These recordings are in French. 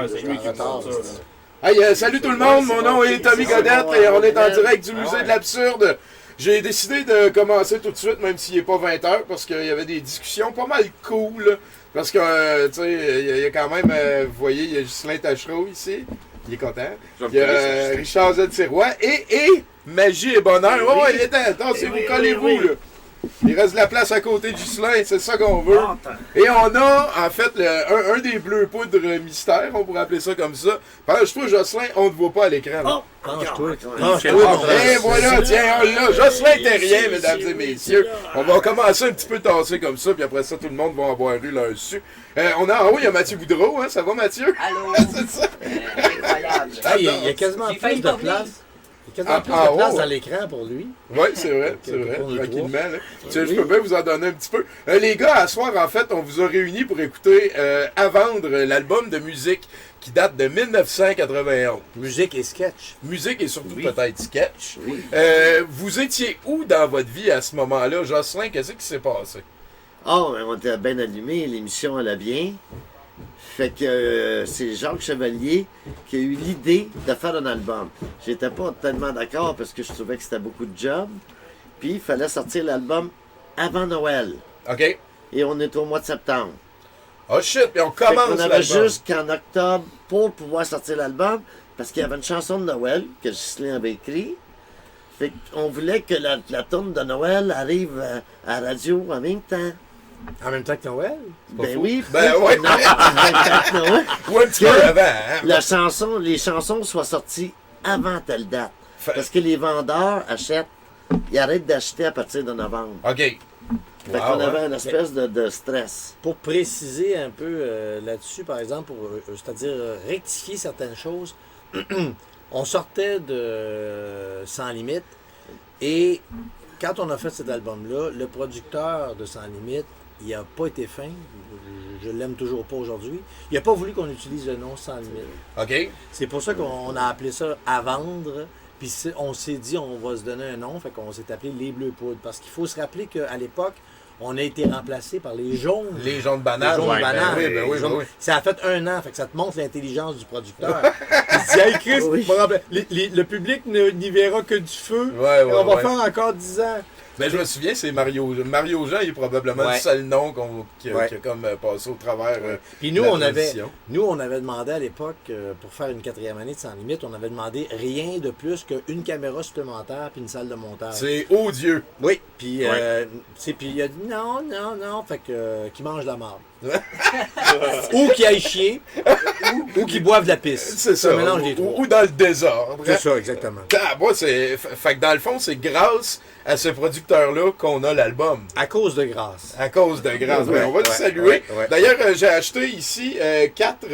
c'est lui qui me retard. dit ça. Hey, salut tout le monde, mon nom est Tommy Godette et on est en direct du musée de l'absurde. J'ai décidé de commencer tout de suite, même s'il n'est pas 20h, parce qu'il y avait des discussions pas mal cool. Parce que, tu sais, il y a quand même, vous voyez, il y a Ghislain Tachereau ici. Il est content. Il y a Richard Z. Sirois et Magie et Bonheur. Oh, il était, attendez-vous, collez-vous, là. Il reste de la place à côté de Ghislain, c'est ça qu'on veut. Et on a, en fait, un des bleus poudres mystères, on pourrait appeler ça comme ça. Penche-toi, Jocelyn, on ne te voit pas à l'écran. Oh, penche-toi. Et voilà, tiens, on l'a. Jocelyn Terrien, mesdames et messieurs. On va commencer un petit peu tassé comme ça, puis après ça, tout le monde va avoir eu leur dessus. On a en haut, il y a Mathieu Boudreau, hein, ça va, Mathieu? Allô? C'est ça. Incroyable. Il y a quasiment J'ai plus failli de pas venir. place. Il y a quasiment plus de place haut. dans l'écran pour lui. Oui, c'est vrai, tranquillement. Là. Tiens, je peux bien vous en donner un petit peu. Les gars, à soir, en fait, on vous a réunis pour écouter À vendre, l'album de musique qui date de 1991. Musique et sketch. Musique et surtout peut-être sketch. Oui. Vous étiez où dans votre vie à ce moment-là? Jocelyn, qu'est-ce qui s'est passé? Oh, on était bien allumé, l'émission allait bien. Fait que c'est Jacques Chevalier qui a eu l'idée de faire un album. J'étais pas tellement d'accord parce que je trouvais que c'était beaucoup de job. Puis il fallait sortir l'album avant Noël. OK. Et on est au mois de septembre. Oh shit, puis on Fait commence qu'on avait l'album. jusqu'en octobre pour pouvoir sortir l'album parce qu'il y avait une chanson de Noël que Ghislain avait écrit. Fait qu'on voulait que la tourne de Noël arrive à la radio en même temps. En même temps que Noël. Ben oui. Ben ouais. Non, en même temps que Noël. Ou un petit peu avant, hein? Les chansons soient sorties avant telle date. Fait- Parce que les vendeurs achètent, ils arrêtent d'acheter à partir de novembre. OK. Fait Wow, qu'on avait hein? une espèce de stress. Pour préciser un peu là-dessus, par exemple, c'est-à-dire rectifier certaines choses, on sortait de Sans Limite et quand on a fait cet album-là, le producteur de Sans Limite, il n'a pas été fin, je l'aime toujours pas aujourd'hui, il n'a pas voulu qu'on utilise le nom Sans Limite. OK. C'est pour ça qu'on a appelé ça À vendre. Puis on s'est dit, on va se donner un nom, fait qu'on s'est appelé Les Bleus Poudres. Parce qu'il faut se rappeler qu'à l'époque, on a été remplacé par les jaunes. Les jaunes de banane. Les jaunes Ouais, bananes. Ben oui, ben oui, Les jaunes- ben oui. Ça a fait 1 an, fait que ça te montre l'intelligence du producteur. Il se dit, hey Chris, Oui. on va rappeler- le public n'y verra que du feu. Ouais, ouais, on va ouais. faire encore 10 ans. Ben, je me souviens, c'est Mario. Mario Jean, il est probablement Ouais. le seul nom qui a Ouais. comme passé au travers. Puis de nous, la on avait, transition. demandé à l'époque, pour faire une 4e année de Sans Limite, on avait demandé rien de plus qu'une caméra supplémentaire puis une salle de montage. C'est odieux. Oui, puis puis il a dit non, fait que qu'il mange la marde. Ou qu'il aille chier, ou qu'il boive de la pisse. C'est ça. Un mélange des trois. Ou dans le désordre. C'est ça, exactement. Ah, moi, fait que dans le fond, c'est grâce à ce producteur-là qu'on a l'album. À cause de grâce. À cause de grâce. Ouais, Ben, on va le ouais, saluer. ouais. D'ailleurs, j'ai acheté ici 4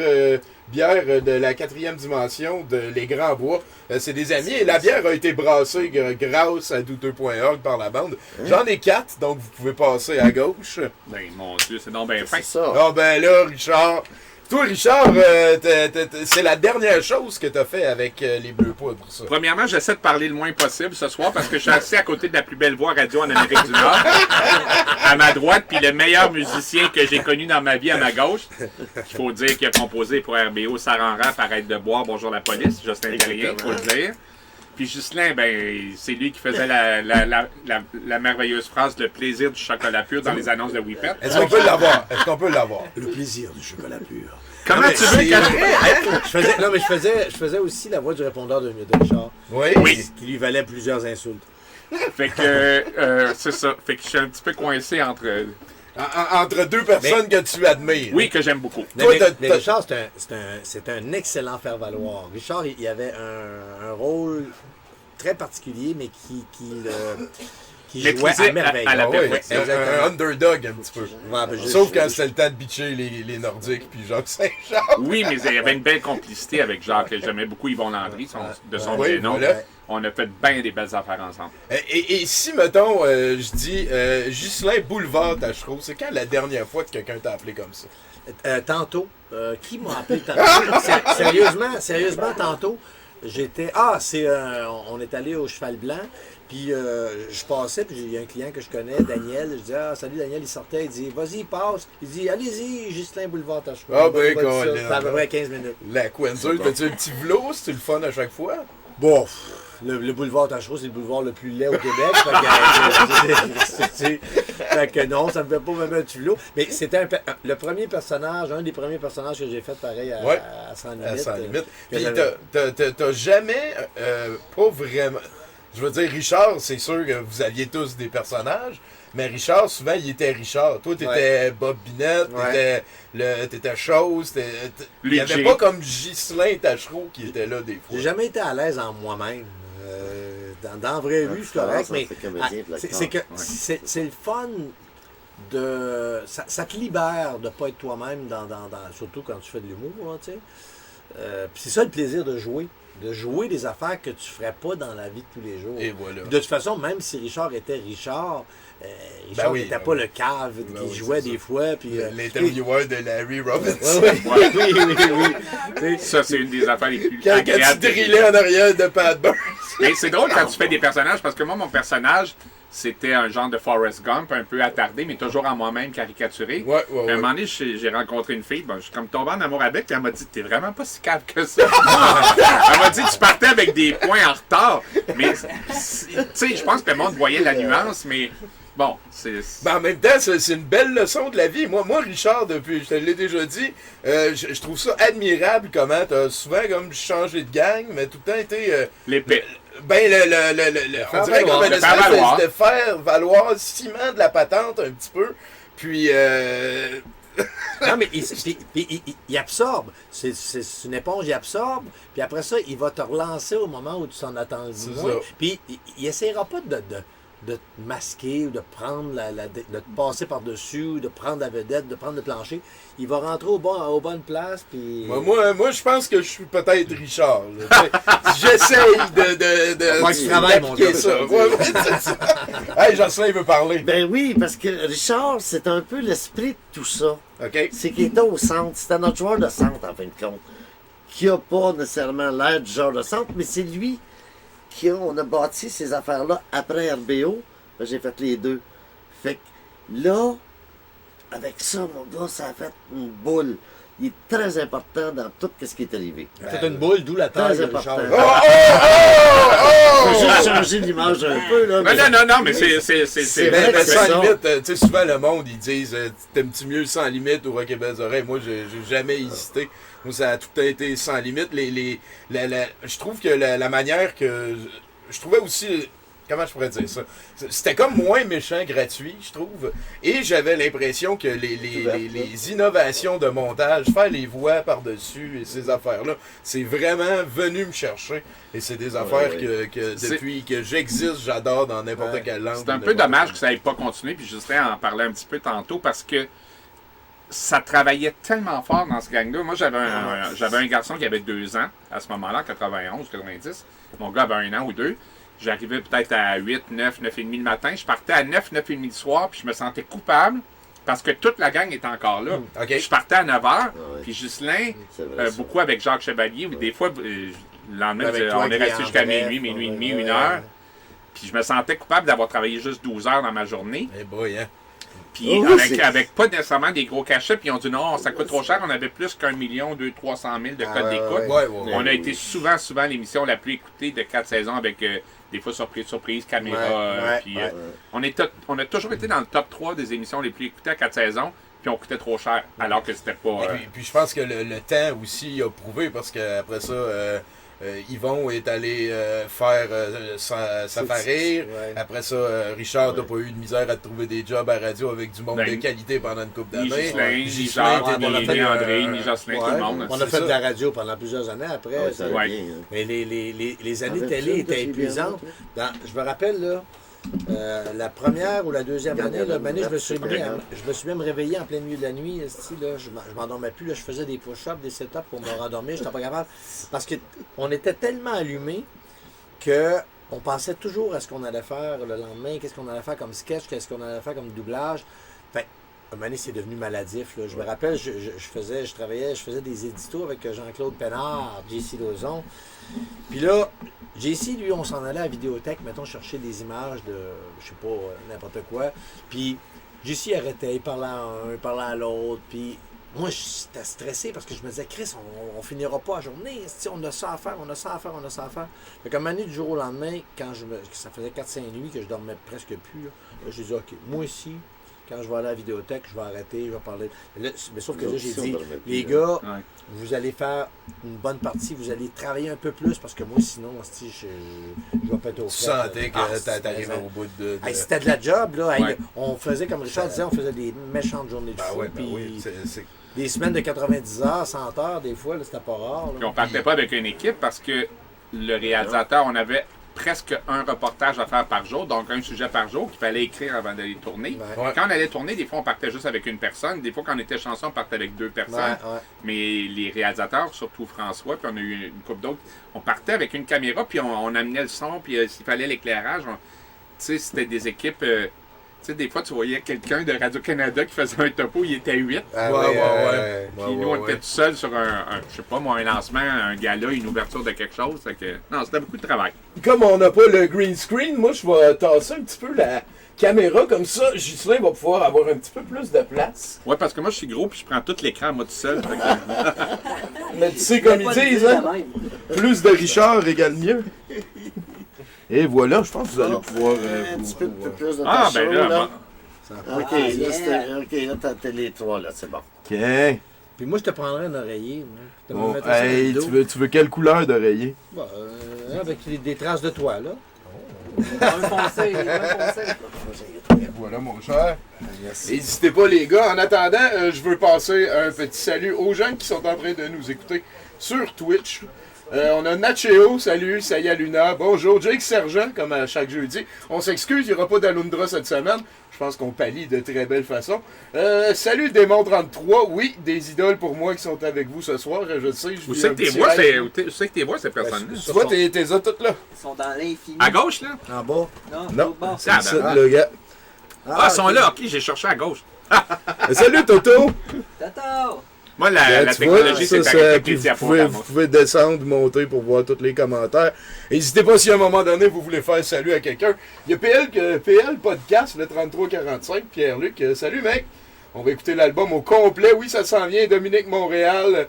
bières de la 4e dimension de Les Grands Bois. C'est des amis et la bière a été brassée grâce à douteux.org par la bande. J'en ai 4, donc vous pouvez passer à gauche. Ben, mon Dieu, c'est donc bien fin. C'est ça. Ah ben là, Richard. Toi, Richard, c'est la dernière chose que tu as fait avec les Bleus Poudres, ça. Premièrement, j'essaie de parler le moins possible ce soir parce que je suis assis à côté de la plus belle voix radio en Amérique du Nord. À ma droite, puis le meilleur musicien que j'ai connu dans ma vie à ma gauche. Il faut dire qu'il a composé pour RBO Saran Rap, Arrête de boire, Bonjour la police, Justin Terrien, il faut le dire. Puis Ghislain, ben, c'est lui qui faisait la merveilleuse phrase « Le plaisir du chocolat pur » dans les annonces de WePet. Est-ce qu'on peut l'avoir? Est-ce qu'on peut l'avoir? Le plaisir du chocolat pur. Comment tu veux que Je faisais aussi la voix du répondeur de Richard. Oui. Oui. Qui lui valait plusieurs insultes. Fait que, c'est ça. Fait que je suis un petit peu coincé entre... Entre deux personnes que tu admires. Oui, que j'aime beaucoup. Toi, Mais Richard, c'est un excellent faire-valoir. Richard, il avait un rôle très particulier, mais qui jouait Maîtrisé à merveille. à la Ah ouais, perfection. un underdog un petit peu. Ouais, ben, Sauf quand c'était le temps de bitcher les Nordiques puis Jacques Saint-Jean. Oui, mais il y avait une belle complicité avec Jacques. J'aimais beaucoup Yvon Landry, de son Oui, vrai nom. voilà. On a fait bien des belles affaires ensemble. Et si, mettons, je dis Ghislain Boulevard Tachereau, c'est quand la dernière fois que quelqu'un t'a appelé comme ça? Tantôt, qui m'a appelé tantôt? Sérieusement, tantôt, j'étais... on est allé au Cheval Blanc, puis je passais, puis il y a un client que je connais, Daniel, je dis, salut Daniel, il sortait, il dit, vas-y, passe. Il dit, allez-y, Ghislain Boulevard Tachereau. Ah ben, c'est à peu près 15 minutes. La Quenzer, fais-tu un petit vlog, c'est le fun à chaque fois? Bon, le boulevard Tachereau, c'est le boulevard le plus laid au Québec. Fait que non, ça me fait pas même un petit vlog. Mais c'était le premier personnage, un des premiers personnages que j'ai fait pareil à Sans Limite. À Sans Limite. Puis t'as jamais, pas vraiment... Je veux dire, Richard, c'est sûr que vous aviez tous des personnages, mais Richard, souvent, il était Richard. Toi, t'étais Bob Binette, t'étais Chose, il n'y avait pas comme Ghislain Tachereau qui était là des fois. J'ai jamais été à l'aise en moi-même. Dans la vraie vie, c'est correct, mais c'est que c'est le fun de... Ça te libère de ne pas être toi-même, surtout quand tu fais de l'humour, tu sais. Puis c'est ça le plaisir de jouer. De jouer des affaires que tu ferais pas dans la vie de tous les jours. Et voilà. Puis de toute façon, même si Richard était Richard, Richard n'était pas le cave qui jouait des fois. Puis, l'intervieweur de Larry Robinson. Oui. Ça, c'est une des affaires les plus Quand tu drillais en arrière de Pat Burns. Mais c'est drôle quand tu fais des personnages, parce que moi, mon personnage, c'était un genre de Forrest Gump, un peu attardé, mais toujours en moi-même caricaturé. Ouais. À un moment donné, j'ai rencontré une fille, je suis comme tombé en amour avec, puis elle m'a dit, t'es vraiment pas si calme que ça. Elle m'a dit, tu partais avec des points en retard. Mais, tu sais, je pense que le monde voyait la nuance, mais bon, c'est... Ben, en même temps, c'est une belle leçon de la vie. Moi Richard, depuis, je te l'ai déjà dit, je trouve ça admirable comment t'as souvent comme changé de gang, mais tout le temps été... l'épée. Ben, on dirait comme une espèce de faire valoir le ciment de la patente un petit peu. Puis, non, mais il absorbe. C'est une éponge, il absorbe. Puis après ça, il va te relancer au moment où tu s'en attends le moins. Puis, il essaiera pas de te masquer ou de prendre de te passer par-dessus, ou de prendre la vedette, de prendre le plancher. Il va rentrer aux bonnes places. Puis... Moi, je pense que je suis peut-être Richard. J'essaye de moi, tu travailles, mon gars. Ça. Hey, Jocelyn, il veut parler. Ben oui, parce que Richard, c'est un peu l'esprit de tout ça. OK. C'est qu'il était au centre. C'était notre joueur de centre, en fin de compte. Qui n'a pas nécessairement l'air du joueur de centre, mais c'est lui on a bâti ces affaires-là après RBO. Ben, j'ai fait les deux. Fait que là, avec ça, mon gars, ça a fait une boule. Il est très important dans tout ce qui est arrivé. C'est une boule, d'où la taille de Richard. Faut juste changer l'image un peu, là. Non, mais c'est vrai que Sans ça. limite, tu sais, souvent le monde, ils disent t'aimes-tu mieux Sans limite ou Rock et Belles Oreilles? Moi, j'ai jamais hésité. Moi, ça a tout été Sans limite. Je trouve que la manière que... Je trouvais aussi... Comment je pourrais dire ça? C'était comme moins méchant, gratuit, je trouve. Et j'avais l'impression que les innovations de montage, faire les voix par-dessus et ces affaires-là, c'est vraiment venu me chercher. Et c'est des affaires que depuis que j'existe, j'adore dans n'importe quelle langue. C'est un peu dommage que ça n'ait pas continué, puis Justin en parlait un petit peu tantôt, parce que ça travaillait tellement fort dans ce gang-là. Moi, j'avais un garçon qui avait 2 ans à ce moment-là, en 91, 90. Mon gars avait 1 an ou 2. J'arrivais peut-être à 8, 9, 9h30 le matin. Je partais à 9, 9h30 le soir, puis je me sentais coupable parce que toute la gang était encore là. Okay. Je partais à 9h, puis Ghislain, beaucoup avec Jacques Chevalier, des fois, le lendemain, on est resté jusqu'à minuit, minuit et demi, 1h. Puis je me sentais coupable d'avoir travaillé juste 12 heures dans ma journée. Eh boy, hein? Puis avec pas nécessairement des gros cachets, puis ils ont dit non, ça coûte trop cher. On avait plus qu'1 million, 300 000 de codes d'écoute. On a été souvent l'émission la plus écoutée de 4 saisons avec des fois surprise, caméra. On a toujours été dans le top 3 des émissions les plus écoutées à 4 saisons, puis on coûtait trop cher, alors que c'était pas... Puis je pense que le temps aussi a prouvé, parce qu'après ça... Yvon est allé faire ça fait rire. Après ça, Richard n'a pas eu de misère à trouver des jobs à radio avec du monde de qualité pendant une couple d'années. Ni Ghislain, ni André, ni Jocelyn, tout le monde. On a fait de la radio pendant plusieurs années après. Mais les années télé étaient épuisantes. Je me rappelle, là, la première ou la deuxième année, je me suis même réveillé en plein milieu de la nuit. Je m'endormais plus. Là, je faisais des push-ups, des set-ups pour me rendormir. Je n'étais pas capable. Parce qu'on était tellement allumés qu'on pensait toujours à ce qu'on allait faire le lendemain, qu'est-ce qu'on allait faire comme sketch, qu'est-ce qu'on allait faire comme doublage. Fait, un moment donné, c'est devenu maladif. Là. Je me rappelle, je faisais des éditos avec Jean-Claude Pénard, JC Lauzon. Puis là, JC, lui, on s'en allait à la vidéothèque, mettons, chercher des images de, je sais pas, n'importe quoi. Puis JC arrêtait, il parlait à un, il parlait à l'autre. Puis moi, j'étais stressé parce que je me disais, Chris, on finira pas la journée. On a ça à faire, on a ça à faire, on a ça à faire. Fait qu'à un moment donné, du jour au lendemain, ça faisait 4-5 nuits que je dormais presque plus, là, j'ai dit, OK, moi aussi, quand je vais aller à la vidéothèque, je vais arrêter, je vais parler. Mais sauf que là, j'ai dit, les gars, vous allez faire une bonne partie, vous allez travailler un peu plus parce que moi, sinon, je vais péter au Tu sentais que t'arrivais au bout de. Hey, c'était de la job, là. Hey, on faisait, comme Richard disait, on faisait des méchantes journées de fou. Des semaines de 90 heures, 100 heures, des fois, là, c'était pas rare. Là. Puis on partait pas avec une équipe parce que le réalisateur, on avait presque un reportage à faire par jour, donc un sujet par jour qu'il fallait écrire avant d'aller tourner. Ouais. Quand on allait tourner, des fois on partait juste avec une personne, des fois quand on était chanson, on partait avec 2 personnes. Mais les réalisateurs, surtout François, puis on a eu une couple d'autres, on partait avec une caméra, puis on amenait le son, puis s'il fallait l'éclairage, tu sais, c'était des équipes. Tu sais, des fois, tu voyais quelqu'un de Radio-Canada qui faisait un topo, il était 8. Puis nous, on était tout seuls sur je sais pas moi, un lancement, un gala, une ouverture de quelque chose. Non, c'était beaucoup de travail. Comme on n'a pas le green screen, moi, je vais tasser un petit peu la caméra comme ça. Ghislain va pouvoir avoir un petit peu plus de place. Ouais, parce que moi, je suis gros puis je prends tout l'écran, moi, tout seul. Mais tu sais, comme ils disent, hein, plus de Richard égale mieux. Et voilà, je pense que vous allez pouvoir. Un petit peu plus de Ah, ben là, OK, là, t'as les 3, là, c'est bon. OK. Puis moi, je te prendrais un oreiller. Bon, hey, tu veux quelle couleur d'oreiller? Bah, avec des traces de toi, là. Voilà, mon cher. N'hésitez pas, les gars. En attendant, je veux passer un petit salut aux gens qui sont en train de nous écouter sur Twitch. On a Nacheo, salut, Saya Luna, bonjour, Jake Sergent, comme à chaque jeudi. On s'excuse, il n'y aura pas d'Alundra cette semaine. Je pense qu'on pallie de très belle façon. Salut Démon33, oui, des idoles pour moi qui sont avec vous ce soir. Je sais, je Où c'est que t'es vois, ces personnes-là? Tu vois, t'es là toutes là. Ils sont dans l'infini. À gauche, là? En bas. Non. Bon. C'est le gars. Ils sont là, ok, j'ai cherché à gauche. Salut Toto! Toto! Moi, la technologie, c'est avec les diapos. Vous pouvez descendre, monter pour voir tous les commentaires. N'hésitez pas si à un moment donné vous voulez faire salut à quelqu'un. Il y a PL Podcast, le 3345, Pierre-Luc. Salut mec! On va écouter l'album au complet. Oui, ça s'en vient. Dominique Montréal.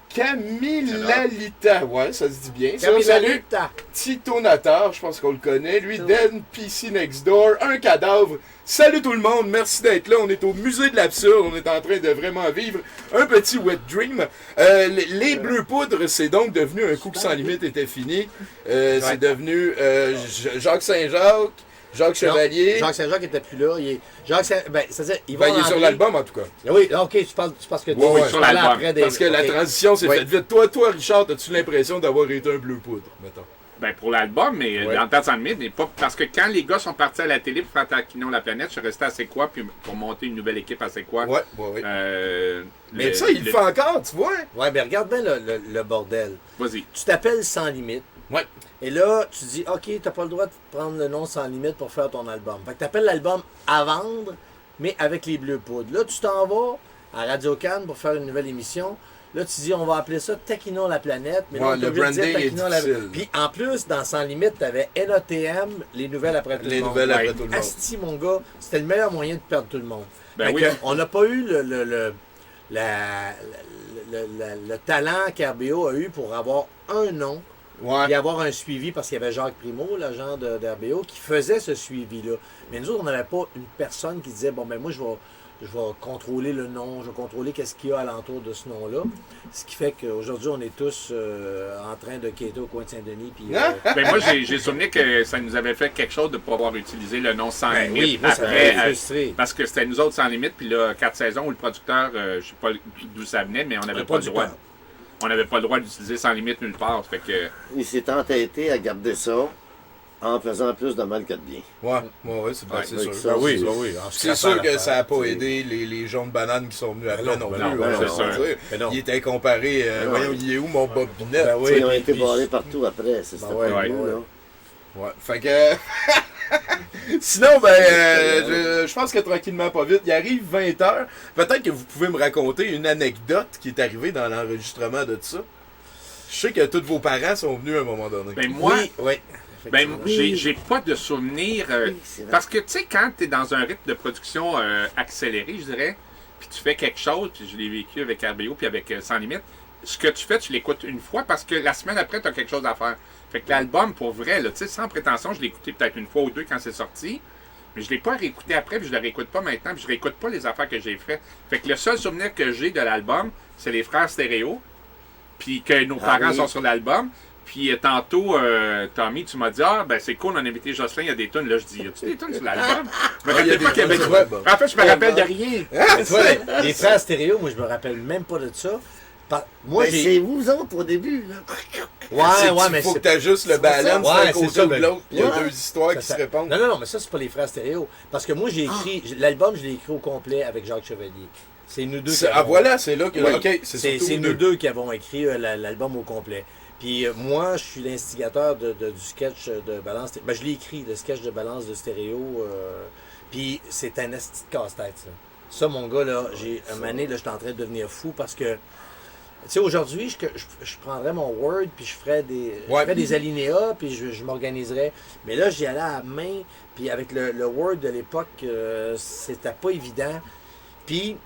Camilalita. Ouais, ça se dit bien. Ça, salut. Tito Natar, je pense qu'on le connaît. Lui, Den PC Next Door. Un cadavre. Salut tout le monde, merci d'être là. On est au musée de l'absurde. On est en train de vraiment vivre un petit wet dream. Les Bleus Poudres, c'est donc devenu un coup que sans limite était fini. C'est devenu Jacques Saint-Jacques. Jacques Chevalier. Non, Jacques Saint-Jacques n'était plus là. Il est sur l'album en tout cas. Oui, ok, tu penses que tu ouais, sur l'album. après des. Parce que la transition s'est faite vite. Toi, Richard, as-tu l'impression d'avoir été un Bleu Poudre, mettons? Ben, pour l'album, mais dans le temps sans limite, mais pas parce que quand les gars sont partis à la télé pour faire Taquinons la planète, je suis resté à C'est quoi, puis pour monter une nouvelle équipe à C'est quoi. Ouais. Mais ça, il le fait encore, tu vois. Ouais, mais regarde bien le bordel. Vas-y. Tu t'appelles Sans Limite. Ouais. Et là, tu dis, OK, t'as pas le droit de prendre le nom Sans Limite pour faire ton album. Fait que t'appelles l'album À vendre, mais avec les Bleus Poudres. Là, tu t'en vas à Radio-Can pour faire une nouvelle émission. Là, tu dis, on va appeler ça Taquinons la planète. Mais là, le branding est difficile. Puis en plus, dans Sans Limite, t'avais NATM, les nouvelles après tout le monde. Les nouvelles après tout le monde. Asti, mon gars, c'était le meilleur moyen de perdre tout le monde. Ben oui. On n'a pas eu le talent qu'RBO a eu pour avoir un nom. Ouais. Et avoir un suivi, parce qu'il y avait Jacques Primo, l'agent d'RBO, qui faisait ce suivi-là. Mais nous autres, on n'avait pas une personne qui disait, bon, ben moi, je vais contrôler le nom, je vais contrôler qu'est-ce qu'il y a alentour de ce nom-là. Ce qui fait qu'aujourd'hui, on est tous en train de quêter au coin de Saint-Denis. Puis, Ben moi, j'ai souvenir que ça nous avait fait quelque chose de pouvoir utiliser le nom Sans Limite. Oui, moi, ça m'avait frustré. Parce que c'était nous autres Sans Limite, puis là, 4 saisons où le producteur, je sais pas d'où ça venait, mais on n'avait pas le droit. On n'avait pas le droit d'utiliser Sans Limite nulle part. Fait que... Il s'est entêté à garder ça en faisant plus de mal que de bien. Ouais, c'est sûr. Ça, oui. C'est sûr que ça n'a pas aidé les jaunes bananes qui sont venus après non plus. c'est sûr. Il était comparé, voyons, il est où mon Bob Binette? Ils ont été barrés partout après. C'est Ouais. Fait que Sinon, je pense que tranquillement, pas vite, il arrive 20h. Peut-être que vous pouvez me raconter une anecdote qui est arrivée dans l'enregistrement de ça. Je sais que tous vos parents sont venus à un moment donné. Ben moi, Oui. ben, j'ai pas de souvenir. Oui, c'est vrai. Parce que, tu sais, quand tu es dans un rythme de production accéléré, je dirais, puis tu fais quelque chose, puis je l'ai vécu avec RBO puis avec Sans Limite, ce que tu fais, tu l'écoutes une fois parce que la semaine après, tu as quelque chose à faire. Fait que l'album, pour vrai, là, tu sais, sans prétention, je l'ai écouté peut-être une fois ou deux quand c'est sorti, mais je l'ai pas réécouté après, puis je le réécoute pas maintenant, puis je réécoute pas les affaires que j'ai faites. Fait que le seul souvenir que j'ai de l'album, c'est les frères stéréo, puis que nos parents oui. sont sur l'album. Puis tantôt, Tommy, tu m'as dit, ben c'est cool, on a invité Jocelyn, il y a des tunes. Là, je dis, y a-tu des tunes sur l'album? Je me Ah, il y a rappelle des pas qu'il y avait tunes, des- ouais, bon. En fait, je me rappelle de rien. Mais tu vois, les frères stéréo, moi, je me rappelle même pas de ça. Moi, Ben, j'ai. c'est vous autres au début, là. Mais faut c'est que tu ajustes le balance Ouais, d'un c'est côté ça, ou de ben, l'autre, puis il y a ouais. deux histoires qui se Ça- répondent. Non, mais ça, c'est pas les frères stéréo. Parce que moi, j'ai écrit. L'album, je l'ai écrit au complet avec Jacques Chevalier. C'est nous deux qui Ah avons- voilà, c'est là que... Oui. OK, C'est surtout nous deux qui avons écrit l'album au complet. Puis moi, je suis l'instigateur du sketch de balance. Ben, je l'ai écrit, le sketch de balance de stéréo. Puis c'est un esti de casse-tête, ça. Ça, mon gars, là, un moment donné, là, j'étais en train de devenir fou parce que, tu sais, aujourd'hui, je prendrais mon Word, puis je ferais des alinéas, puis je m'organiserais. Mais là, j'y allais à la main, puis avec le Word de l'époque, c'était pas évident. Puis,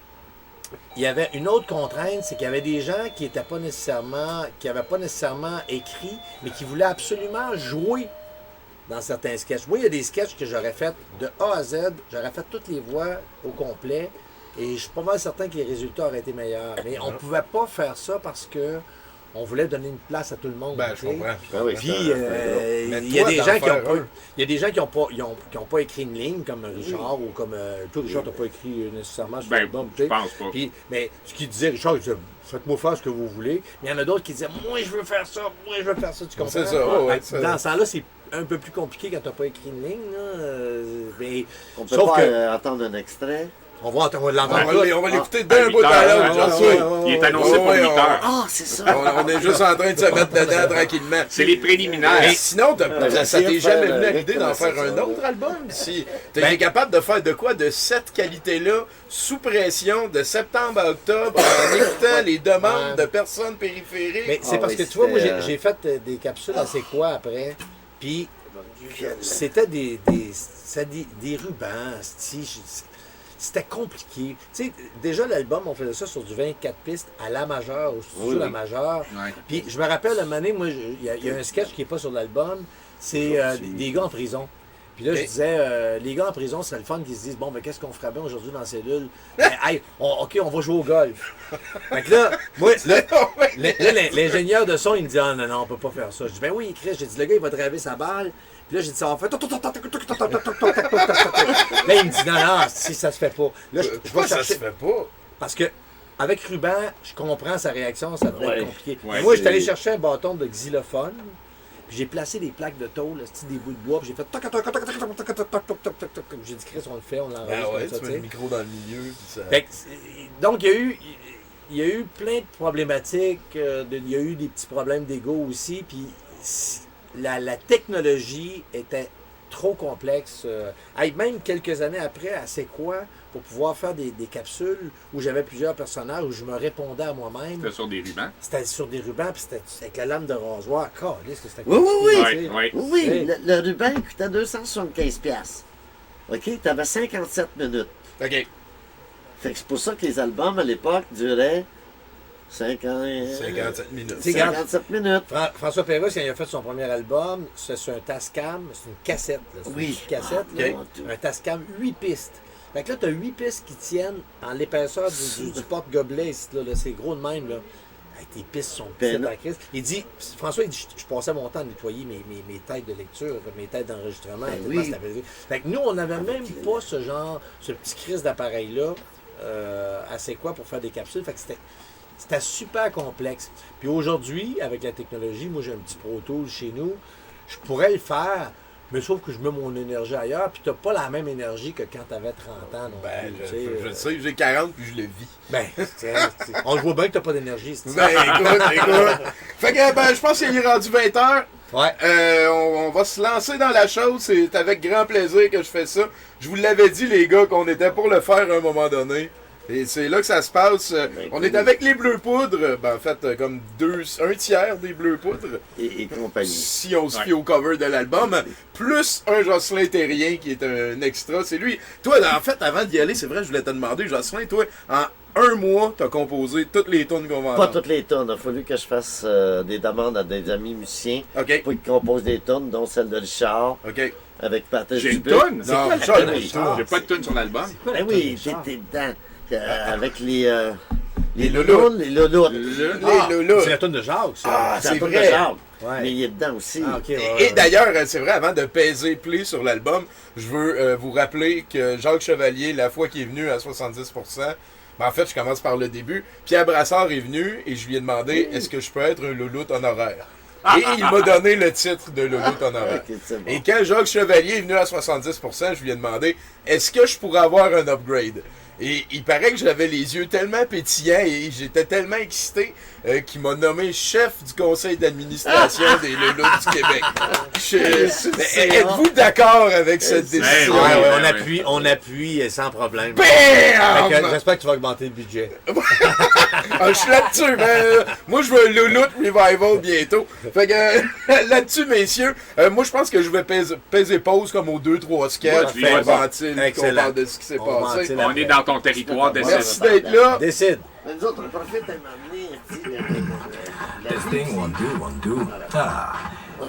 il y avait une autre contrainte, c'est qu'il y avait des gens qui n'avaient pas nécessairement écrit, mais qui voulaient absolument jouer dans certains sketchs. Moi, il y a des sketchs que j'aurais fait de A à Z, j'aurais fait toutes les voix au complet, et je suis pas mal certain que les résultats auraient été meilleurs. Mais on pouvait pas faire ça parce que on voulait donner une place à tout le monde. Ben, je tu sais. comprends. Ben oui, Puis, Mais il y a toi, des d'en gens qui faire ont pas, un. il y a des gens qui ont pas écrit une ligne comme Richard ou comme toi Richard t'as pas écrit nécessairement sur Ben, l'album, tu je sais. pense pas. Puis, mais ce qu'il disait Richard, il disait faites-moi faire ce que vous voulez. Mais il y en a d'autres qui disaient moi je veux faire ça, tu comprends? C'est ça, ouais, Fait que dans ce temps-là, c'est un peu plus compliqué quand t'as pas écrit une ligne. Là. Mais, On peut sauf pas que attendre un extrait. on va l'entendre. On va l'écouter d'un À bout à 8 heures, l'autre, j'en suis. Il est annoncé pour 8 heures. Ah, c'est ça. On est juste en train de se mettre dedans tranquillement. C'est les préliminaires. Mais sinon, ça t'est jamais venu à l'idée d'en faire un ça. autre album? Si t'es été capable de faire de quoi de cette qualité-là, sous pression, de septembre à octobre, en écoutant les demandes de personnes périphériques? Mais c'est Ah parce oui, que tu vois, moi c'était, j'ai fait des capsules à C'est quoi après. Puis c'était des rubans, c'était compliqué. Tu sais, déjà l'album, on faisait ça sur du 24 pistes à la majeure, au studio Oui, la oui. majeure. Ouais. Puis je me rappelle, une année, moi, il y a un sketch qui n'est pas sur l'album, c'est des gars en prison. Puis là, je disais, les gars en prison, c'est le fun qu'ils se disent, bon, ben, qu'est-ce qu'on ferait bien aujourd'hui dans la cellule? Ben, hey, OK, on va jouer au golf. Fait que là, moi, l'ingénieur de son, il me dit, ah non, non, on peut pas faire ça. Je dis, ben oui, Chris, j'ai dit, le gars, il va driver sa balle. Puis là, j'ai dit, ça va faire. Là, il me dit, non, non, si ça se fait pas. Là, je Pourquoi vais ça se chercher. fait pas? Parce que, avec Ruban, je comprends sa réaction, ça devrait être compliqué. Ouais, Mais moi, j'étais c'est- allé chercher un bâton de xylophone. Puis j'ai placé des plaques de tôle, des bouts de bois, puis j'ai fait toc, toc, toc, toc, toc, toc, toc, toc, toc, toc, toc, toc. J'ai dit, Chris, on le fait, on l'enregistre Ben ouais, comme ça, tu tu mets le sais. micro dans le milieu. Puis ça... Fait que, donc, il y a eu plein de problématiques, il y a eu des petits problèmes d'ego aussi, puis la technologie était trop complexe. Hey, même quelques années après, à C'est quoi, pour pouvoir faire des capsules où j'avais plusieurs personnages, où je me répondais à moi-même. C'était sur des rubans. C'était sur des rubans, puis c'était avec la lame de rasoir. Caliste que c'était Oui, oui, oui. compliqué, tu sais. Ouais. Oui, Hey. le ruban il coûtait 275$. OK, t'avais 57 minutes. OK. Fait que c'est pour ça que les albums à l'époque duraient 57 minutes. C'est grave. 57 minutes. François Pérusse, quand il a fait son premier album, c'est sur un Tascam, c'est une cassette. Là. C'est Oui. une petite cassette, Ah, là. ok. Un Tascam 8 pistes. Fait que là, tu as 8 pistes qui tiennent en l'épaisseur du porte-gobelet, ici, là, c'est gros de même. Là. Hey, tes pistes sont petites Ben, en crise. Il dit, François, il dit, je passais mon temps à nettoyer mes têtes de lecture, mes têtes d'enregistrement. Ben tellement oui. c'était pesé. Fait que nous, on n'avait même pas ce petit crise d'appareil-là à C'est quoi pour faire des capsules. Fait que c'était super complexe. Puis aujourd'hui, avec la technologie, moi j'ai un petit Pro Tool chez nous, je pourrais le faire, mais sauf que je mets mon énergie ailleurs, puis t'as pas la même énergie que quand t'avais 30 ans non Ben, plus, tu sais, je le sais, j'ai 40 puis je le vis. Ben, on le voit bien que t'as pas d'énergie. c'est- Ben, écoute. Fait que, ben, je pense qu'il est rendu 20h. Ouais. On va se lancer dans la chose. C'est avec grand plaisir que je fais ça. Je vous l'avais dit, les gars, qu'on était pour le faire à un moment donné. Et c'est là que ça se passe. On est avec les Bleus Poudres. Ben, en fait, comme un tiers des Bleus Poudres. Et compagnie. Si on se fie au cover de l'album. Plus un Jocelyn Terrien qui est un extra. C'est lui. Toi, en fait, avant d'y aller, c'est vrai, je voulais te demander, Jocelyn, toi, en un mois, t'as composé toutes les tunes qu'on va Pas entendre. toutes les tonnes. Il a fallu que je fasse des demandes à des amis musiciens OK. pour qu'ils composent des tonnes, dont celle de Richard, OK. avec Patrick J'ai une Dupuis. toune? Non, quoi la ça, toune, non, Richard? J'ai pas de tune sur l'album. Ben oui, j'étais dedans. Avec les louloutes. Les louloutes. Les loulous. C'est la toune de Jacques, ça. Ah, C'est c'est un peu de vrai. Jacques, Ouais. mais il est dedans aussi. Ah, ok, ouais, Et ouais. d'ailleurs, c'est vrai, avant de peser play sur l'album, je veux vous rappeler que Jacques Chevalier, la fois qu'il est venu à 70%, ben en fait, je commence par le début. Pierre Brassard est venu et je lui ai demandé est-ce que je peux être un louloute honoraire. Et il m'a donné le titre de louloute honoraire. Ok, c'est bon. Et quand Jacques Chevalier est venu à 70%, je lui ai demandé est-ce que je pourrais avoir un upgrade. Et il paraît que j'avais les yeux tellement pétillants et j'étais tellement excité qu'il m'a nommé chef du conseil d'administration des Louloutes du Québec. Êtes-vous d'accord avec cette décision? Ouais, Ouais, ouais, on appuie sans problème. Bam! Fait que j'espère que tu vas augmenter le budget. Ah, je suis là-dessus, mais moi je veux un Louloute Revival bientôt. Fait que là-dessus, messieurs, moi je pense que je vais peser pause comme aux 2-3 sketchs Ouais, pour ventiler, qu'on excellent. parle de ce qui s'est On passé. ventile. On est dans ton territoire de Merci cette. d'être là. Décide. Mais nous autres, on profite à m'amener. Testing, 1, 2, 1, 2. Ah,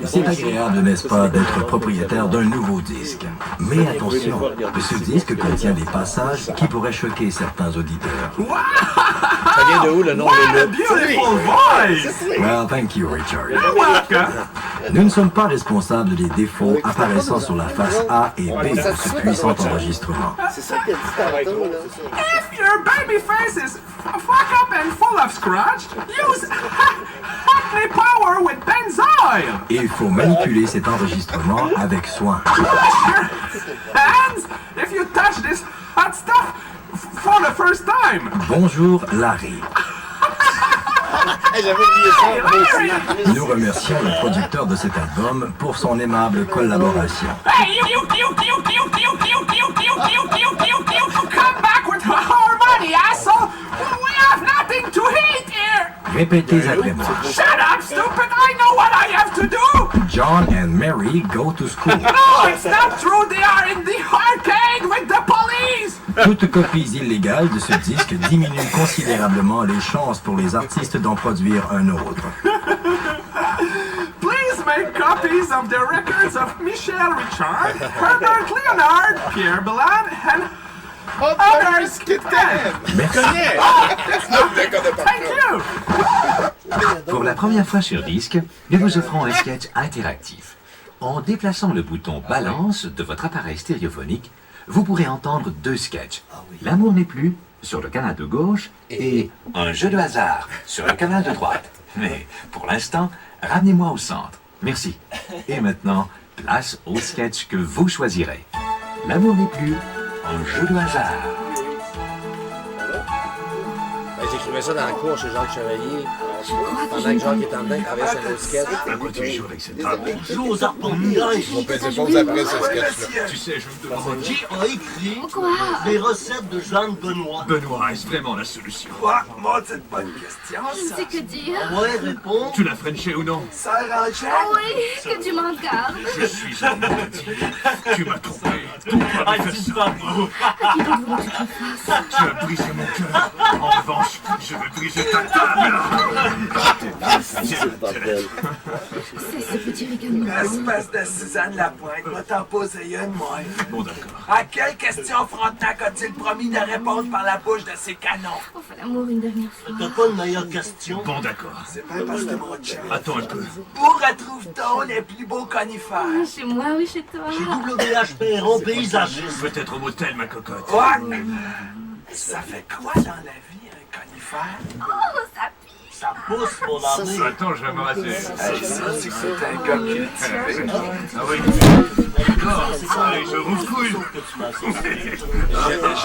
c'est agréable, n'est-ce pas, d'être propriétaire d'un nouveau disque. Mais attention, ce disque contient des passages qui pourraient choquer certains auditeurs. Ça vient de où le nom de Lutte? Beautiful voice! Well, thank you, Richard. You're welcome. Nous ne sommes pas responsables des défauts apparaissant sur la face A et B de ce puissant enregistrement. C'est ça qu'il a dit tantôt, là. If your baby face is fuck up and full of scratch, use Hackney Power with Benzoyl. Il faut manipuler cet enregistrement avec soin. Wash your hands if you touch this hot stuff for the first time. Bonjour, Larry. J'avais oublié ça. Larry! Nous remercions le producteur de cet album pour son aimable collaboration. Hey, you come back with our money, asshole! We have nothing to eat here! Répétez après moi. Shut up, stupid! I know what I have to do! John and Mary go to school. No, it's not true! They are in the arcade with the police! Toute copie illégale de ce disque diminue considérablement les chances pour les artistes d'en produire un autre. Please make copies of the records of Michel Richard, Herbert Leonard, Pierre Bellan, and others. Merci. Thank you! Pour la première fois sur disque, nous vous offrons un sketch interactif. En déplaçant le bouton balance de votre appareil stéréophonique, vous pourrez entendre deux sketchs. L'amour n'est plus sur le canal de gauche et un jeu de hasard sur le canal de droite. Mais pour l'instant, ramenez-moi au centre. Merci. Et maintenant, place au sketch que vous choisirez. L'amour n'est plus un jeu de hasard. Ben, j'écrivais ça dans la cour chez Jacques Chevalier. Pendant que Jacques était en dedans, il travaillait sur un autre sketch. À quoi tu joues avec cette Joue aux arpentiers. On peut dire pause après ce sketch-là. Tu sais, je me demande... Qui a écrit Quoi? les recettes de Jeanne Benoît? Benoît, est-ce vraiment la solution? Quoi? Moi, c'est une bonne question, Je ne sais que dire. Ouais, réponds. Tu l'as frenché ou non? Ça arrange. Oui, que tu m'en gardes. Je suis un maudit. Tu m'as trompé. Pourquoi Ah, me faire tu ça? vas pas. À qui donc voulais-tu que je fasse? Tu as brisé mon cœur. En revanche, je veux briser ta table. C'est le bordel. C'est ce petit ricanement. Espèce de Suzanne Lapointe, va t'en poser une, moi. Bon, d'accord. À quelle question Frontenac a-t-il promis de répondre par la bouche de ses canons? On fait l'amour une dernière fois. T'as pas une meilleure question? Bon, d'accord. C'est pas parce que mon chum. Attends un peu. Où retrouve-t-on les plus beaux conifères? Chez moi, oui, chez toi. Chez WH Perron, paysagiste. Peut-être au motel, ma cocotte. Quoi? Ça fait quoi dans la vie, un conifère? Oh, ça pique. Ça pousse, mon ami. Attends, je vais me rassurer. Ça, c'est que c'est un gars cultivé. Ah oui. D'accord. Allez, je rouffouille. Je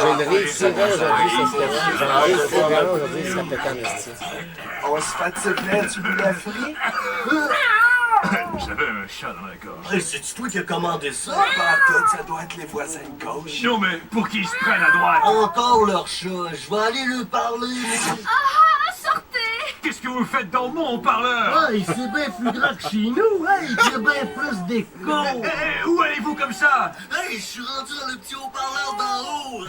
le réussirais aujourd'hui, ce sketch. J'en réussirais aujourd'hui, ça serait pétant, esti. On se fait-tu venir du poulet frit? J'avais un chat dans la gorge. Hey, c'est-tu toi qui as commandé ça? Ça doit être les voisins de gauche. Non, mais pour qu'ils se prennent à droite. Encore leur chat. Je vais aller lui parler. Ah, sortez! Qu'est-ce que vous faites dans mon parleur? Hey, c'est bien plus grand que chez nous. Hey, il y a bien plus d'écho. Où allez-vous comme ça? Hey, je suis rendu dans le petit haut-parleur d'en haut.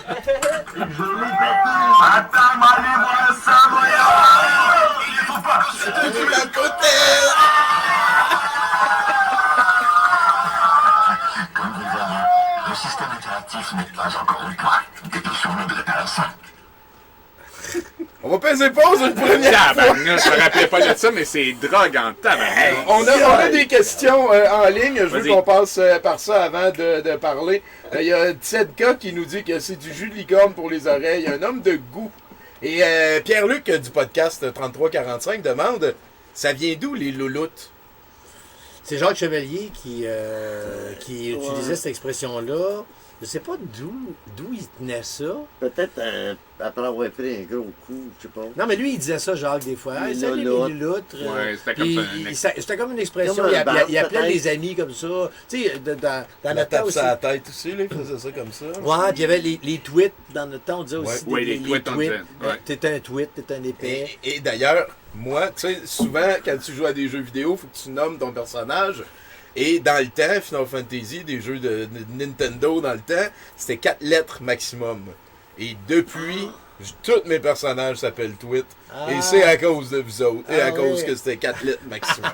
Attends-moi, allez-moi ça, voyons! Il faut pas que c'est De l'autre côté! Comme vous le voyez, le système interactif n'est pas encore correct. Des questions m'intéressent. On va peser pause une première fois. Tabarnak, je me rappelais pas de ça, mais c'est drogue en tabarnak. On a des questions en ligne. Je veux Vas-y. qu'on passe par ça avant de parler. Il y a Tzedka qui nous dit que c'est du jus de licorne pour les oreilles. Un homme de goût. Et Pierre-Luc du podcast 3345 demande, ça vient d'où les louloutes? C'est Jacques Chevalier qui utilisait cette expression-là. Je sais pas d'où il tenait ça. Peut-être après avoir pris un gros coup, je sais pas. Non, mais lui, il disait ça, Jacques, des fois. Hey, Les salut les louloutes. louloutes. Ouais, c'était comme Puis ça, c'était comme une expression. Comme un bar, il appelait peut-être. des amis comme ça. Tu sais, dans La notre temps tape aussi. sur la tête aussi, là, il faisait ça comme ça. Ouais, puis il y avait les tweets dans notre temps. On disait aussi Ouais, les tweets, on disait, ouais. T'es un tweet, t'es un épais. Et d'ailleurs, moi, tu sais, souvent, quand tu joues à des jeux vidéo, il faut que tu nommes ton personnage. Et dans le temps, Final Fantasy, des jeux de Nintendo dans le temps, c'était 4 lettres maximum. Et depuis, tous mes personnages s'appellent Tweet. Ah. Et c'est à cause de vous autres. Et Ah à cause oui. que c'était 4 lettres maximum.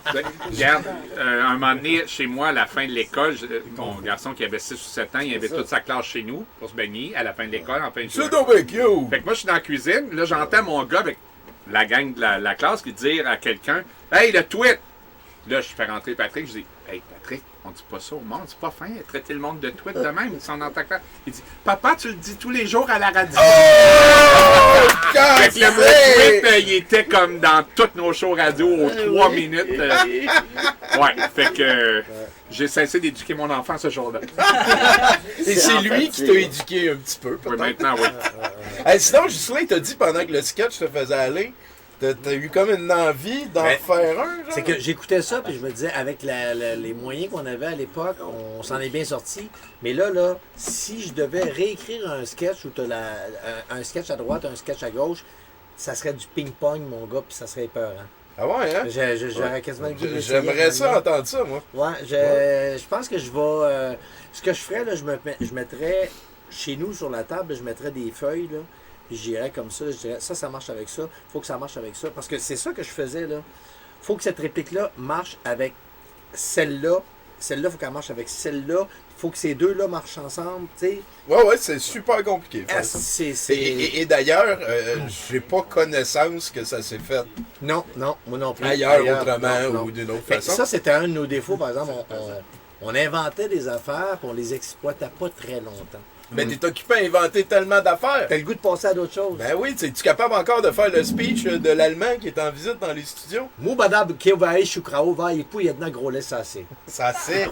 Regarde, un moment donné, chez moi, à la fin de l'école, mon garçon qui avait 6 ou 7 ans, il avait toute sa classe chez nous pour se baigner à la fin de l'école, en fin de C'est journée. donc bien cute! Fait que moi, je suis dans la cuisine, là, j'entends mon gars avec la gang de la classe qui dire à quelqu'un « Hey, le tweet! » Là, je fais rentrer Patrick, je dis « Hey, Patrick, on dit pas ça au monde, c'est pas fin, traiter le monde de tweet de même, ils sont dans ta classe. » Il dit « Papa, tu le dis tous les jours à la radio. Fait que le mot tweet, il était comme dans toutes nos shows radio aux 3 minutes. Ouais, fait que j'ai cessé d'éduquer mon enfant ce jour-là. Et c'est lui qui t'a éduqué un petit peu, Oui, peut-être. maintenant, oui. Sinon, Ghislain t'a dit pendant que le sketch te faisait aller, t'as eu comme une envie d'en Ben, faire un, genre? C'est que j'écoutais ça, puis je me disais, avec les moyens qu'on avait à l'époque, on s'en est bien sorti. Mais là, si je devais réécrire un sketch où tu as un sketch à droite, un sketch à gauche, ça serait du ping-pong, mon gars, puis ça serait épeurant. Ah ouais, hein? J'aurais quasiment le goût de l'essayer J'aimerais ça maintenant. entendre ça, moi. Ouais, je pense que je vais... ce que je ferais, là, je mettrais chez nous sur la table, je mettrais des feuilles, là, puis j'irais comme ça, je dirais, ça marche avec ça, faut que ça marche avec ça. Parce que c'est ça que je faisais, là. Faut que cette réplique-là marche avec celle-là. Celle-là, faut qu'elle marche avec celle-là. Faut que ces deux-là marchent ensemble, tu sais. Ouais, c'est super compliqué. Ah, Et d'ailleurs, j'ai pas connaissance que ça s'est fait Non, moi non plus. ailleurs autrement non. ou d'une autre Fait que façon. ça, c'était un de nos défauts, par exemple. On inventait des affaires, puis on les exploitait pas très longtemps. Mais t'es occupé à inventer tellement d'affaires. T'as le goût de passer à d'autres choses. Ben oui, es-tu capable encore de faire le speech de l'Allemand qui est en visite dans les studios? Mu badab kevae shukrao va et puis yedna gros laisse assez. Ça c'est.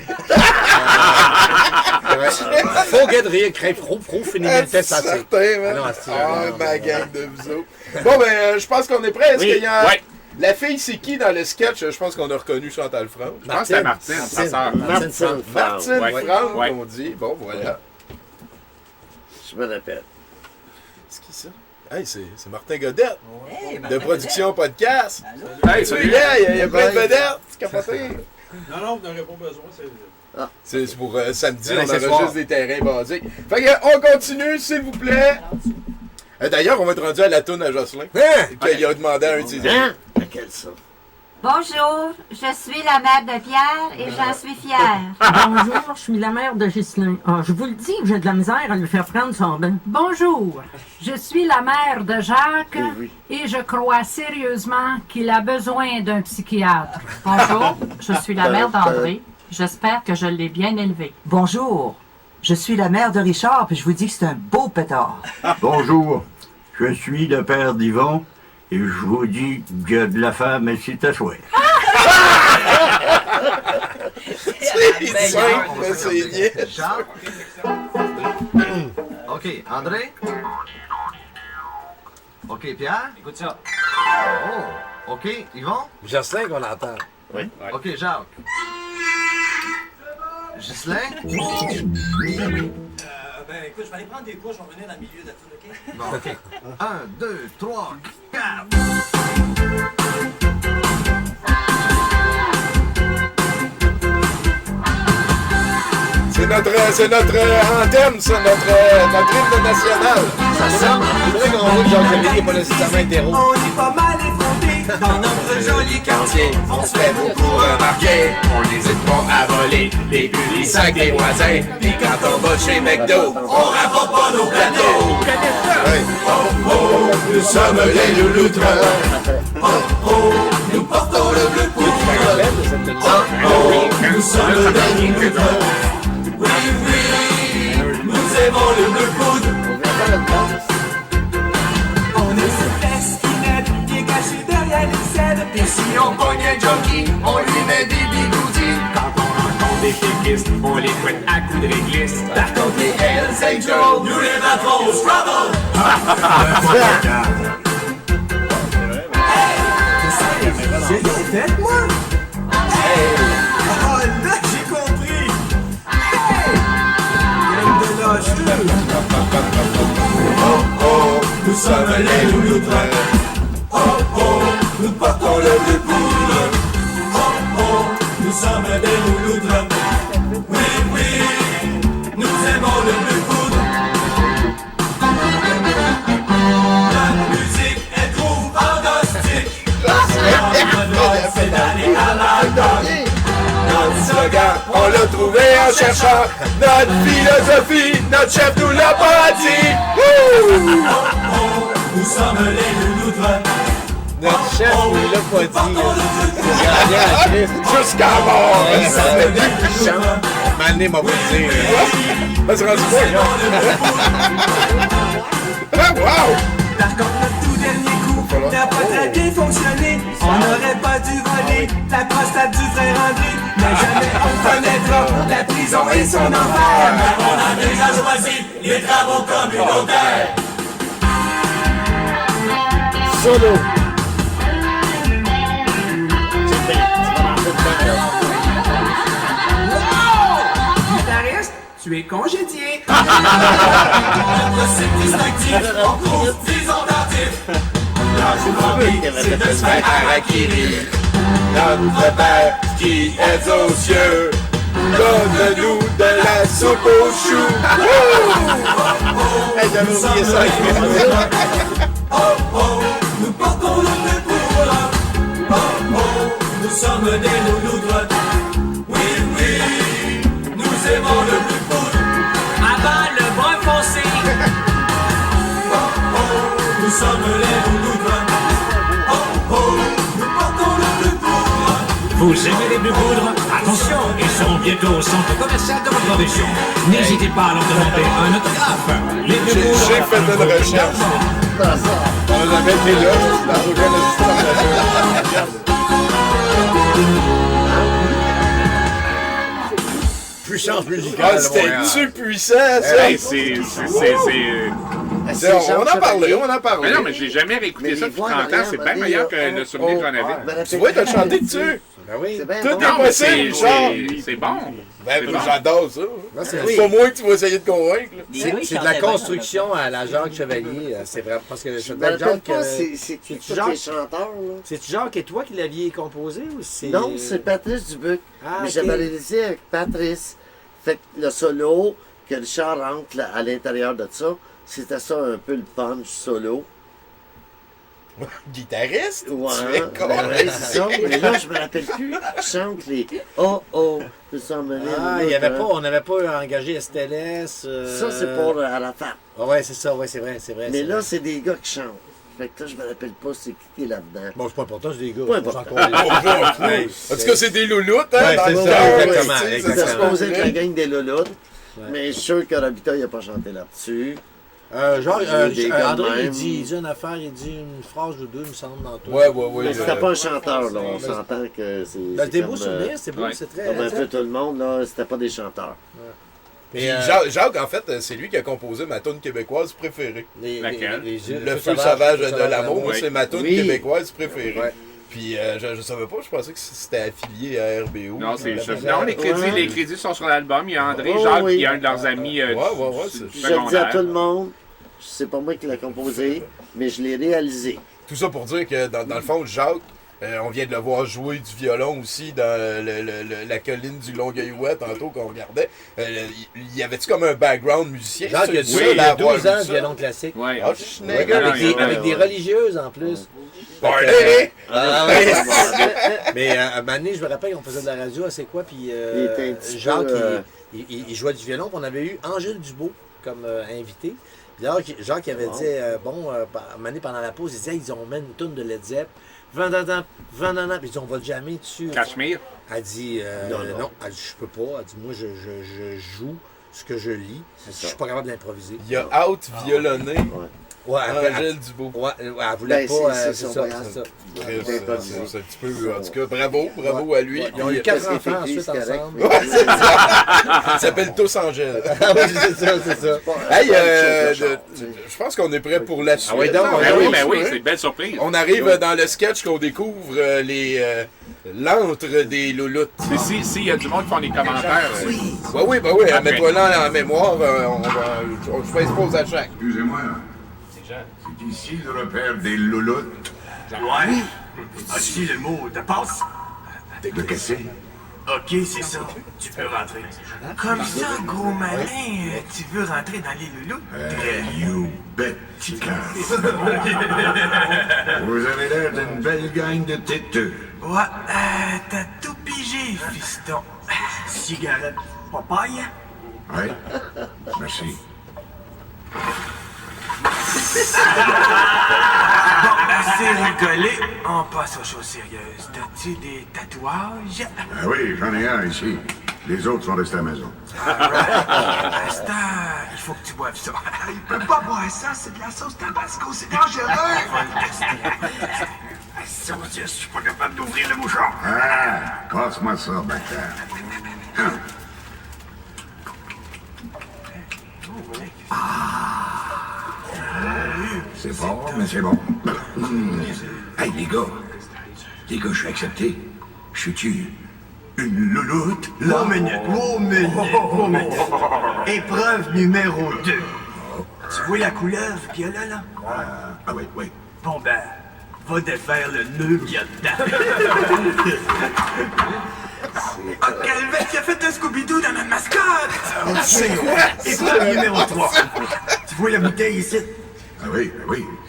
Faut rire, crève, frou, finimente ça c'est. Certain, man. Ah non, c'est- Ah, non, ma non, gang de vous autres. Bon, ben, je pense qu'on est prêt. Est-ce Oui, qu'il y a... ouais. La fille, c'est qui dans le sketch? Je pense qu'on a reconnu Chantal France. Je pense que c'est Martine, sa sœur. Martine Franck. Martine Ouais. France, Ouais. on dit. Bon, voilà. Je me répète. C'est qui ça? Hey, c'est Martin Godette, Hey, de Production Podcast. Hey, Tu salut! sais, il y a plein de vedettes. C'est capoté. Non, vous n'aurez pas besoin. C'est pour samedi, Ouais, on c'est enregistre soir. des terrains basiques. Fait que, on continue, s'il vous plaît. D'ailleurs, on va être rendu à la toune à Jocelyn. Qu'il a demandé à un de ses amis. Hein? Laquelle ça? Bonjour, je suis la mère de Pierre et j'en suis fière. Bonjour, je suis la mère de Ghislain. Ah, je vous le dis, j'ai de la misère à lui faire prendre son bain. Bonjour, je suis la mère de Jacques Oui. et je crois sérieusement qu'il a besoin d'un psychiatre. Bonjour, je suis la mère d'André. J'espère que je l'ai bien élevé. Bonjour, je suis la mère de Richard, puis je vous dis que c'est un beau pétard. Bonjour, je suis le père d'Yvon et je vous dis qu'il y a de la femme ici à souhait. C'est simple, c'est niais. Charles? OK, André? OK, Pierre? Écoute ça. Oh, OK, Yvon? Jocelyn qu'on entend. Oui. OK, Jacques. Ghislain? Ben écoute, je vais aller prendre des couches, je vais revenir dans le milieu de la tune, OK? Bon, OK. 1, 2, 3, 4. C'est notre anthem, ça, notre hymne national. Ça sonne. C'est vrai qu'on dit que Jacques Chevalier n'est pas nécessairement hétéro. On est pas mal effrontés dans notre joli quartier. On se fait beaucoup remarquer. On n'hésite pas à voler les bulles, sacs des voisins. Puis quand on va chez McDo, on rapporte pas nos plateaux. Oh oh, nous sommes les loulous-trains. Oh oh, nous portons le bleu poudre. Oh oh, nous sommes les loulous-trains. Oui, oui, nous aimons le bleu poudre. On est ce festinette qui est caché derrière les scènes. Et si on pogne un jockey, on lui met des bigoudis. Quand on rencontre des péquistes, on les fouette à coups de réglisse. Par contre les Hells Angels, nous les battrons au Scrabble. C'est bien fait, moi. Hey! Oh là, j'ai compris. Hey! Gang de lâcheux. Oh oh, nous sommes les loulous-trains. Oh oh, nous portons le bleu poudre. Oh oh, nous sommes des loulous-trains. Oui, oui, nous aimons le bleu poudre. Notre musique est trop fantastique. C'est d'aller à la donne. Notre slogan, on l'a trouvé en cherchant. Notre philosophie, notre chef nous l'a pas dit. Nous sommes les loulous-trains. Notre chef nous l'a pas dit. Jusqu'à mort. Mané m'a pas dit. Vas-y, rendu-moi. Wow! Par contre, notre tout dernier coup n'a pas très bien fonctionné. On n'aurait pas dû voler la prostate du frère André. Mais jamais on connaîtra la prison et son enfer. Mais on a déjà choisi les travaux communautaires. Solo. Guitariste, tu es congédié. Notre site distinctif, on trouve 10 ans d'actifs. Notre envie, c'est de se faire harakiri. Notre Père qui est aux cieux, donne-nous de la soupe aux choux. J'avais oublié ça. Oh oh, nous portons le bleu poudre. Oh oh, nous sommes des loulous-trains. Oui, oui, nous aimons le bleu poudre. Avant le brun foncé. Oh oh, nous sommes les loulous-trains. Oh oh, nous portons le bleu poudre. Vous aimez les bleus poudres? Attention, ils seront bientôt au centre commercial de votre région. N'hésitez pas à leur demander un autographe. Les bleus poudres. J'ai fait une recherche. On avait été là, dans aucun Puissance musicale. C'était-tu puissant, ça? Hey, On en parlait. Mais non, mais j'ai jamais réécouté ça depuis 30 ans. C'est bien meilleur que le souvenir que j'en avais. Tu vois, t'as chanté dessus. Ben oui. Tout est possible, genre. C'est bon. Ben, j'adore ça. C'est pas moi que tu vas essayer de convaincre. C'est de la construction à la Jacques Chevalier. C'est vrai. Parce que Je me rappelle pas, c'est qui tous les chanteurs, là? C'est-tu Jacques et toi qui l'aviez composé ou c'est... Non, c'est Patrice Dubuc. Ah, Mais ok. j'avais réalisé avec Patrice. Fait que le solo, que Richard rentre là, à l'intérieur de ça, c'était ça un peu le punch solo. Guitariste? Ouais, Tu es con. c'est ça. Mais là, je me rappelle plus. Je chante les oh oh, nous sommes menés. Ah, on n'avait pas engagé STLS. Ça, c'est pour Arafat. Ah ouais, c'est ça, ouais, c'est vrai. Mais là, c'est des gars qui chantent. Fait que là, je me rappelle pas c'est qui est là-dedans. Bon, c'est pas important, c'est des gars. Pas important. En tout cas, c'est des louloutes, hein? Ouais, dans c'est le ça, cœur, exactement, tu sais, exactement. C'est ça. supposé être la gang des louloutes. Mais je suis sûr que Rabita, il a pas chanté là-dessus. André, il dit une affaire, il dit une phrase ou deux, il me semble, dans tout. Ouais. Mais c'était pas un chanteur, là. On s'entend que c'est. Ben, des comme, beaux souvenirs, c'est beau, c'est très... Comme un peu tout le monde, là, c'était pas des chanteurs. Puis Jacques, en fait, c'est lui qui a composé ma tune québécoise préférée. Laquelle? Le feu sauvage de l'amour, c'est ma tune québécoise préférée. Puis je savais pas, je pensais que c'était affilié à RBO. Non, c'est juste. Non, les crédits sont sur l'album. Il y a André, Jacques, qui est un de leurs amis. Je dis à tout le monde, c'est pas moi qui l'ai composé, mais je l'ai réalisé. Tout ça pour dire que dans le fond, Jacques, on vient de le voir jouer du violon aussi dans la colline du Longueuil-Ouest, tantôt qu'on regardait. Y avait-tu comme un background musicien? Jacques, il y a 12 ans de violon classique. Oui. Avec des religieuses en plus. Mais à un moment donné, je me rappelle qu'on faisait de la radio à C'est quoi, puis Jacques, il jouait du violon, puis on avait eu Angèle Dubois comme invité. Puis là, Jacques avait dit, à un moment donné, pendant la pause, il disait, ils ont mis une toune de Led Zepp. Vendana, puis ils dit, on va le jammer dessus. Cachemire? Elle dit, non. Elle dit, je peux pas. Elle dit, moi, je joue ce que je lis. Je suis pas capable d'improviser. Il a out-violonné. Angèle Dubois. Ouais, elle voulait pas. C'est ça. C'est un petit peu. En tout cas, bravo à lui. Ils ont eu 4 enfants ensuite ensemble. Ils s'appellent tous Angèle. C'est ça. Hey, je pense qu'on est prêt pour la suite. Oui, c'est une belle surprise. On arrive dans le sketch qu'on découvre l'antre des louloutes. S'il y a du monde qui font des commentaires. Oui. Mets-toi là en mémoire. Je fais une pause à chaque. Excusez-moi. C'est ici le repère des louloutes. Ouais. As-tu le mot de passe? De casser. Ok, c'est ça. Tu peux rentrer. Comme ça, gros malin, tu veux rentrer dans les louloutes? You bet, chicken. Vous avez l'air d'une belle gang de têteux. Ouais, t'as tout pigé, fiston. Cigarette, papaye? Oui, merci. Bon, assez rigolé, on passe aux choses sérieuses. T'as-tu des tatouages? Ah oui, j'en ai un ici. Les autres sont restés à la maison. Resta, il faut que tu boives ça. Il peut pas boire ça, c'est de la sauce tabasco, c'est dangereux. On va le tester. Je suis pas capable d'ouvrir le mouchon. Ah, passe-moi ça, bâtard. C'est fort, mais c'est bon. Hey, les gars, je suis accepté. Je suis-tu une louloute, là? Wow, minute. Épreuve numéro 2. Tu vois la couleuvre qu'il y a là? Ah oui. Bon ben, va défaire le nœud qu'il y a dedans. Ah, Calvette qui a fait un Scooby-Doo dans notre mascotte! C'est quoi? Épreuve numéro 3. Tu vois la bouteille ici? Ah oui,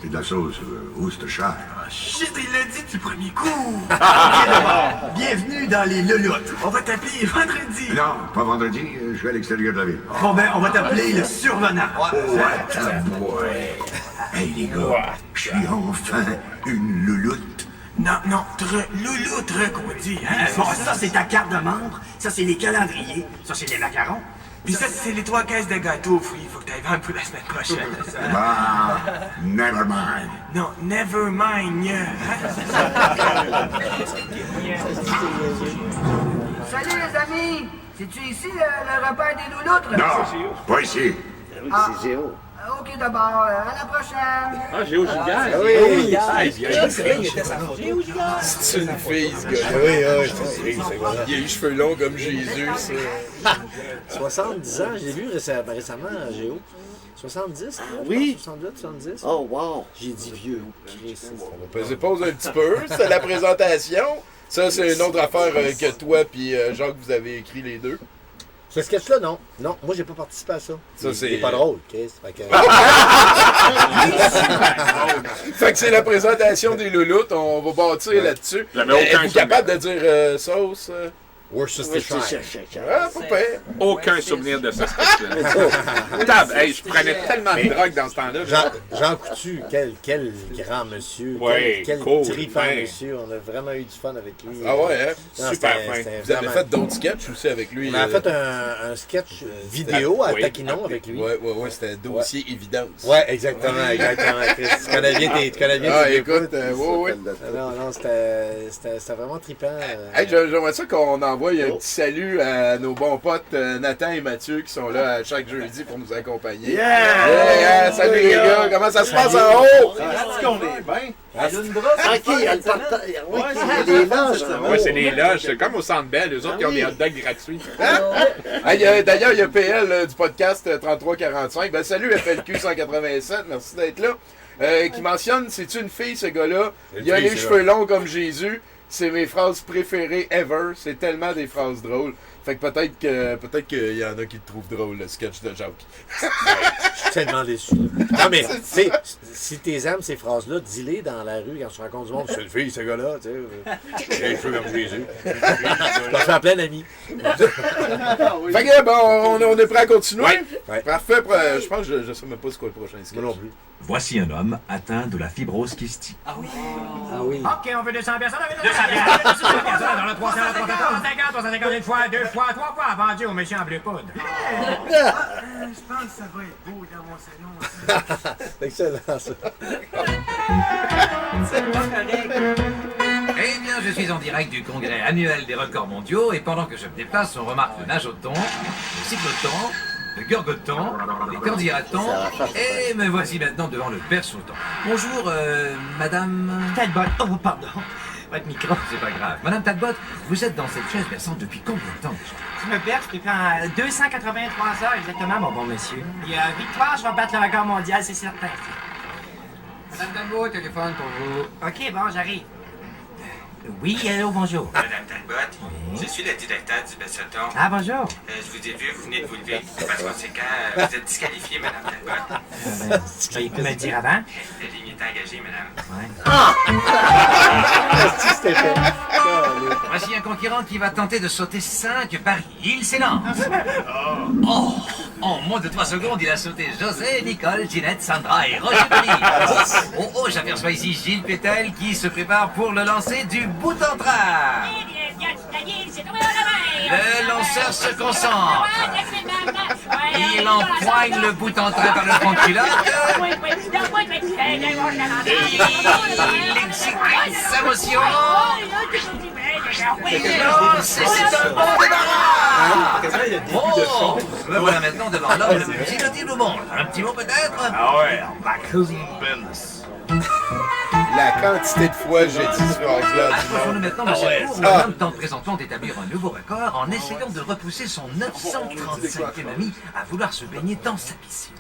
c'est de la sauce Worcestershire. Shit, il l'a dit du premier coup! Ok, bienvenue dans les louloutes. On va t'appeler vendredi. Non, pas vendredi, je suis à l'extérieur de la ville. Bon ben, on va t'appeler le survenant. What boy! Hey les gars, je suis enfin une louloute. Non, louloute qu'on dit. Hein? Bon, ça c'est ta carte de membre, ça c'est les calendriers, ça c'est les macarons. Puis ça, c'est les 3 caisses de gâteaux aux fruits. Faut que t'ailles vendre pour la semaine prochaine. Bah, never mind. Non, never mind. Salut les amis! C'est-tu ici le repère des louloutes? Non, pas ici. C'est Géo. Ok, d'abord, à la prochaine! Ah, Géo Gigard! Oui, c'est vrai, il était sa Géo Gigard! C'est une fille, ce gars-là. Oui, c'est vrai. Il a les cheveux longs comme Jésus, ça. 70 ans, je l'ai vu récemment, Géo. 70, oui. 68, 70. Oh, wow. J'ai dit vieux. On va peser pause un petit peu. C'était la présentation. Ça, c'est une autre affaire que toi et Jacques, vous avez écrit les deux. Ce sketch-là, non. Non, moi, j'ai pas participé à ça. C'est pas drôle, Chris. Fait que c'est la présentation des louloutes. On va bâtir là-dessus. Êtes-vous capable de dire sauce? Worcestershire. Ah, pas pire. Aucun souvenir de ce sketch-là. Hey, je prenais tellement de drogue dans ce temps-là. Jean Coutu, quel grand monsieur. Ouais, quel cool, trippant monsieur. On a vraiment eu du fun avec lui. Ah ouais, hein? Non, Super fin. Vous avez fait d'autres sketchs aussi avec lui? On a fait un sketch vidéo à Taquinon avec lui. Ouais, c'était dossier évidence. Ouais, exactement. Chris, tu connais bien tes Ah, écoute, ouais. Non, c'était vraiment trippant. Hey, j'aimerais ça qu'on envoie envoie un petit salut à nos bons potes Nathan et Mathieu qui sont là à chaque jeudi pour nous accompagner. Salut les gars, comment ça se passe en haut? Est-ce qu'on est bien? Ok, elle partage. Oui, il y a des loges. Oui, c'est des loges. C'est comme au Centre Bell. Eux autres, qui ont des hot dogs gratuits. D'ailleurs, il y a PL du podcast 3345. Ben, salut FLQ 187, merci d'être là. Qui mentionne, c'est-tu une fille, ce gars-là? Il a les cheveux longs comme Jésus. C'est mes phrases préférées ever. C'est tellement des phrases drôles. Fait que peut-être qu'il y en a qui le trouvent drôle, le sketch de Jacques. Je suis tellement déçu. Non, mais si t'es aimes ces phrases-là, dis-les dans la rue quand tu rencontres du monde. C'est une fille, ce gars-là, tu sais. Il a les cheveux comme Jésus. Je fais en plein ami. Fait que, bon, on est prêt à continuer? Ouais. Parfait. Je pense que je sais même pas ce qu'est le prochain sketch. Moi non plus. Voici un homme atteint de la fibrose kystique. Ah oui. OK, on veut 200 personnes. 200 personnes dans le 300, 350, 350 une fois, deux fois, trois fois, vendu au méchant bleu poudre. Je pense que ça va être beau dans mon salon. C'est excellent, ça. C'est pas correct. Eh bien, je suis en direct du congrès annuel des records mondiaux et pendant que je me déplace, on remarque le nageoton, le cycloton, le gorgoton, les cordiratons et me voici maintenant devant le berceauton. Bonjour, madame... Talbot, oh pardon. Votre micro. C'est pas grave. Madame Talbot, vous êtes dans cette chaise berçante depuis combien de temps déjà? Je me berce depuis 283 heures exactement, mon bon monsieur. Il y a victoire, je vais battre le record mondial, c'est certain. Madame Talbot, téléphone pour vous. OK, bon, j'arrive. Oui, allô, bonjour. Madame Talbot, je suis le directeur du berceauton. Ah, bonjour. Je vous ai vu, vous venez de vous lever. Par conséquent, vous êtes disqualifié, Madame Talbot. Il peut me le dire avant. La ligne est engagée, Madame. Voici un conquérant qui va tenter de sauter 5 paris. Il s'élance. En moins de 3 secondes, il a sauté José, Nicole, Ginette, Sandra et Roger Delis. J'aperçois ici Gilles Pétel qui se prépare pour le lancer du bout en train. Le lanceur se concentre. Il empoigne le bout en train par le fond de culotte. Il exécute sa motion. C'est un bon débarras. Me voilà maintenant devant l'homme le plus inaudible au monde. Un petit mot peut-être? Ah ouais, ma cousin business. La quantité de fois j'ai dit sur Angela. Approchons-nous maintenant de cette cour où l'homme tente présentement d'établir un nouveau record en essayant de repousser son 935e ami à vouloir se baigner dans sa piscine.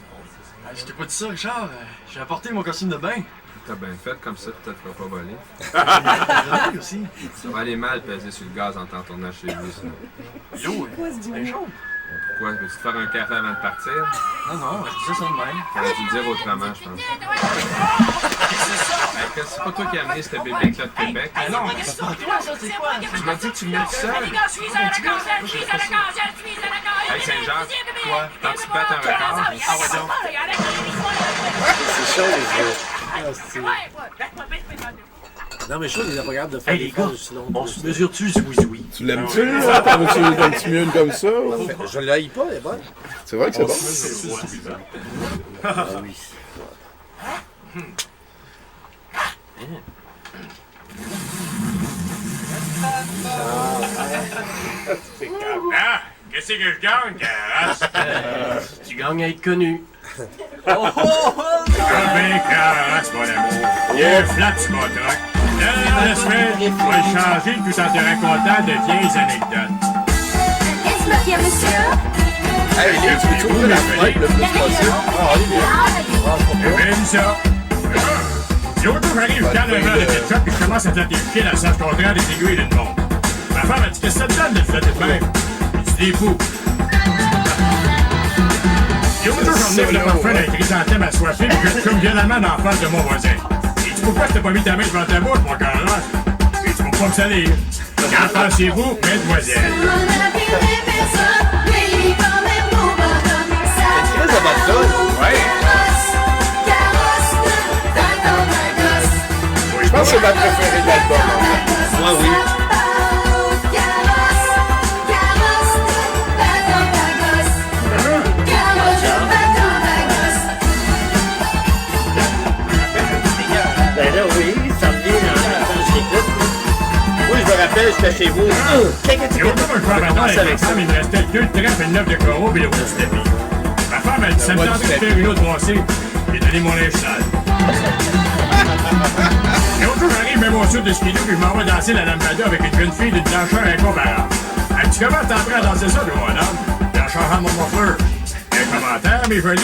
Je t'ai pas dit ça, Richard. J'ai apporté mon costume de bain. T'as bien fait, comme ça, tu te feras pas voler. Aussi. Ça va aller mal peser sur le gaz en t'en tournant chez vous, ça. Yo, c'est chaud. Pourquoi? Veux-tu te faire un café avant de partir? Non, je disais ça de même. Fallait te le dire autrement, je pense. C'est pas toi qui as amené ce bébé-là de Québec? Non, c'est pas toi, ça, c'est quoi? Tu m'as dit que tu venais tout seul. Hey, Saint-Jacques, quoi? Quand tu battes un record? Ah ouais, donc. C'est chaud, les gars. Non, mais chaud, il est pas capable de faire des phrases aussi longues. On se mesure-tu le zouizoui? Tu l'aimes-tu, là? T'aimes-tu mieux une comme ça? Je l'haïs pas, elle est bonne. C'est vrai que c'est bon? Ah oui. Ah! Qu'est-ce que je gagne, Carras? Tu gagnes à être connu. Carras, mon amour. Il est flat, ce contrat. Dans la semaine, je vais le changer tout en te racontant de vieilles anecdotes. Est-ce que bien, monsieur? Hey, tu peux ouvrir la fenêtre le plus possible? Eh bien, ça. L'autre jour, j'arrive quand le verre de ketchup et je commence à flatter le pied dans le sens contraire des aiguilles d'une montre. Ma femme a dit que ça te donne de te flatter de même. Tu t'es fou. L'autre jour, j'emmenais le parfum d'un chrysanthème assoiffé et je comme violemment dans la face de mon voisin. Et tu pourquoi tu t'as pas mis ta main devant ta bouche, mon carrosse? Et tu vas pas me salir. Qu'en pensez-vous, mesdemoiselles? Je pense que c'est ma préférée de l'album. Moi, oui. Ben là, oui, ça me vient en même temps, je l'écoute. Oui, je me rappelle rappelle, j'étais chez vous. Et au moment où je vais maintenant avec ma femme, il me restait 2 trèfles et 9 de coraux puis le roue du tapis. Ma femme, elle dit, ça me tentait de faire une autre brossée. J'ai donné mon linge sale. Et autre jour, j'arrive même au sud de skidoo puis je m'en vais danser la lambada avec une jeune fille d'une blancheur incomparable. Elle dit, comment t'es prêt à danser ça, puis mon homme? Puis en changeant mon morfleur. Un commentaire, mes jolis.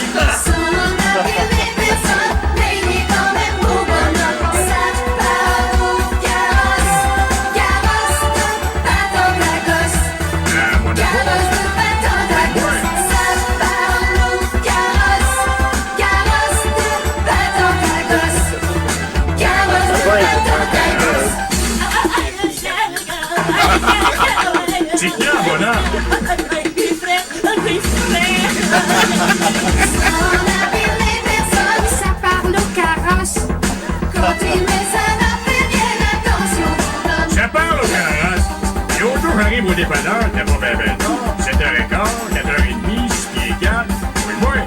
C'est clair, bonhomme. Ça parle au carrosse. Quand il met ça n'a fait rien attention. Ça parle au carrosse. Et autour, j'arrive au dépanneur, t'es pas bien bête. 7h15, 4h30, 6 pieds 4. Oui, oui.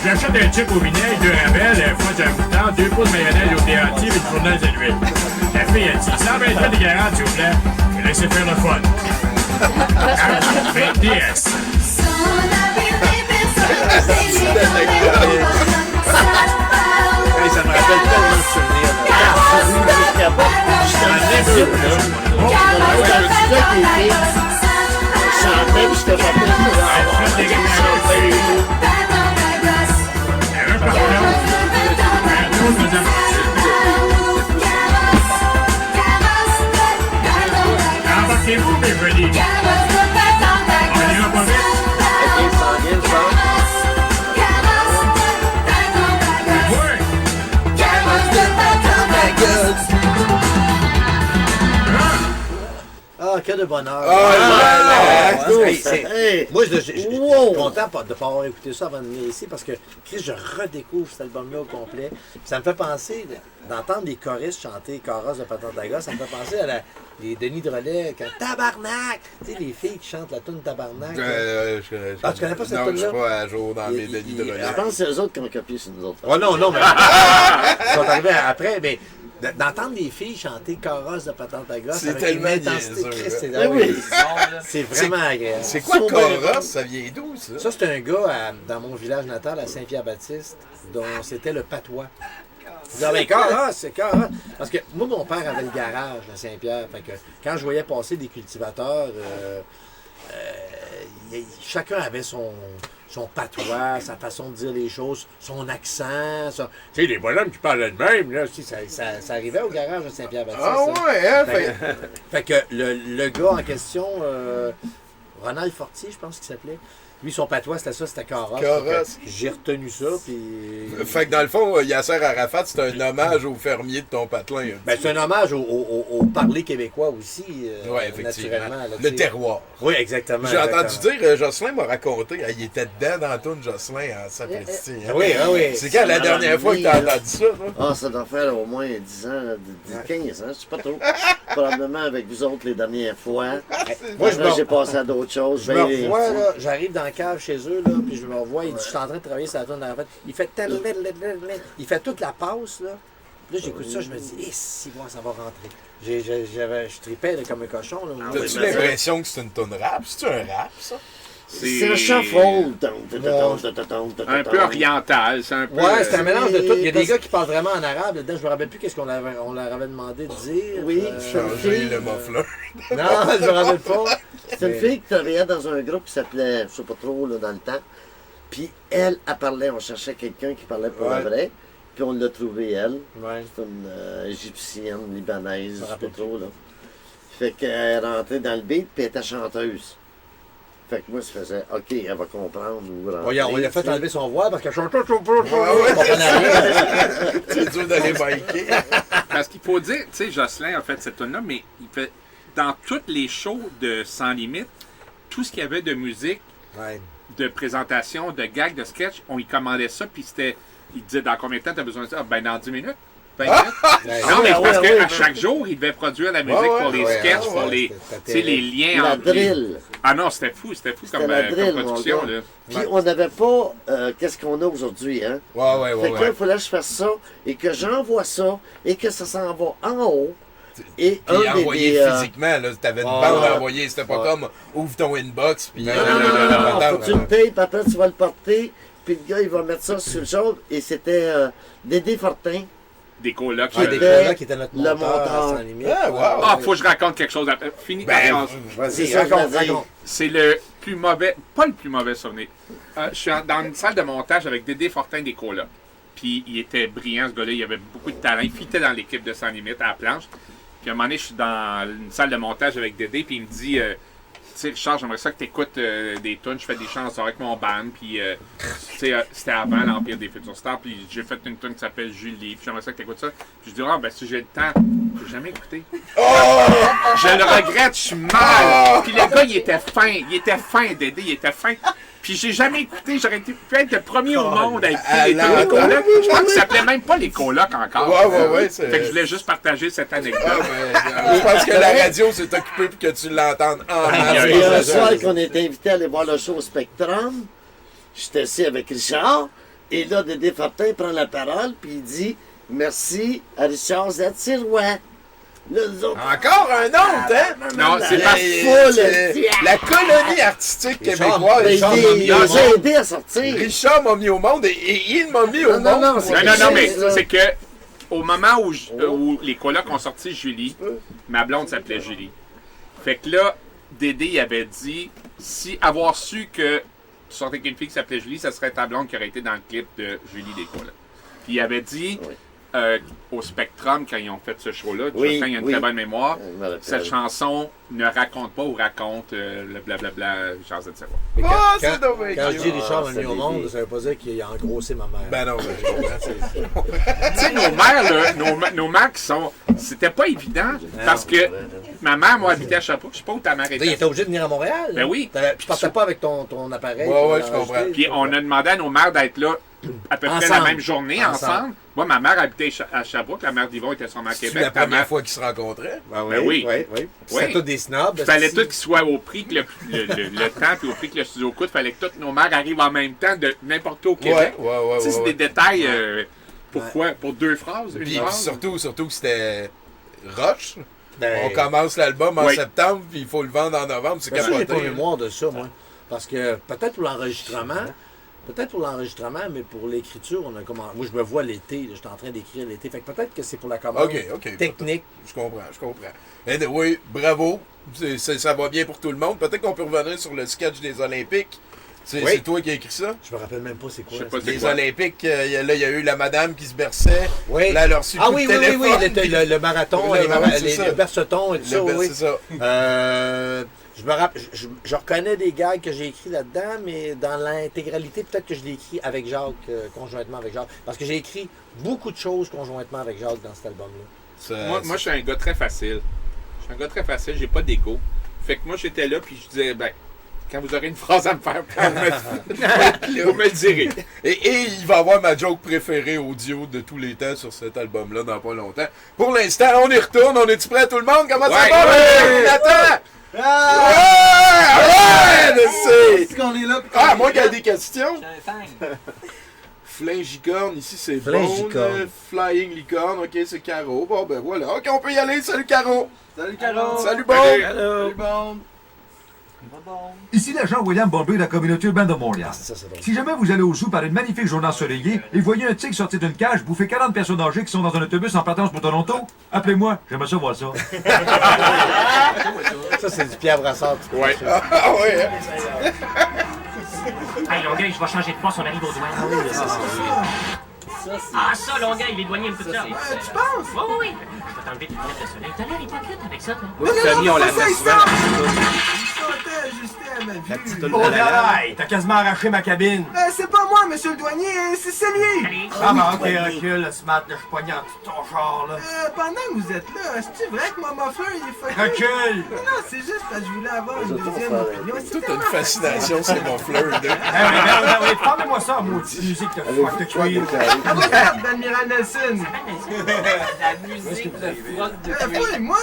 J'achète un chip au vinaigre, 2 rabelles, un foie de moutarde, 2 pots de mayonnaise au déhanti et une fournaise à l'huile. La fille a dit 120 de garage, s'il vous plaît. Et laissez faire le fun. DS. Hey, ça me rappelle tellement de souvenirs. Embarquez-vous, mes jolis. On ira pas vite. Ah, que de bonheur. Hey. Moi, je suis content de ne pas avoir écouté ça avant de venir ici parce que Chris, je redécouvre cet album-là au complet. Puis ça me fait penser, d'entendre les choristes chanter Carrosse de Patentaga, ça me fait penser à les Denis Drolet, quand Tabarnak! Tu sais, les filles qui chantent la toune Tabarnak. Tu connais pas cette non, toune-là? je suis pas à jour dans mes Denis Drolet. Je pense que c'est eux autres qui ont copié sur nous autres. Oh non, mais. Ils sont arrivés après, mais. D'entendre les filles chanter Carrosse de Patentaga, c'est avec tellement une intensité, niaiseux, c'est vraiment agréable. C'est quoi Carrosse? Ça vient d'où, ça? Ça, c'est un gars dans mon village natal, à Saint-Pierre-Baptiste, dont c'était le patois. Je disais, ben Carrosse, c'est Carrosse. Parce que moi, mon père avait le garage à Saint-Pierre. Fait que quand je voyais passer des cultivateurs, chacun avait son patois, sa façon de dire les choses, son accent. Tu sais, les bonhommes qui parlaient de même, là, ça arrivait au garage de Saint-Pierre-Baptiste. Ah ouais, hein? Fait que le gars en question, Ronald Fortier, je pense qu'il s'appelait. Lui, son patois, c'était Carrosse. J'ai retenu ça, puis... Fait que dans le fond, Yasser Arafat, c'est un hommage au fermier de ton patelin. Ben, c'est un hommage au parler québécois aussi, effectivement. naturellement. Là, le terroir. Oui, exactement. J'ai entendu dire, Jocelyn m'a raconté, il était dedans dans la toune Jocelyn en sapristi. Oui. C'est quand la dernière fois que tu as entendu ça? Ah, ça doit faire au moins 10 ans, 15 ans, je sais pas trop. Probablement avec vous autres les dernières fois. Moi, j'ai passé à d'autres choses. Je me revois, là, j'arrive dans la cave chez eux, là, puis je me revois, il dit, je suis en train de travailler sur la toune d'Arafat. Il fait toute la passe, là. Là, j'écoute ça, je me dis, si moi, ça va rentrer. Je tripais comme un cochon. As-tu l'impression que c'est une toune rap? C'est-tu un rap, ça? C'est un shuffle. Un peu oriental. C'est un peu. Ouais, c'est un mélange de tout. Il y a des gars qui parlent vraiment en arabe là-dedans. Je me rappelle plus qu'est-ce qu'on leur avait demandé de dire. Oui, changer le muffler. Non, je me rappelle pas. C'est une fille qui travaillait dans un groupe qui s'appelait, je sais pas trop, là, dans le temps. Puis elle parlait, on cherchait quelqu'un qui parlait pour le vrai. Puis on l'a trouvée, elle. C'est une égyptienne, libanaise, je sais pas trop, là. Fait qu'elle est rentrée dans le beat, puis elle était chanteuse. Fait que moi, je faisais, OK, elle va comprendre où rentrer. On lui a fait enlever son voix parce qu'elle chantait. C'est dur d'aller biker. Parce qu'il faut dire, tu sais, Jocelyn a fait cette tune-là, mais il fait dans toutes les shows de Sans Limite, tout ce qu'il y avait de musique, de présentation, de gags, de sketch, on y commandait ça, puis c'était. Il disait dans combien de temps tu as besoin de ça? Ben dans 10 minutes. 20 minutes. Non, mais parce qu'à chaque jour, il devait produire la musique pour les sketchs, pour les liens la drill. Ah non, c'était fou comme production. Là. Puis on n'avait pas qu'est-ce qu'on a aujourd'hui, hein? Fait que là, il fallait que je fasse ça et que j'envoie ça et que ça s'en va en haut. Et Puis envoyé physiquement, là, t'avais une bande à envoyer, c'était pas comme ouvre ton inbox, puis... Non, faut que tu le payes, puis après tu vas le porter, puis le gars il va mettre ça sur le chose, et c'était Dédé Fortin. Des colocs. Des colocs qui étaient notre monteur sans limite. Faut que je raconte quelque chose après. Fini ta phrase. Vas-y, raconte. C'est le plus mauvais, pas le plus mauvais souvenir. Je suis dans une salle de montage avec Dédé Fortin des colocs. Puis il était brillant, ce gars-là, il avait beaucoup de talent. Il fitait dans l'équipe de Sans Limite à la planche. Puis à un moment donné, je suis dans une salle de montage avec Dédé, puis il me dit tu sais, Richard, j'aimerais ça que tu écoutes des tunes, je fais des chansons avec mon band, puis tu sais, c'était avant l'Empire des Futurs Stars, puis j'ai fait une tune qui s'appelle Julie, puis j'aimerais ça que tu écoutes ça. Puis je dis, ben si j'ai le temps, j'ai jamais écouté. Je le regrette, je suis mal. Puis le gars, il était fin, Dédé, il était fin. Puis j'ai jamais écouté, j'aurais pu être le premier au monde à écouter les colocs. Je pense que ça s'appelait même pas les colocs encore. Ouais. Fait que je voulais juste partager cette anecdote. Je pense que la radio s'est occupée pour que tu l'entendes en masse. Il y a un soir qu'on était invité à aller voir le show Spectrum. J'étais assis avec Richard. Et là, Dédé Fortin prend la parole, puis il dit merci à Richard Zatirois. Là, encore un autre, hein? Non, c'est pas la colonie artistique québécoise. Il a aidé à sortir. Richard m'a mis au monde et il m'a mis au monde. Non, mais c'est que au moment où les colocs ont sorti Julie, ma blonde s'appelait Julie. Fait que là, Dédé il avait dit, si avoir su que tu sortais avec une fille qui s'appelait Julie, ça serait ta blonde qui aurait été dans le clip de Julie des colocs. Puis il avait dit... au Spectrum, quand ils ont fait ce show-là, il y a une très bonne mémoire. Cette chanson ne raconte pas ou raconte le blablabla Richard Zatirois. Quand je dis Richard m'a mis au monde, ça veut pas dire qu'il a engrossé ma mère. Ben non, je comprends. Tu sais, nos mères, là, nos mères qui sont... C'était pas évident, parce que ma mère, moi, habitait à Sherbrooke, je sais pas où ta mère était. Il était obligé de venir à Montréal. Ben oui. Tu partais pas avec ton appareil. Ouais, je comprends. Puis on a demandé à nos mères d'être là à peu près la même journée ensemble. Moi, ma mère habitait à Sherbrooke, la mère d'Yvon était sûrement à Québec. C'est la première fois qu'ils se rencontraient? Ben oui. C'était tous des snobs. Il fallait tout qu'ils soient au prix que le temps puis au prix que le studio coûte. Il fallait que toutes nos mères arrivent en même temps de n'importe où au Québec. Tu sais, c'est des détails. Pourquoi? Pour deux phrases? Puis surtout que c'était rush. On commence l'album en septembre, puis il faut le vendre en novembre. C'est capoté. J'ai pas mémoire de ça, moi. Parce que peut-être pour l'enregistrement, mais pour l'écriture, on a commencé. Moi, je me vois l'été, je suis en train d'écrire l'été. Fait que peut-être que c'est pour la commande technique. Je comprends. Oui, bravo. Ça va bien pour tout le monde. Peut-être qu'on peut revenir sur le sketch des Olympiques. C'est toi qui as écrit ça? Je me rappelle même pas c'est quoi. Les Olympiques, là, il y a eu la madame qui se berçait. Oui. Là, elle a reçu oui, le marathon, les bercetons et tout ça. Oui. C'est ça. Je reconnais des gags que j'ai écrits là-dedans, mais dans l'intégralité, peut-être que je l'ai écrit avec Jacques, conjointement avec Jacques. Parce que j'ai écrit beaucoup de choses conjointement avec Jacques dans cet album-là. Moi, je suis un gars très facile. J'ai pas d'ego. Fait que moi, j'étais là, puis je disais, quand vous aurez une phrase à me faire, vous me le direz. Et il va avoir ma joke préférée audio de tous les temps sur cet album-là dans pas longtemps. Pour l'instant, on y retourne. On est-tu prêt tout le monde? Comment ça va? Attends! Est-ce qu'on est là? Moi qui ai des questions. Flingicorne, ici c'est Bone. Flying Licorne, ok, c'est Caro. Bon, ben voilà. Ok, on peut y aller. Salut Caro. Salut Caro. Salut Bone. Salut Bone. Ici l'agent William Bombay de la communauté urbaine de Montréal. Si jamais vous allez au zoo par une magnifique journée ensoleillée et voyez un tigre sortir d'une cage bouffer 40 personnes âgées qui sont dans un autobus en partance pour Toronto, appelez-moi, j'aimerais ça voir ça. Ça, c'est du Pierre Brassard. Ouais. Hey, Longueuil, je vais changer de poste, on arrive aux douanes. Ça, Longueuil, les douaniers me foutent ça. Tu penses? Oui. Je vais t'enlever tes lunettes de soleil. T'as l'air hypocrite avec ça, toi. Moi, Tommy, on l'a fait souvent. Je ajusté à ma vue. Oh, Daraï, t'as quasiment arraché ma cabine. C'est pas moi, monsieur le douanier, c'est lui. Ok, recule, Smart, là, je suis pogné en dessous de ton char, là. Pendant que vous êtes là, c'est vrai que mon muffler, il est fucké? Recule! Non, c'est juste parce que je voulais avoir une deuxième opinion. Toute une fascination, c'est mon fleur. Oui, parlez-moi ça, maudite musique de fuck de cuir. Regarde, d'Admiral Nelson. La musique de frotte de cuir. Moi,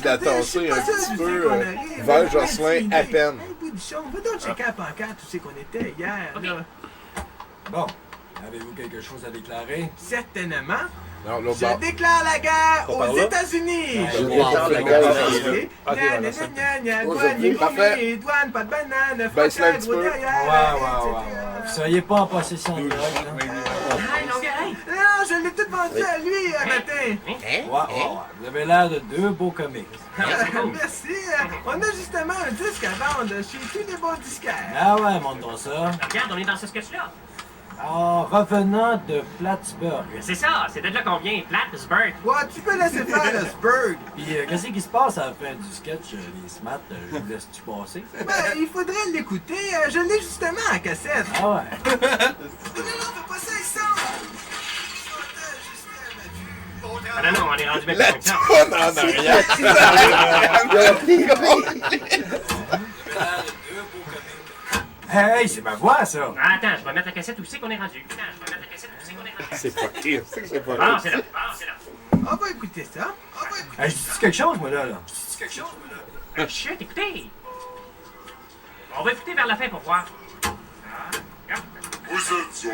il a tassé un petit peu vers Jocelyn à peine. Boudichon, va donc checker la pancarte où c'est qu'on était hier. Bon, Avez-vous quelque chose à déclarer? Certainement. Non, l'autre Je bord. déclare la guerre Pas par aux là? États-Unis. Je déclare la guerre aux États-Unis. Douane, Parfait. douane, pas de banane, Baisse-la un petit gros peu. derrière. Vous seriez pas en possession de drogue, là? Non, je l'ai tout vendu à lui un matin. Ouais. Vous avez l'air de deux beaux comiques. Merci. On a justement un disque à vendre chez tous les bons disquaires. Ah ouais, montre-moi ça. Regarde, on est dans ce sketch-là. En revenant de Plattsburgh. C'est ça, c'est de là qu'on vient, Plattsburgh. Ouais, tu peux laisser faire le Spurg. Puis qu'est-ce qui se passe à la fin du sketch, les smats? Je vous laisse-tu passer? Ben, il faudrait l'écouter. Je l'ai justement en cassette. Ah ouais. Non, fais pas ça, ils sont. Ah non, on est rendu La toune en Hey, c'est ma voix, ça! Attends, je vais mettre la cassette où c'est qu'on est rendu. C'est pas pire, c'est pas Ah, c'est là, On va écouter ça. Hey, je dis quelque chose, moi, là? Chut, écoutez. On va écouter vers la fin pour voir. Vous êtes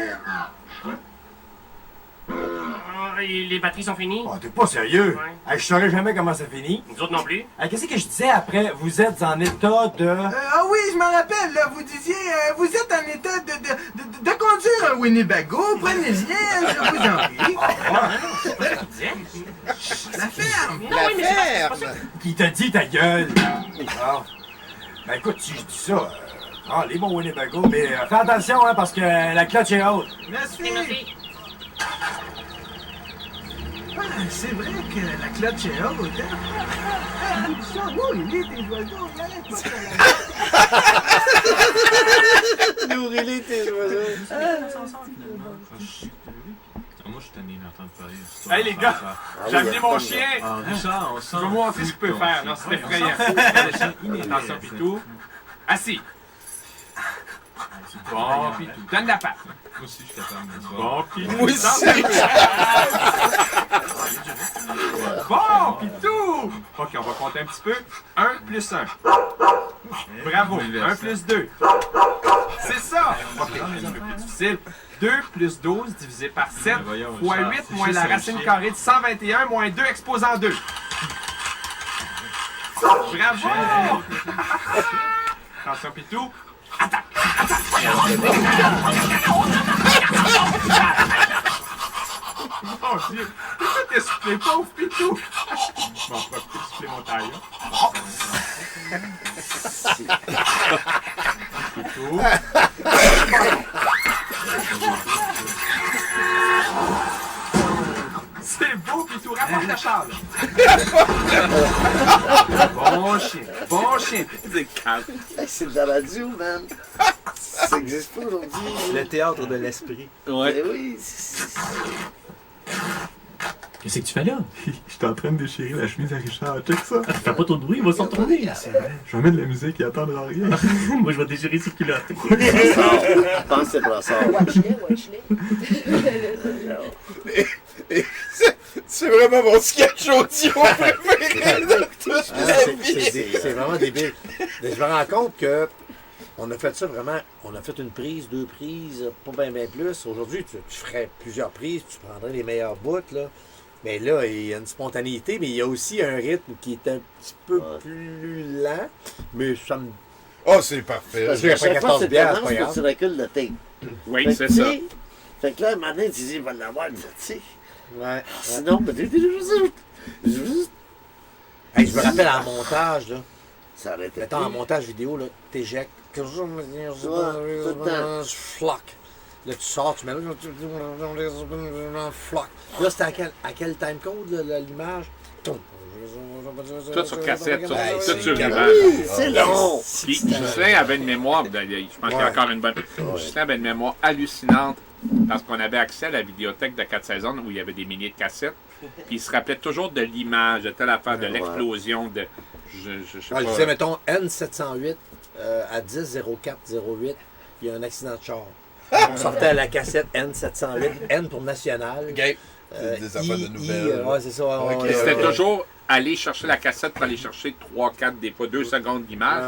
Les batteries sont finies. Oh, t'es pas sérieux? Hey, je saurais jamais comment ça finit. Nous autres non plus. Hey, qu'est-ce que je disais après? Vous êtes en état de... Ah oui, je m'en rappelle, là, vous disiez, vous êtes en état de conduire un Winnebago, prenez-y, je vous en prie. La ferme! La ferme! Qui t'a dit ta gueule? Ah. Ben écoute, si je dis ça, les bons Winnebago, mais fais attention, hein, parce que la clutch est haute. Merci! Ah, c'est vrai que la clutch est haute, hein? Nourris-les, tes oiseaux, n'arrête pas de Nourris-les, tes oiseaux. Moi, je suis tanné d'entendre parler. Hey les gars, j'ai amené mon chien! Je vais vous montrer ce qu'il peut faire. Non, c'est effrayant. Attention, Pitou. Assis. Bon, Pitou. Donne la patte. Moi aussi, je suis capable de ça. Bon, Pitou. Moi aussi. Bon, Pitou. Ok, on va compter un petit peu. 1 plus 1. Bravo. 1 plus 2. C'est ça. Ok, c'est un peu plus difficile. 2 plus 12 divisé par 7 fois 8 moins la racine carrée de 121 moins 2 exposant 2. Bravo! Attention, Pitou. Attaque! Mon Dieu! Pourquoi t'es soufflé, pauvre Pitou? Bon, je vais peut-être souffler mon taille. Pitou. C'est beau, Pitou, rapproche la charge. Bon chien, bon chien. Hey, c'est de la radio, man. Ça existe pas aujourd'hui. Le théâtre de l'esprit. Ouais. Oui. Qu'est-ce que tu fais là? J'étais en train de déchirer la chemise à Richard. Check ça. Fais pas trop de bruit, il va s'en retourner. Je vais mettre de la musique, il attendra rien. Moi, je vais déchirer ses culottes. Je pense que c'est brassard. C'est vraiment mon sketch audio préféré de toute la vie. C'est vraiment débile. Mais je me rends compte que on a fait ça vraiment, on a fait une prise, 2 prises, pas bien plus. Aujourd'hui, tu ferais plusieurs prises, tu prendrais les meilleurs bouts, là. Mais là, il y a une spontanéité, mais il y a aussi un rythme qui est un petit peu plus lent. Mais ça me... Oh, c'est parfait. Parce que à chaque fois, c'est tendance que tu recules le tape. Oui, c'est ça. Fait que là, un moment donné, tu dis, il va l'avoir, tu sais. Ouais. Sinon, Hey, je me rappelle en montage, là. Ça arrêtait. Mettons, en montage vidéo, là, t'éjectes. Floc. Là, tu sors, tu mets là, floc. Là, c'était à quel time code, là, l'image? Tout sur cassette, tout sur Oui, image. c'est long. Puis, Justin avait une mémoire, je pense qu'il y a encore une bonne. Justin avait une mémoire hallucinante parce qu'on avait accès à la vidéothèque de 4 saisons où il y avait des milliers de cassettes. Puis il se rappelait toujours de l'image, de telle affaire, de l'explosion, de. Je sais pas. Je disais, mettons, N708 à 10-04-08, il y a un accident de char. On sortait à la cassette N708, N pour national. OK. Des affaires de nouvelles. Ouais, c'est ça. C'était toujours aller chercher la cassette pour aller chercher 3, 4, des fois 2 secondes d'image.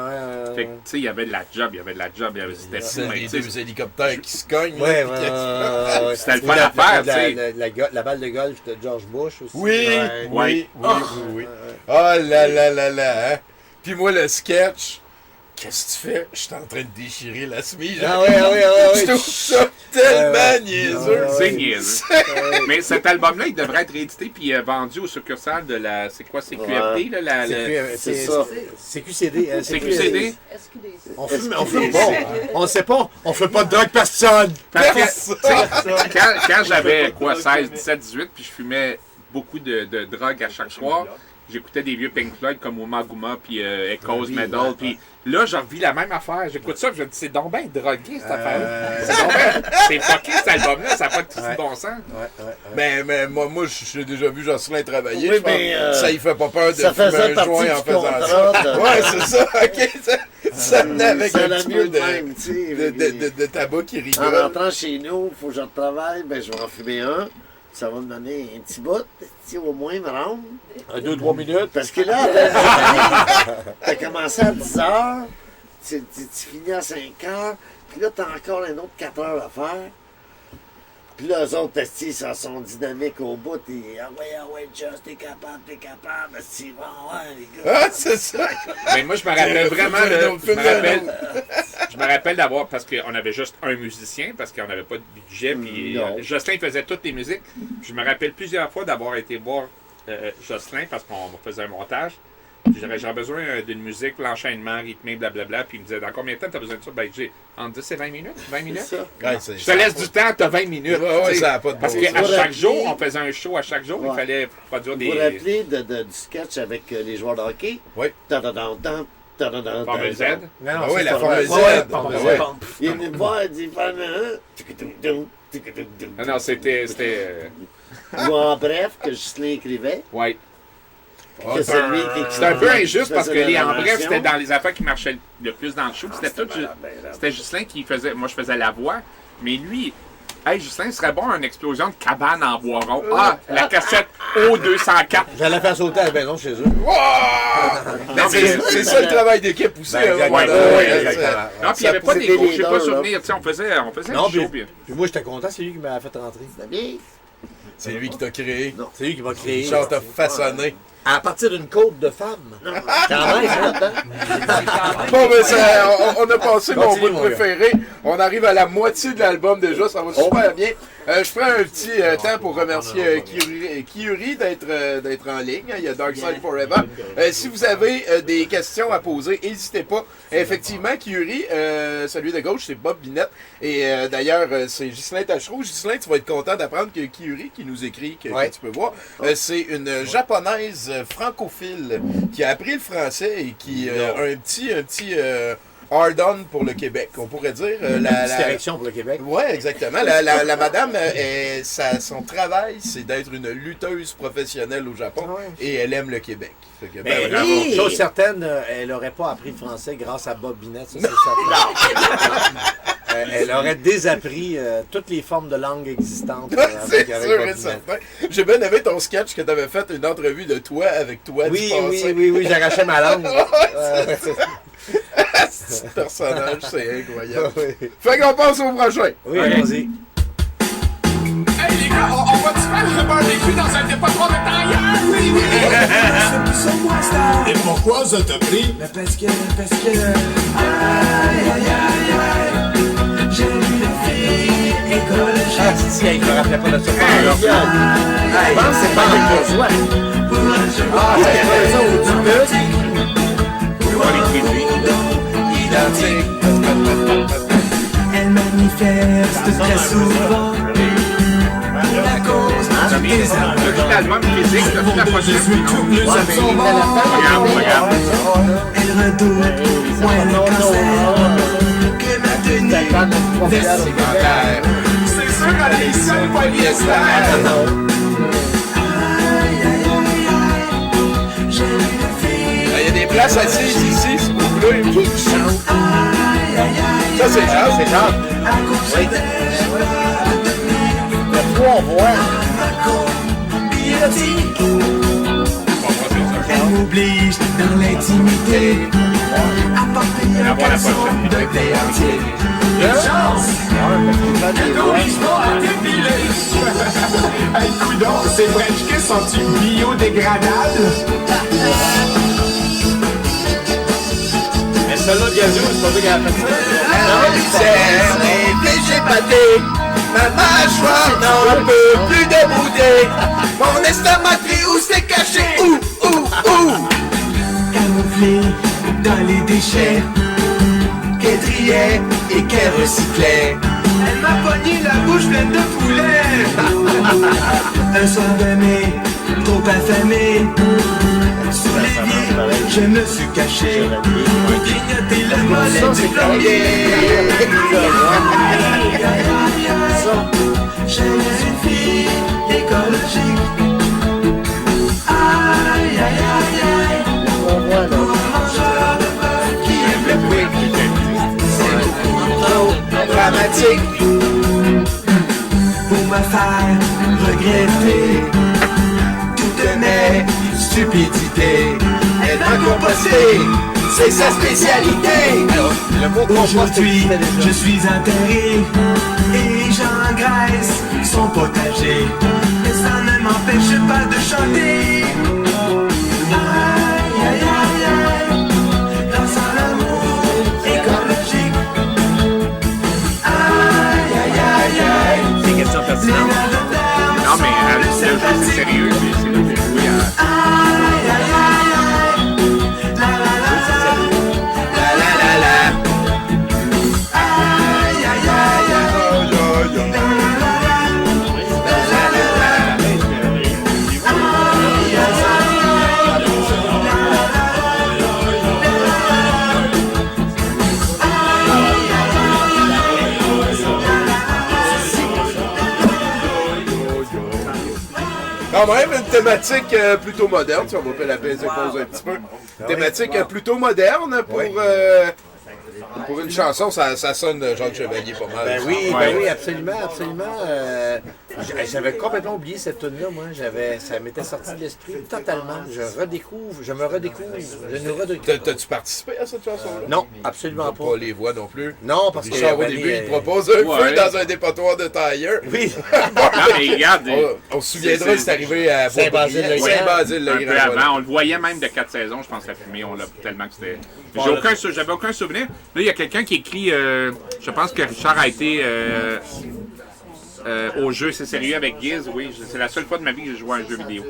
Fait que, tu sais, il y avait de la job, c'était fou. Les deux hélicoptères qui se cognent. Ouais, c'était le fun à faire, tu sais. La balle de golf de George Bush aussi. Oui. Oh là là là là, hein. Puis moi, le sketch... Qu'est-ce que tu fais? Je suis en train de déchirer la chemise. Je trouve ça tellement niaiseux. C'est niaiseux. Mais cet album-là, il devrait être réédité puis vendu au succursale de la... C'est quoi? C'est QFD? C'est ça. C'est QCD. C'est QCD? On fume pas. On ne sait pas. On fait pas de drogue personne. Quand j'avais, 16, 17, 18, puis je fumais beaucoup de drogue à chaque soir, j'écoutais des vieux Pink Floyd comme Uma Guma puis Echoes Medal. Puis là, je revis la même affaire. J'écoute ça et je me dis, c'est donc bien drogué cette affaire. C'est fucké cet album-là, ça n'a pas de tout bon sens. Mais moi, j'ai déjà vu Jocelyn travailler. Oui, mais ça, il fait pas peur de fumer un joint en faisant ça. Ouais, c'est ça. OK. Ça venait avec un petit peu de tabac qui rigole. En rentrant chez nous, il faut que je retravaille, ben je vais en fumer un. Ça va me donner un petit bout, au moins me rendre. 2-3 minutes. Parce que là, t'as commencé à 10 heures, tu finis à 5 heures, puis là, t'as encore un autre 4 heures à faire. Puis là, eux autres, ils sont dynamiques au bout. Ah ouais, Just, t'es capable, c'est bon, ouais, les gars. Ah, c'est ça. Mais moi, je me rappelle vraiment, je me rappelle d'avoir, parce qu'on avait juste un musicien, parce qu'on n'avait pas de budget, puis Jocelyn faisait toutes les musiques. Je me rappelle plusieurs fois d'avoir été voir Jocelyn, parce qu'on faisait un montage. J'aurais besoin d'une musique, l'enchaînement, rythmé, blablabla. Puis il me disait, dans combien de temps tu as besoin de ça? Ben, j'ai entre 10 et 20 minutes. 20 minutes? Je te laisse du temps, tu as 20 minutes. Ça pas de parce qu'à chaque jour, on faisait un show à chaque jour. Il fallait produire des... Vous vous rappelez du sketch avec les joueurs de hockey? Oui. Formule Z? Oui, la Formule Z. Il est venu me voir, il dit, non, c'était... Ou en bref, que Justin écrivait. Oui. C'était un peu injuste parce que les en bref, c'était dans les affaires qui marchaient le plus dans le show. C'était Justin qui faisait. Moi, je faisais la voix. Mais lui, hey, Justin, ce serait bon une explosion de cabane en bois rond. Ah, la cassette O204. J'allais faire sauter à la maison chez eux. C'est ça le travail d'équipe aussi. Non, puis il n'y avait pas des gros. Je sais pas souvenir. On faisait un show. Puis moi, j'étais content. C'est lui qui m'a fait rentrer. C'est lui qui t'a créé. Non, c'est lui qui m'a créé. Genre, t'a façonné. À partir d'une côte de femme. Quand même, bon, ben, on a passé mon bout préféré. On arrive à la moitié de l'album déjà. Ça va super bien. Je prends un petit temps pour remercier Kiuri d'être en ligne. Il y a Dark Side Forever. Si vous avez des questions à poser, n'hésitez pas. Effectivement, Kiuri, celui de gauche, c'est Bob Binette. Et d'ailleurs, c'est Ghislain Tachereau. Ghislain, tu vas être content d'apprendre que Kiuri, qui nous écrit, que tu peux voir, c'est une japonaise francophile qui a appris le français et qui a un petit hard-on pour le Québec, on pourrait dire. Petite érection pour le Québec. Oui, exactement. La madame, son travail, c'est d'être une lutteuse professionnelle au Japon et elle aime le Québec. Chose certaine, elle n'aurait pas appris le français grâce à Bob Binette, ça c'est certain. Elle aurait désappris toutes les formes de langue existantes. C'est sûr et certain. J'ai bien aimé ton sketch que tu avais fait, une entrevue de toi avec toi du passé. Oui, j'arrachais ma langue. Ce personnage, c'est incroyable. Fait qu'on passe au prochain. Oui, allons-y. Hey les gars, on va-tu faire le barbecue dans un dépotoir de tailleur? Oui. Et pourquoi ça t'a pris? Parce que... Aïe, j'ai vu une fille écologiste. Ah, si, il ne rappelait pas de ça. Je pense que c'est pas avec le joie. C'est ça, ou du identique. Elle manifeste très souvent pour la cause des arbres. L'album physique, toute la Je suis tout plus absorbant. Regarde. Elle redoute moins le cancer que ma tenue vestimentaire. C'est sûr qu'elle est seule polyester. Il y a des places assises ici, c'est pour là. Ça, c'est Jacques. C'est Jacques. Oui. Le 3, on voit. Elle m'oblige dans l'intimité à porter un caleçon de blé entier. Une chance qu'elle n'oblige pas à dépiler. Hey, coudonc, ces French Kiss sont-ils biodégradables? Mais celle-là, Gazou, c'est pas ça qu'elle a fait ça. La lucerne est végépatée. Ma mâchoire n'en peut plus de bouder. Mon estomac crie où c'est caché. Où? Camouflé dans les déchets qu'elle triait et qu'elle recyclait. Elle m'a pogné la bouche pleine de poulet. Un soir de mai, trop affamé, sous l'évier, je me suis caché pour grignoter le mollet du plombier. J'ai une fille écologique. Aïe, aïe, aïe, aïe. Pour un mangeur de bœuf qui aime le quick. C'est beaucoup trop dramatique pour me faire regretter toutes mes stupidités. Elle m'a composté, c'est sa spécialité. Aujourd'hui, je suis enterré et j'engraisse son potager. Mais ça ne m'empêche pas de chanter. Aïe, aïe, aïe, aïe, dansant l'amour écologique. Aïe, aïe, aïe, aïe. C'est une question pertinente. Non, mais le jeu, c'est sérieux, mais c'est là que j'ai joué à... Aïe, aïe, aïe, aïe. La la la la. La la la la. Aïe, aïe, aïe, aïe. La la la la. La la la la. Aïe, aïe, Quand même, une thématique plutôt moderne, si on va faire la peine pause un petit peu. Thématique plutôt moderne pour une chanson, ça sonne Jacques Chevalier pas mal. Ben oui, absolument. J'avais complètement oublié cette tune-là, moi. Ça m'était sorti de l'esprit totalement. Je me redécouvre. Je nous redécouvre. T'as-tu participé à cette chanson-là? Non, absolument pas. Pas les voix non plus. Non, parce que... Richard, au début, il propose un feu dans un dépotoir de tailleur. Oui. Non, mais regarde... On se souviendra, c'est arrivé à Saint-Basile-le-Grand. Un peu avant. On le voyait même de 4 saisons, je pense, la fumée. On l'a tellement que c'était... J'avais aucun souvenir. Là, il y a quelqu'un qui écrit... je pense que Richard a été... au jeu, c'est sérieux avec Giz, oui. C'est la seule fois de ma vie que j'ai joué à un jeu vidéo.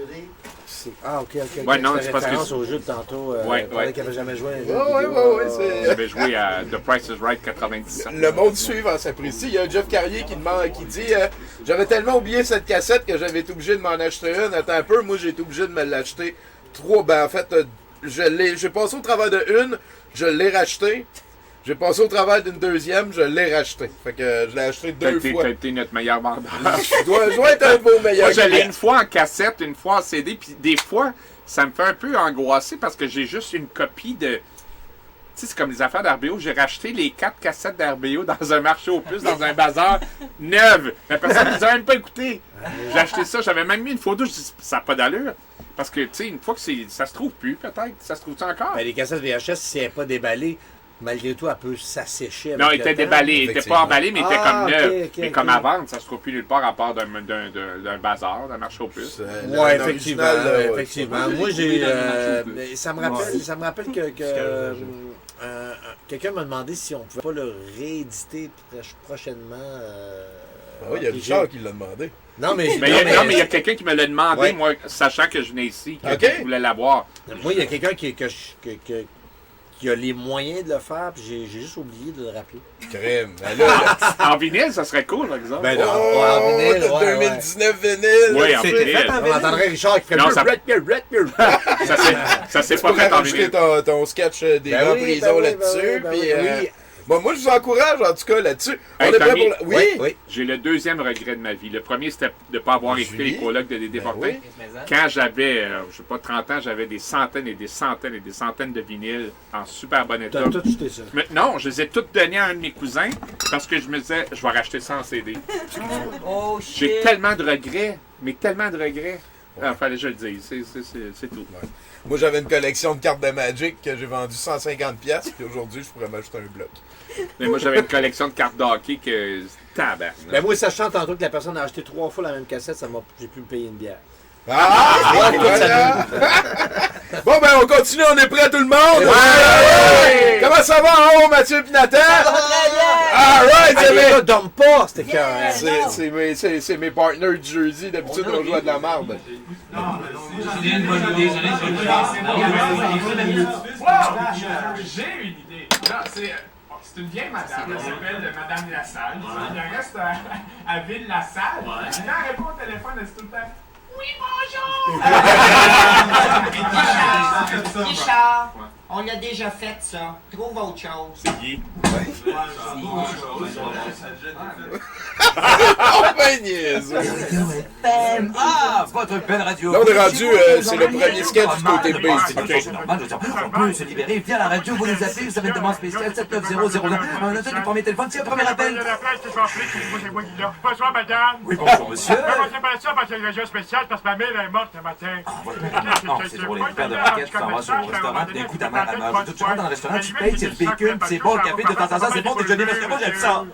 Ah, ok. Ouais, non, c'est parce que... au jeu de tantôt. Ouais. Qu'il n'avait jamais joué à un jeu vidéo. J'avais joué à The Price is Right 97. Le monde suivant s'apprécie. Il y a Jeff Carrier qui dit j'avais tellement oublié cette cassette que j'avais été obligé de m'en acheter une. Attends un peu, moi j'ai été obligé de me l'acheter 3. Ben en fait, j'ai passé au travers de une, je l'ai racheté. J'ai passé au travers d'une deuxième, je l'ai racheté. Fait que je l'ai acheté 2 fois. T'as été notre meilleur vendeur. Je dois être un beau meilleur. Moi, je l'ai une fois en cassette, une fois en CD, puis des fois, ça me fait un peu angoisser parce que j'ai juste une copie de... Tu sais, c'est comme les affaires d'RBO. J'ai racheté les 4 cassettes d'RBO dans un marché aux puces, dans un bazar neuve. La personne ne les a même pas écoutées. J'ai acheté ça, j'avais même mis une photo, je dis, ça n'a pas d'allure. Parce que, tu sais, une fois que ça se trouve plus, peut-être. Ça se trouve-tu encore? Ben, les cassettes VHS, si elles n'est pas déballées, malgré tout, elle peut s'assécher. Non, il était déballé. Il n'était pas emballé, mais il était comme neuf. Mais comme à vendre, ça ne se trouve plus nulle part à part d'un bazar, d'un marché aux puces. Oui, effectivement. Moi, j'ai... ça me rappelle que quelqu'un m'a demandé si on ne pouvait pas le rééditer prochainement. Oui, il y a Richard qui l'a demandé. Non, mais il y a quelqu'un qui me l'a demandé, moi, sachant que je venais ici, que je voulais l'avoir. Moi, il y a quelqu'un qui a les moyens de le faire, puis j'ai juste oublié de le rappeler. Crème. En vinyle, ça serait cool, par exemple. Ben non, en vinyle, 2019 vinyle. Oui, en vinyle. On entendrait Richard qui ferait ça s'est pas fait en vinyle. Ton sketch des grands prisons là-dessus, puis... Bon, moi, je vous encourage, en tout cas, là-dessus. On est prêt pour Oui. J'ai le deuxième regret de ma vie. Le premier, c'était de ne pas avoir écouté les colocs de Dédé Fortin. Quand j'avais, je sais pas, 30 ans, j'avais des centaines et des centaines et des centaines de vinyles en super bon état. T'as tout jeté ça? Non, je les ai toutes donnés à un de mes cousins parce que je me disais, je vais racheter ça en CD. J'ai tellement de regrets, mais tellement de regrets. Ah, fallait que je le dise, c'est tout. Ouais. Moi, j'avais une collection de cartes de Magic que j'ai vendu 150$, puis aujourd'hui, je pourrais m'acheter un bloc. Mais moi, j'avais une collection de cartes d'hockey que... Tabarnak. Ben moi, sachant tantôt que la personne a acheté 3 fois la même cassette, j'ai pu me payer une bière. Voilà. Bon, ben, on continue, on est prêts, tout le monde? Ouais. Comment ça va en haut, Mathieu et Nathan? Ça va très bien! Alright, les gars dorment pas, c'était cœur. C'est mes partners du jeudi, d'habitude, on joue à de la merde. J'ai une idée. Là, c'est une vieille madame, elle s'appelle Madame Lassalle. Elle reste à Ville-Lassalle. Puis là, elle répond au téléphone, elle se tout le temps. Oui, bonjour! Richard, on a déjà fait ça. Trouve autre chose. C'est qui? Oh, ben niaiseux! Ah, votre belle radio. Là, on est rendu, c'est le premier sketch du côté B. On peut se libérer via la radio, vous nous appelez, vous avez une demande spéciale, 79001. On note le premier téléphone, c'est le premier appel. Bonsoir, madame. Oui, bonjour, monsieur. Moi, c'est pas ça parce qu'il y a une région spéciale parce que ma mère est morte ce matin. Non, c'est drôle, les pères de raquettes, tu t'en vas sur au restaurant, puis d'un coup, ta mère, elle meurt. Tu rentres dans le restaurant, tu payes, c'est le bacon, c'est bon, le café, de temps en temps, c'est bon, déjeuner, mais moi, j'aime ça.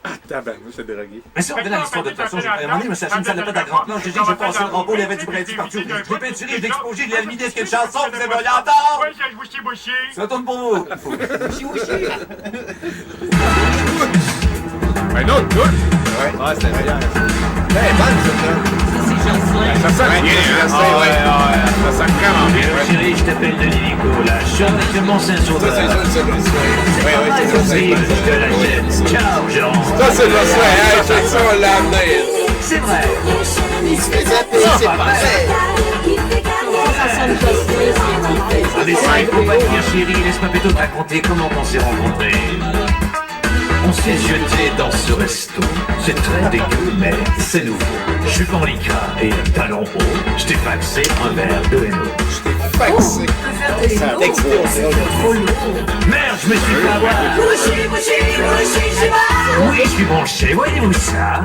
Ah, tabarnak, c'est drogué. Mais si on revenait à l'histoire de toute façon, à un moment donné, je me suis acheté une salade à grande planche, j'ai dit que j'ai passé le robot, il y avait du brindy partout. Je l'ai peinturé, je l'ai exposé, je l'ai allumé, est-ce qu'il y a une chanson, vous aimeriez entendre? Oui, c'est bouché. Ça tourne pour vous. Bouchi. Ben non, good! Ouais, c'était bien. Ben, bonne, ça sent bien, hein? Ça sent vraiment bien. Chérie, je t'appelle de l'hélico, là. Je suis avec mon Saint-Sauveur. Ça, c'est Je te l'achète. Ciao, Jean. Ça, c'est le soir. Check ça, on l'a amené. C'est vrai. Il se fait zapper, c'est parfait. Allez, ça, il faut pas dire, chérie. Laisse-moi plutôt te raconter comment on s'est rencontrés. On s'est jeté dans ce resto. C'est très dégueu, mais c'est nouveau. Je suis en lycra et talons hauts. Je t'ai faxé un verre de Hainaut. Je t'ai faxé. C'est un texte. Merde, je me suis fait avoir. Oui, je suis branché, voyez-vous ça?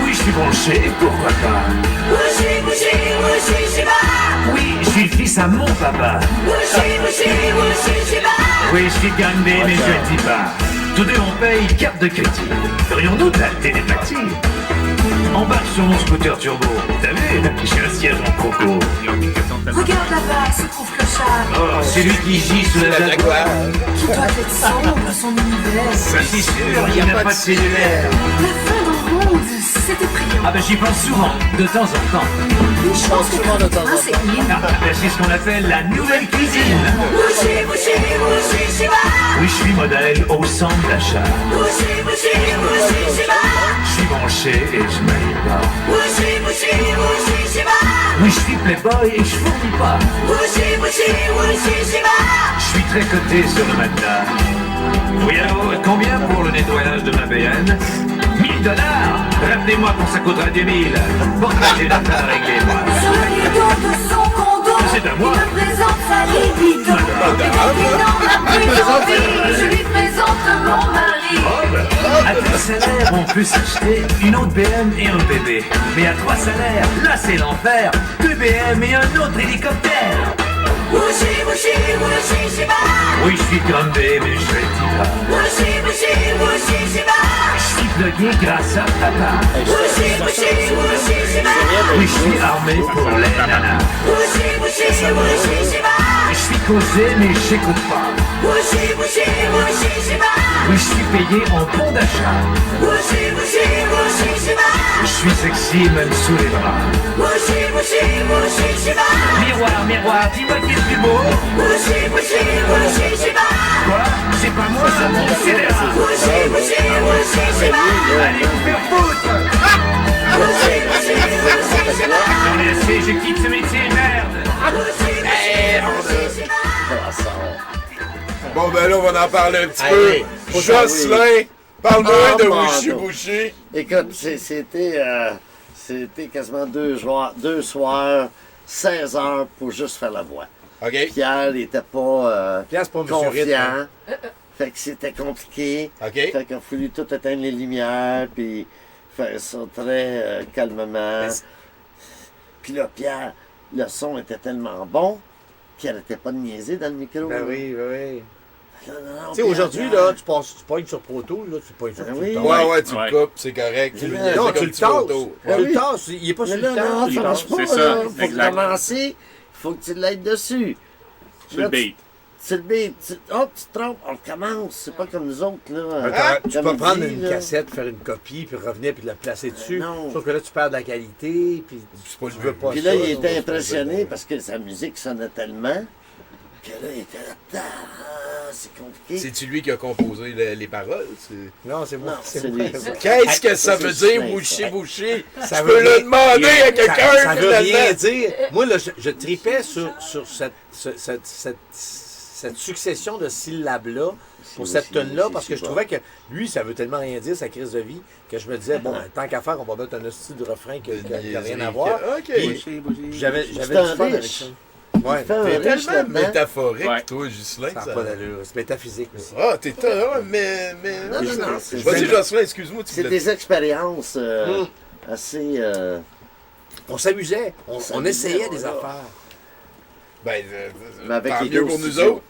Oui, je suis branché, pourquoi pas? Oui, je suis le fils à mon papa. Oui, je suis gambé, mais je ne dis pas. Tous deux, on paye carte de crédit. Ferions-nous de la télépathie? Embarque sur mon scooter turbo. T'as vu? J'ai un siège en croco. Regarde là-bas, ce pauvre clochard. Oh, c'est lui qui gît sous la Jaguar. Qui doit être sombre, son univers. Ça, c'est sûr, il n'y a pas de cellulaire. La fin d'un monde, c'est effrayant. Ah ben j'y pense souvent, de temps en temps. Une chance que souvent de temps en temps. c'est in. Ah, ben, c'est ce qu'on appelle la nouvelle cuisine. Oui, je suis modèle au centre d'achat. Je suis branché et je m'aille pas. Oui, je suis playboy et je fournis pas. Je suis très coté sur le matelas. Oui, alors, combien pour le nettoyage de ma BN? $1000. Rappelez-moi quand ça coûtera 10 000. Partagez l'affaire avec les moi. Sur les dos de son condo, C'est à moi. il me présente sa libido. Et quand il n'en a plus envie, je lui présente mon mari. À 2 salaires, on peut s'acheter une autre BM et un bébé. Mais à 3 salaires, là c'est l'enfer. 2 BM et un autre hélicoptère. Oui, je suis grandé, mais je le dis pas. Je suis plugué grâce à papa. Oui, je suis armé pour les nanas. Je suis causé, mais j'écoute pas. Oui, je suis payé en bon d'achat. Je suis sexy même sous les bras. Miroir, miroir, dis-moi qui est le plus beau. Quoi? C'est pas moi, c'est les allez vous faire foutre. J'en ai assez, je quitte ce métier, merde. Bon, ben là, on va en parler un petit peu. Jocelyn, parle-moi de Wishy Bouchy. Écoute, c'était quasiment 2 soirs, 16 heures pour juste faire la voix. OK. Pierre n'était pas confiant. Rythme. Fait que c'était compliqué. OK. Fait qu'il a fallu tout éteindre les lumières, puis faire ça très calmement. Puis là, Pierre, le son était tellement bon qu'il n'arrêtait pas de niaiser dans le micro. Ben oui, ben oui. Tu sais, aujourd'hui, là, tu pognes sur Pro Tool, là, tu pognes sur Pro Tool. Ouais, tu le coupes, c'est correct. Tu le niaises non, tu comme le tu veux tasses. autour. Tu le tasses, il n'est pas sur le temps. Non, ça marche pas. C'est ça, là. Faut exact. commencer, il faut que tu l'aides dessus. Sur le beat. C'est le beat. Oh, tu te trompes, on recommence. C'est pas comme nous autres, là. Tu peux prendre une cassette, faire une copie, puis revenir, puis la placer dessus. Non. Sauf que là, tu perds de la qualité, puis tu veux pas Puis ça. là, il était impressionné parce que sa musique sonnait tellement que là, il était là, c'est compliqué. C'est-tu lui qui a composé les paroles? Non, c'est moi. Non, c'est lui. Qu'est-ce que ça veut dire, boucher? Ça Tu veut peux le rien- demander à quelqu'un, Ça veut rien finalement. dire. Moi, là, je tripais sur cette succession de syllabes-là pour cette tonne-là, parce que je trouvais que lui, ça veut tellement rien dire, sa crise de vie, que je me disais, bon, tant qu'à faire, on va mettre un hostie de refrain qui n'a rien à voir. OK. Puis, j'avais du C'est un fun avec riche. ça. Ouais. T'es riche tellement là-dedans. métaphorique, toi, Ghislain. Ça n'a pas d'allure. C'est métaphysique aussi. Ah, t'es mais... Non, c'est Vas-y, Jocelyn, excuse-moi. C'est des expériences assez... On s'amusait. On essayait des affaires. Ben, Mais avec tant les mieux gros pour nous studios. autres.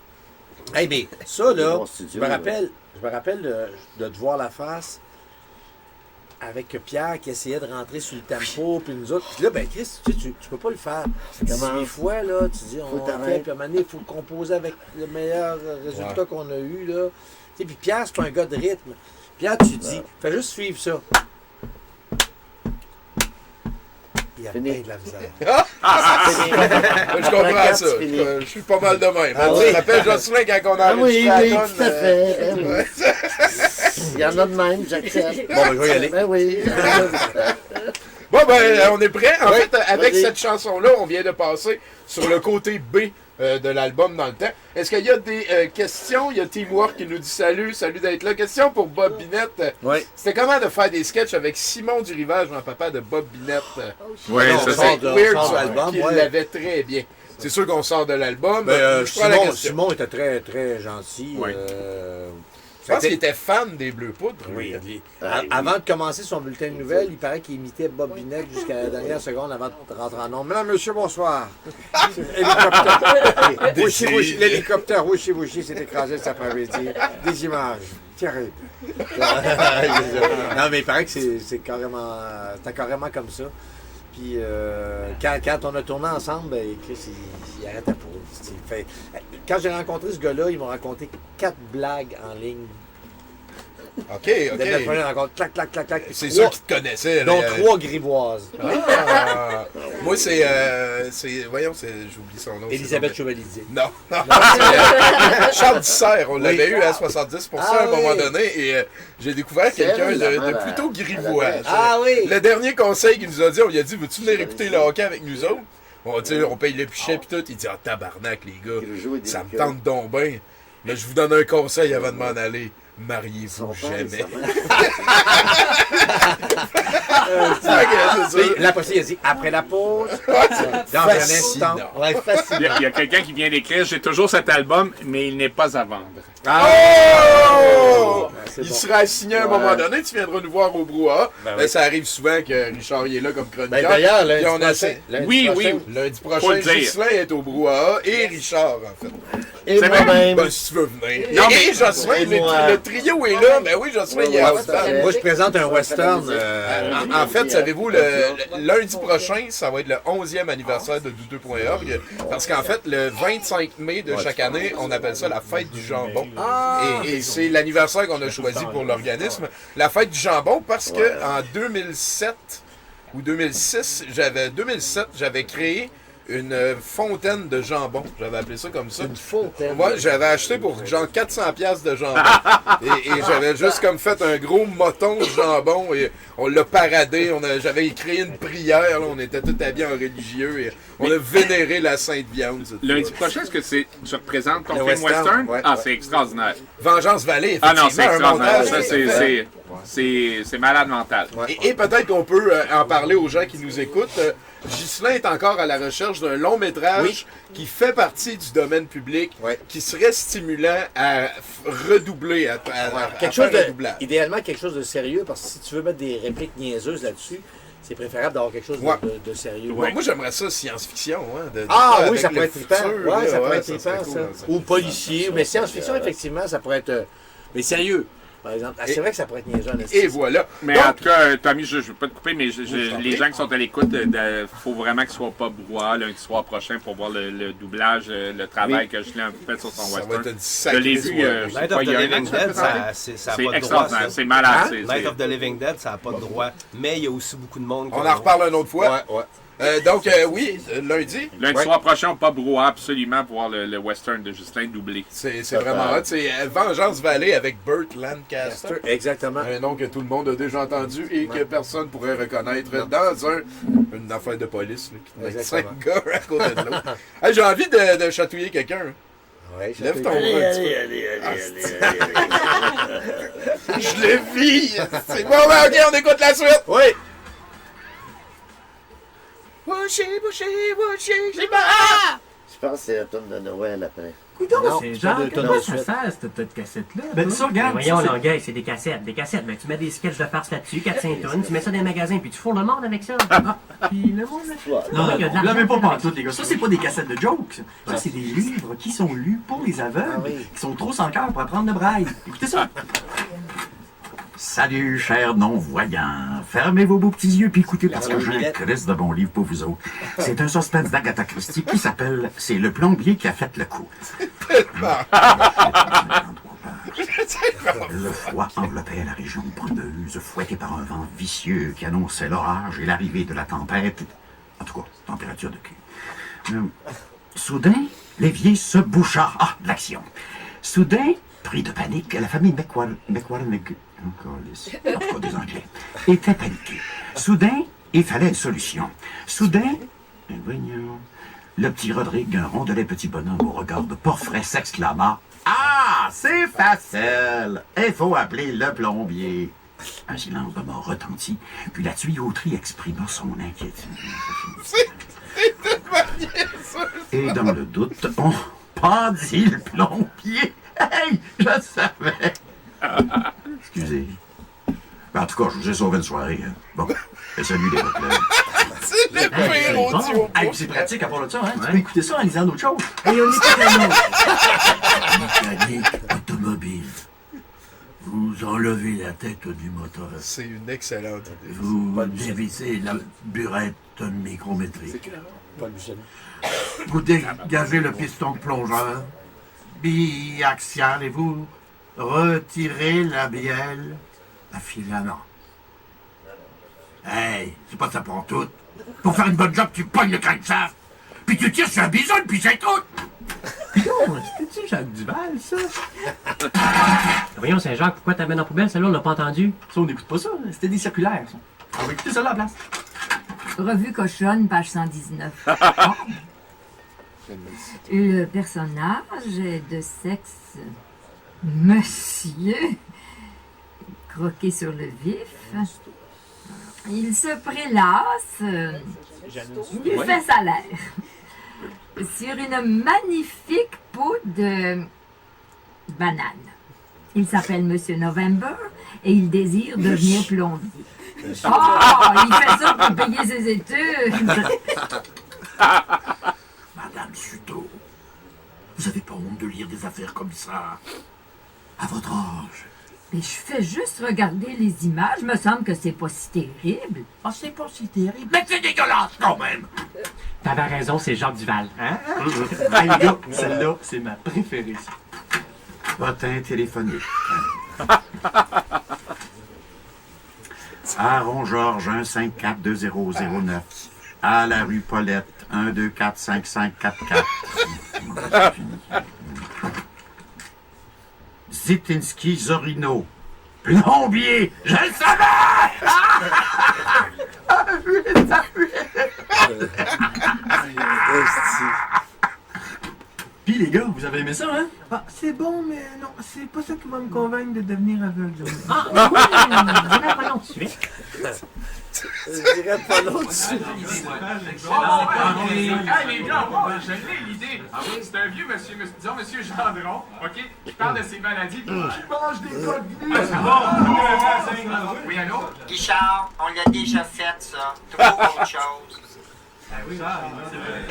Hey, mais ça, là, Bon studio, je me rappelle de te voir la face avec Pierre qui essayait de rentrer sur le tempo, puis nous autres. Puis là, ben Chris, tu peux pas le faire. 18 fois, là, tu dis, on fait, puis à un moment donné, il faut composer avec le meilleur résultat qu'on a eu, là. Tu sais, puis Pierre, c'est pas un gars de rythme. Pierre, tu dis, fais juste suivre ça. Il y a plein de la misère. Je comprends ça. Je suis pas mal de même. Tu te rappelles, Jocelyn, quand on a enregistré la tonne, tout à fait. Il y en a de même, j'accepte. Bon, ben, je vais y aller. Ben oui. Bon, ben, on est prêt. En fait, avec cette chanson-là, on vient de passer sur le côté B de l'album dans le temps. Est-ce qu'il y a des questions? Il y a Teamwork qui nous dit salut d'être là. Question pour Bob Binette. Oui. C'était comment de faire des sketchs avec Simon du Rivage, grand-papa de Bob Binette? Oui, ça c'est weird, sort de ça, l'album, qu'il ouais. l'avait très bien. C'est sûr qu'on sort de l'album. Ben, je prends la question. Simon était très, très gentil. Oui. Je pense qu'il était fan des Bleus Poudres. Oui. Avant de commencer son bulletin de nouvelles, il paraît qu'il imitait Bob Binette jusqu'à la dernière seconde avant de rentrer en nombre. Mesdames, monsieur, bonsoir. Hélicoptère. L'hélicoptère Wishy s'est écrasé cet après-midi. Des images terribles. Non, mais il paraît que c'était carrément comme ça. Puis quand on a tourné ensemble, ben, Chris, il arrêtait pas. Quand j'ai rencontré ce gars-là, il m'a raconté 4 blagues en ligne. OK. Dès la première rencontre, clac. C'est ceux qui te connaissaient. Donc 3 grivoises. Moi, voyons, j'oublie son nom. Elisabeth Chevalier. Non. Charles Dissert, on l'avait eu à 70% à un moment donné, et j'ai découvert quelqu'un de plutôt grivois. Ah oui! Le dernier conseil qu'il nous a dit, on lui a dit, veux-tu venir écouter le hockey avec nous autres? On paye le pichet pis tout. Il dit, tabarnak, les gars, ça me tente donc bien. Mais je vous donne un conseil avant de m'en aller. Mariez-vous jamais. La possible, il a dit après la pause, dans un instant. Il y a quelqu'un qui vient d'écrire, j'ai toujours cet album, mais il n'est pas à vendre. Oh! Il sera assigné à un moment donné, tu viendras nous voir au brouhaha. Ça arrive souvent que Richard y est là comme chroniqueur. D'ailleurs, lundi prochain, Ghislain est au brouhaha et Richard, en fait. Et moi-même. Ben, si tu veux venir. Non, mais Jocelyn, le trio est là. Ben oui, Jocelyn, il est là. Moi, je présente un western. En fait, savez-vous, le lundi prochain, ça va être le 11e anniversaire de douteux.org. Parce qu'en fait, le 25 mai de chaque année, on appelle ça la fête du jambon. Et c'est l'anniversaire qu'on a choisi pour l'organisme. La fête du jambon, parce que en 2007 ou 2006, j'avais créé une fontaine de jambon. J'avais appelé ça comme ça. Une fontaine? Moi, j'avais acheté pour genre 400$ de jambon. et j'avais juste comme fait un gros moton de jambon et on l'a paradé. J'avais créé une prière. Là, on était tous habillés en religieux et on a vénéré la Sainte Viande. Lundi prochain, est-ce que tu représentes ton film western? C'est extraordinaire. Vengeance Vallée, Ah non, c'est effectivement. extraordinaire. Ça, c'est malade mental. Et peut-être qu'on peut en parler aux gens qui nous écoutent. Ghislain est encore à la recherche d'un long métrage qui fait partie du domaine public, qui serait stimulant à redoubler, à quelque faire chose de, redoublage. idéalement quelque chose de sérieux, parce que si tu veux mettre des répliques niaiseuses là-dessus, c'est préférable d'avoir quelque chose de sérieux. Moi, j'aimerais ça science-fiction. Hein, oui, ça pourrait être trippant. Ouais, ça pourrait être trippant, ça. Ou policier, mais science-fiction, effectivement, ça pourrait être... Mais sérieux. Par exemple. Ah, c'est vrai que ça pourrait être niaiseux en estime. Et voilà. Mais donc, en tout cas, Tommy, je ne veux pas te couper, mais les gens qui sont à l'écoute, il faut vraiment que ce ne soit pas brouhaha lundi soir prochain pour voir le doublage, le travail que Julien a fait sur son western. Je l'ai vu. Night of the Living Dead, ça c'est n'a pas de droit. C'est malade. Night of the Living Dead, ça n'a pas de droit. Mais il y a aussi beaucoup de monde. On en reparle une autre fois. Donc, oui, lundi. Lundi soir prochain, pas brouhaha absolument pour voir le western de Justin doublé. C'est vraiment hot. C'est Vengeance Valley avec Burt Lancaster. Exactement. Un nom que tout le monde a déjà entendu et que personne pourrait reconnaître dans une affaire de police là, qui met 5 gars à côté de l'autre. Hey, j'ai envie de chatouiller quelqu'un. Ouais, lève ton bras un petit peu. Je le vis! C'est bon, ok, on écoute la suite! Oui! Wouchi, j'ai pas! Je pense que c'est la tonne de Noël après. Non, c'est genre, comment ça sert cette cassette-là? Ben, ça, regarde. Voyons, Longueuil, c'est des cassettes. Des cassettes. Ben, tu mets des sketchs de farce là-dessus, 4-5 tonnes, tu mets ça dans les magasins, puis tu fourres le monde avec ça. Puis le monde, non, là, même pas partout, les gars. Ça, c'est pas des cassettes de jokes. Ça, c'est des livres qui sont lus pour les aveugles, qui sont trop sans cœur pour apprendre le braille. Écoutez ça. Salut, chers non-voyants. Fermez vos beaux petits yeux puis écoutez parce que j'ai un crise de bon livre pour vous autres. C'est un suspense d'Agatha Christie qui s'appelle « C'est le plombier qui a fait le coup ». Le froid enveloppait la région bronzeuse, fouetté par un vent vicieux qui annonçait l'orage et l'arrivée de la tempête. En tout cas, température de cul. Soudain, l'évier se boucha. Ah, de l'action. Soudain, pris de panique, la famille des Anglais, était paniquée. Soudain, il fallait une solution. Soudain, voyons, le petit Rodrigue, un rondelet petit bonhomme au regard de porphyre, s'exclama « Ah, c'est facile! Il faut appeler le plombier! » Un silence de mort retentit, puis la tuyauterie exprima son inquiétude. Et dans le doute, on pendit le plombier. Hey, je savais! Excusez. En tout cas, je vous ai sauvé une soirée. Hein. Bon, et salut les reclaims. C'est le pire audio. Hey, c'est pratique à part de ça, hein? Tu peux écouter ça en lisant d'autres choses. Et on écoute un autre. Mécanique automobile. Vous enlevez la tête du moteur. C'est une excellente idée. Vous dévissez la burette micrométrique. Vous dégagez le piston plongeur biaxial et vous retirez la bielle à filamment. Hey, c'est pas ça pour tout. Pour faire une bonne job, tu pognes le crankshaft, puis tu tires sur un bison, puis c'est tout. Non, c'était-tu Jacques Duval, ça? Voyons, Saint-Jacques, pourquoi t'amènes en poubelle? Celle-là, on l'a pas entendu. Ça, on n'écoute pas ça. C'était des circulaires, ça. On va écouter ça là, à la place. Revue cochonne, page 119. Le personnage est de sexe monsieur, croqué sur le vif. Il se prélasse du fait salaire sur une magnifique peau de banane. Il s'appelle Monsieur November et il désire devenir plombier. Oh, il fait ça pour payer ses études. Madame Suto, vous avez pas honte de lire des affaires comme ça à votre âge? Mais je fais juste regarder les images, me semble que c'est pas si terrible. Ah, c'est pas si terrible, mais c'est dégueulasse quand même! T'avais raison, c'est Jacques Duval, hein? Hey, les gars, celle-là, c'est ma préférée. Bottin téléphonique. Aaron Georges 1542009. À la rue Paulette 1245544. Zitinski Zorino. Plombier, je le savais! Puis les gars, vous avez aimé ça, hein? Ah, c'est bon, mais non, c'est pas ça qui va me convaincre de devenir aveugle. Ah, oui, je dirais pas non tout de suite. Je dirais pas non dessus. Hey les gars, je l'ai l'idée. C'est un vieux monsieur, disons monsieur Gendron, OK? Qui parle de ses maladies. Il mange des coquilles. Oui, allô? Guichard, on l'a déjà fait, ça. Trouve autre chose. Ah oui, c'est vrai.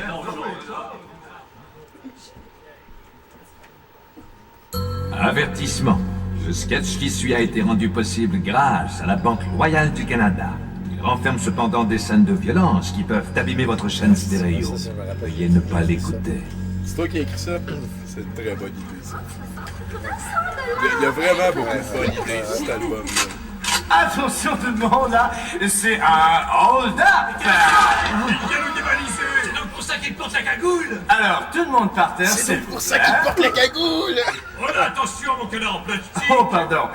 Avertissement. Le sketch qui suit a été rendu possible grâce à la Banque Royale du Canada. Il renferme cependant des scènes de violence qui peuvent abîmer votre chaîne stéréo. Veuillez ne pas l'écouter. C'est toi qui as écrit ça? C'est une très bonne idée, ça. Il y a vraiment beaucoup de bonnes idées, cet album-là. Attention tout le monde, là, c'est un hold-up! C'est donc pour ça qu'il porte la cagoule! Alors, tout le monde par terre, c'est pour ça qu'il porte la cagoule! Oh là, attention mon connard, petit! Oh, pardon.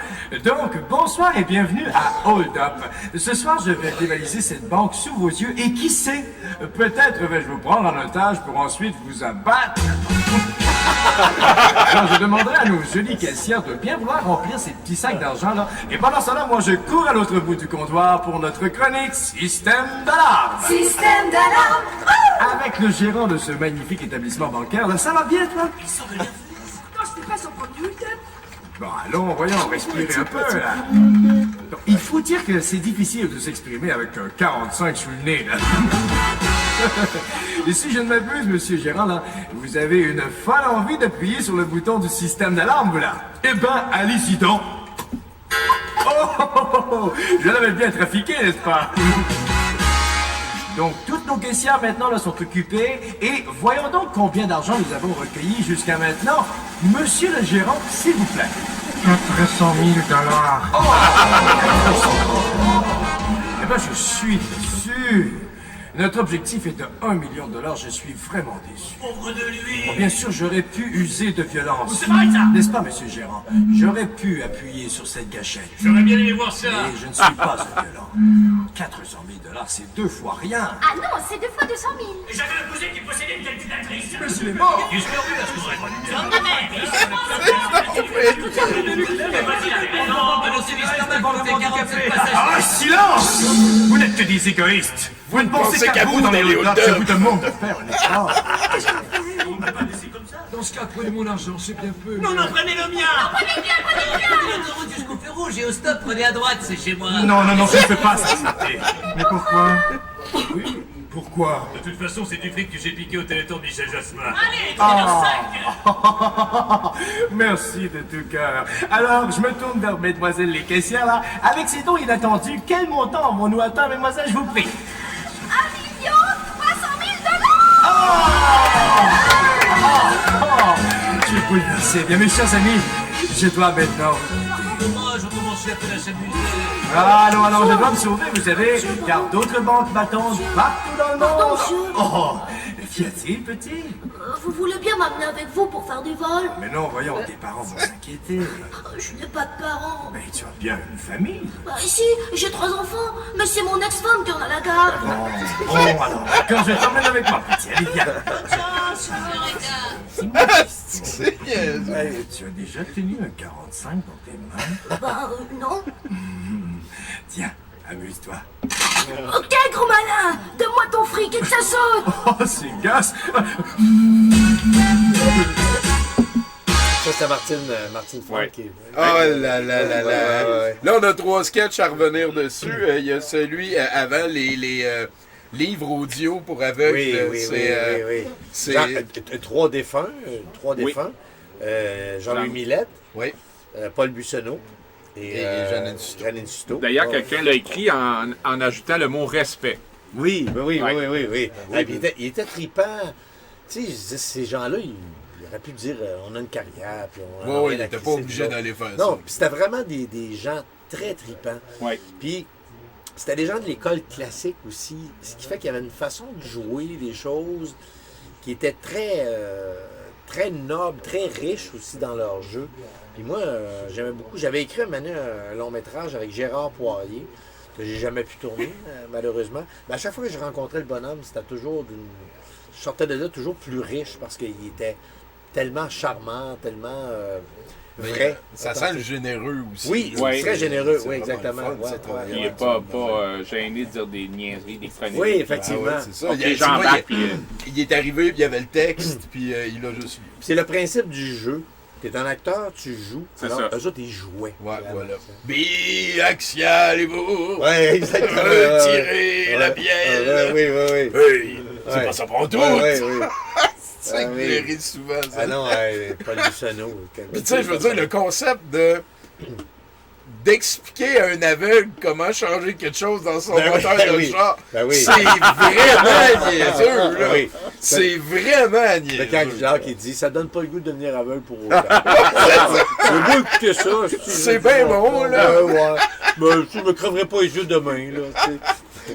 Donc, bonsoir et bienvenue à Hold Up. Ce soir, je vais dévaliser cette banque sous vos yeux et qui sait, peut-être vais-je vous prendre en otage pour ensuite vous abattre. Alors, je demanderai à nos jolies caissières de bien vouloir remplir ces petits sacs d'argent là. Et pendant cela, moi, je cours à l'autre bout du comptoir pour notre chronique Système d'alarme. Système d'alarme! Avec le gérant de ce magnifique établissement bancaire, là, ça va bien, toi? Non, je pas son premier week-end. Bon, allons, voyons, respirer un peu, là. Donc, il faut dire que c'est difficile de s'exprimer avec un 45 sous le nez, là. Et si je ne m'abuse, monsieur Gérard, là, vous avez une folle envie d'appuyer sur le bouton du système d'alarme, vous, là. Eh ben, allez-y donc. Oh, je l'avais bien trafiqué, n'est-ce pas? Donc, toutes nos caissières maintenant là, sont occupées et voyons donc combien d'argent nous avons recueilli jusqu'à maintenant. Monsieur le gérant, s'il vous plaît. 400 000 $. Eh ben, je suis déçu. Notre objectif est de 1 million $. Je suis vraiment déçu. Pauvre de lui! Bon, bien sûr, j'aurais pu user de violence. C'est vrai, ça! N'est-ce pas, monsieur le gérant? J'aurais pu appuyer sur cette gâchette. J'aurais bien aimé voir ça! Mais je ne suis pas un violent. 400 000 $, c'est 2 fois rien. Ah non, c'est 2 fois 200 000. Et j'avais un cousin qui possédait une calculatrice! Mais il est mort! Il se fait enlever parce que j'aurais pas dû dire. Ah, silence! Vous n'êtes que des égoïstes! Vous ne pensez qu'à vous dans les hold-up, je vous demande de faire un effort! Dans ce cas, prenez mon argent, c'est bien peu. Non, non, prenez le mien! Prenez bien, prenez bien. L'autoroute jusqu'au feu rouge et au stop, prenez à droite, c'est chez moi. Non, non, non, je ne fais pas ça! Mais pourquoi? Oui, pourquoi? De toute façon, c'est du fric que j'ai piqué au téléthon de Michel Jasmin. Allez, prenez leur sac! Merci de tout cœur. Alors, je me tourne vers mesdemoiselles les caissières, là. Avec ces dons inattendus, quel montant avons-nous atteint, mesdemoiselles, je vous prie? 1 300 000 $. Je vous le remercie. Bien, mes chers amis, je dois maintenant... Moi, je commence un peu à s'amuser. Ah, non, alors, je dois me sauver, vous savez, car d'autres banques m'attendent partout dans le monde. Oh, qu'y a-t-il, petit? Vous voulez bien m'amener avec vous pour faire du vol? Mais non, voyons, tes parents vont s'inquiéter. Je n'ai pas de parents. Mais tu as bien une famille. Bah, si, j'ai 3 enfants, mais c'est mon ex-femme qui en a la garde. Bon, alors, d'accord, je t'emmène avec moi, petit. Allez, viens. C'est Hey, tu as déjà tenu un 45 dans tes mains? Bah, non. Tiens, amuse-toi. Ok, gros malin, donne-moi ton fric et que ça saute. Oh, c'est gosse. Ça, c'est Martine Franck. Oh là là là là. Là, on a 3 sketchs à revenir dessus. Il y a celui avant les livres audio pour aveugles. Oui. C'est 3 défunts. Jean-Louis Millette. Oui. Paul Bussonneau. Et Jeannine Suto. D'ailleurs, quelqu'un l'a écrit en ajoutant le mot respect. Oui. Ah, puis il était trippant. Tu sais, ces gens-là, ils auraient pu dire on a une carrière. Puis il n'était pas obligé d'aller faire ça. Non, puis c'était vraiment des gens très trippants. Oui. Puis c'était des gens de l'école classique aussi, ce qui fait qu'il y avait une façon de jouer les choses qui était très noble, très riche aussi dans leur jeu. Puis moi, j'aimais beaucoup. J'avais écrit un long métrage avec Gérard Poirier, que j'ai jamais pu tourner, malheureusement. Mais à chaque fois que je rencontrais le bonhomme, c'était toujours je sortais de là toujours plus riche parce qu'il était tellement charmant, tellement vrai. Ça sent le généreux aussi. Oui, Ouais. très généreux, C'est oui, vraiment exactement. le fun, Ouais, cette ouais. Il n'est pas gêné de dire des niaiseries, des chroniques. Oui, effectivement. Ah ouais, c'est ça. Ok, Il, j'embarque, il- puis, il est arrivé, puis il y avait le texte, puis il a juste lu. C'est le principe du jeu. Tu es un acteur, tu joues. C'est alors, ça. eux autres, ils jouaient. Ouais, voilà. Biaxialez-vous! Ouais, exactement. Retirez la bielle! Oui, oui, oui. Hey, c'est Ouais. pas ça pour tout! Ouais, oui. C'est ça que oui. j'ai ri souvent, ça. Ah non, Paul Luciano. Puis tu sais, je veux dire, le concept d'expliquer à un aveugle comment changer quelque chose dans son moteur de char, c'est vraiment niaiseux, là. Oui. C'est vraiment Le niaiseux. quand Jacques il dit, ça donne pas le goût de devenir aveugle pour autant. Le goût d'écouter ça. C'est bien bon, là. Ouais. Mais je me creverai pas les yeux demain, là.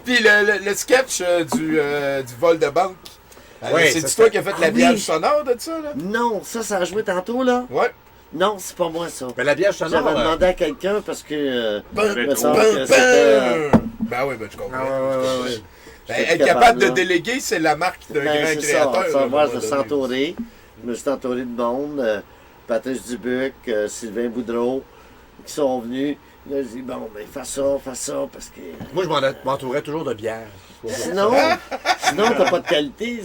Puis le sketch du vol de banque. Ouais, c'est ça, toi qui as fait Ah l'habillage oui. sonore de ça, là? Non, ça a joué tantôt, là? Ouais. Non, c'est pas moi, ça. Mais l'habillage sonore. J'avais demandé à quelqu'un parce que... Ben me semble que c'était, oui, ben je comprends. ouais. Ben, être capable de déléguer, c'est la marque d'un grand c'est créateur. ça. à un Moi, moment je me suis donné. entouré. Je me suis entouré de monde. Patrice Dubuc, Sylvain Boudreau, qui sont venus. Là, je dis, bon, ben, fais ça, parce que... Moi, je m'entourais toujours de bière. Sinon, t'as pas de qualité,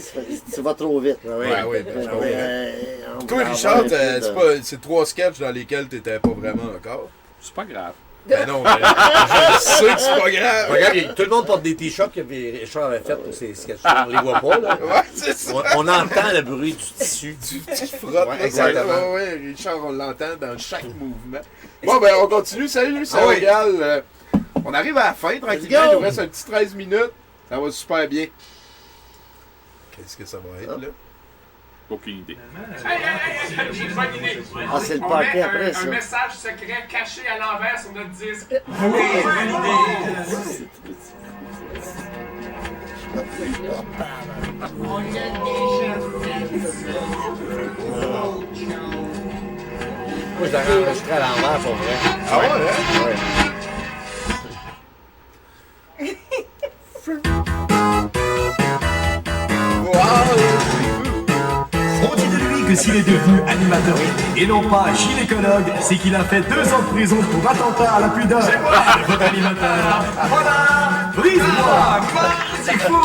tu vas trop vite. Ouais, ben, je comprends. on Toi, va Richard, avoir un peu de- c'est 3 sketchs dans lesquels t'étais pas vraiment encore. C'est pas grave. Ben non, je sais que c'est pas grave. Regarde, tout le monde porte des t-shirts que Richard avait fait pour ses sketchs. On les voit pas, là. Ouais, c'est ça. On entend le bruit du tissu. Qui frotte, Ouais, là, exactement. ouais, Richard, on l'entend dans chaque mouvement. Bon, ben, on continue. Salut, ça Ah oui. régale. On arrive à la fin, tranquillement. go. Il nous reste un petit 13 minutes. Ça va super bien. Qu'est-ce que ça va être, là? Aucune idée. J'ai une bonne idée. Ah, c'est le On party met après, un ça. message secret caché à l'envers sur notre disque. On a déjà fait ça. Moi, je l'avais enregistré à l'envers, pour vrai. Ah ouais, hein? Ouais. On dit de lui que s'il est devenu animateur et non pas gynécologue, c'est qu'il a fait 2 ans de prison pour attentat à la pudeur. C'est moi, votre animateur. Voilà, brise-moi. C'est fou.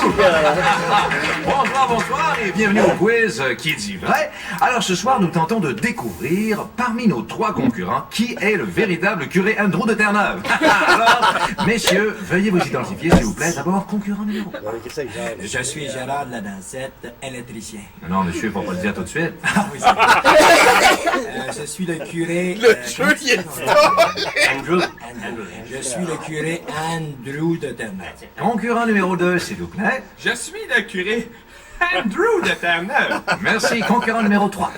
Bonsoir et bienvenue au quiz Qui dit vrai. Alors ce soir, nous tentons de découvrir parmi nos 3 concurrents qui est le véritable curé Andrew de Terre-Neuve. Alors, messieurs, veuillez vous identifier s'il vous plaît. D'abord, concurrent numéro 1. Je suis Gérard de la Dansette, électricien. Non, monsieur, faut pas le dire tout de suite. Ah oui, c'est vrai. Je suis le curé... Le jeu, il est Andrew. Je suis le curé Andrew de Terre-Neuve. Concurrent numéro 2, s'il vous plaît. Je suis le curé Andrew de Terre-Neuve. Merci. Concurrent numéro 3.